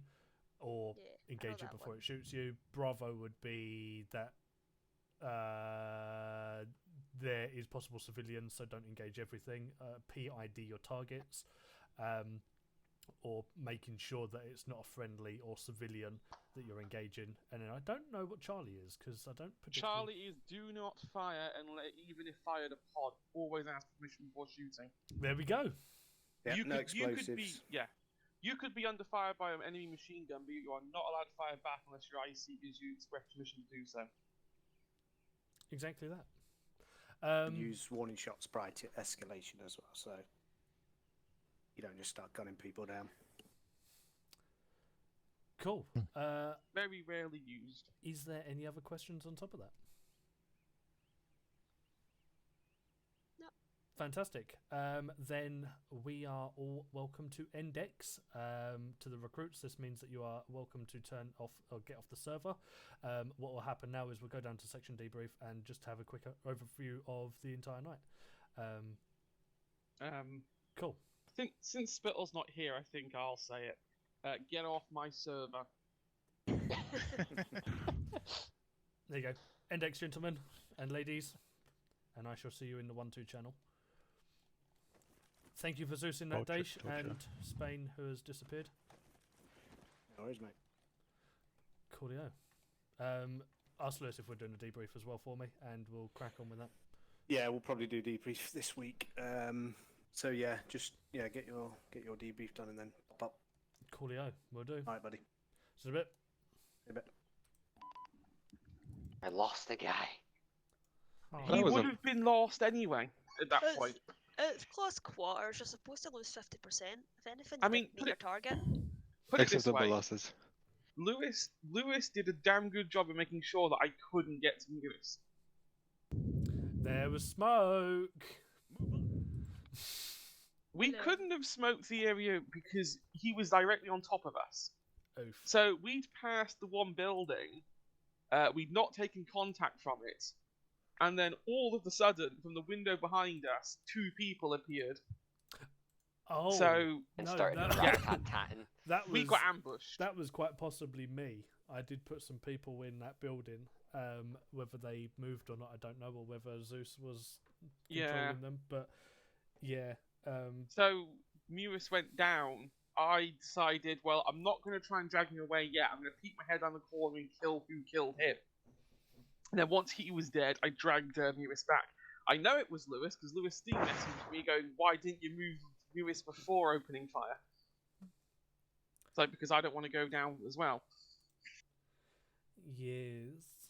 or engage it before it shoots you. Bravo would be that there is possible civilians, so don't engage everything. PID your targets, or making sure that it's not a friendly or civilian that you're engaging. And then I don't know what Charlie is, because I don't particularly... Charlie is do not fire, and even if fired a pod, always ask permission before shooting. There we go. Yeah, no explosives. You could be under fire by an enemy machine gun, but you are not allowed to fire back unless your IC gives you express permission to do so. Exactly that. Use warning shots prior to escalation as well, so you don't just start gunning people down. Cool. Very rarely used. Is there any other questions on top of that? No. Fantastic. Then we are all welcome to Index. To the recruits, this means that you are welcome to turn off or get off the server. What will happen now is we'll go down to section debrief and just have a quick overview of the entire night. Cool. Since Spittle's not here, I think I'll say it. Get off my server. There you go. Index, gentlemen and ladies, and I shall see you in the 1-2 channel. Thank you for Zeus in that Dash and Spain, who has disappeared. No worries, mate. Coolio. Ask Lewis if we're doing a debrief as well for me, and we'll crack on with that. Yeah, we'll probably do debrief this week. So yeah, just get your debrief done and then pop up. Coolio, we'll do. All right, buddy. See you in a bit. See you in a bit. I lost the guy. Oh, he would have been lost anyway at that point. It's close quarters. You're supposed to lose 50%. If anything, meet your target. Put it this way. Losses. Lewis did a damn good job of making sure that I couldn't get to Lewis. There was smoke. We couldn't have smoked the area because he was directly on top of us. Oof. So we'd passed the one building, we'd not taken contact from it, and then all of a sudden, from the window behind us, 2 people appeared. Oh, so started tat-tatting. We got ambushed. That was quite possibly me. I did put some people in that building. Whether they moved or not, I don't know, or whether Zeus was controlling them. But yeah. So Mewis went down. I decided, well, I'm not going to try and drag him away yet. I'm going to peek my head down the corner and kill who killed him. And then once he was dead, I dragged Mewis back. I know it was Lewis, because Lewis Steam messaged me going, why didn't you move Mewis before opening fire? So, because I don't want to go down as well. Yes.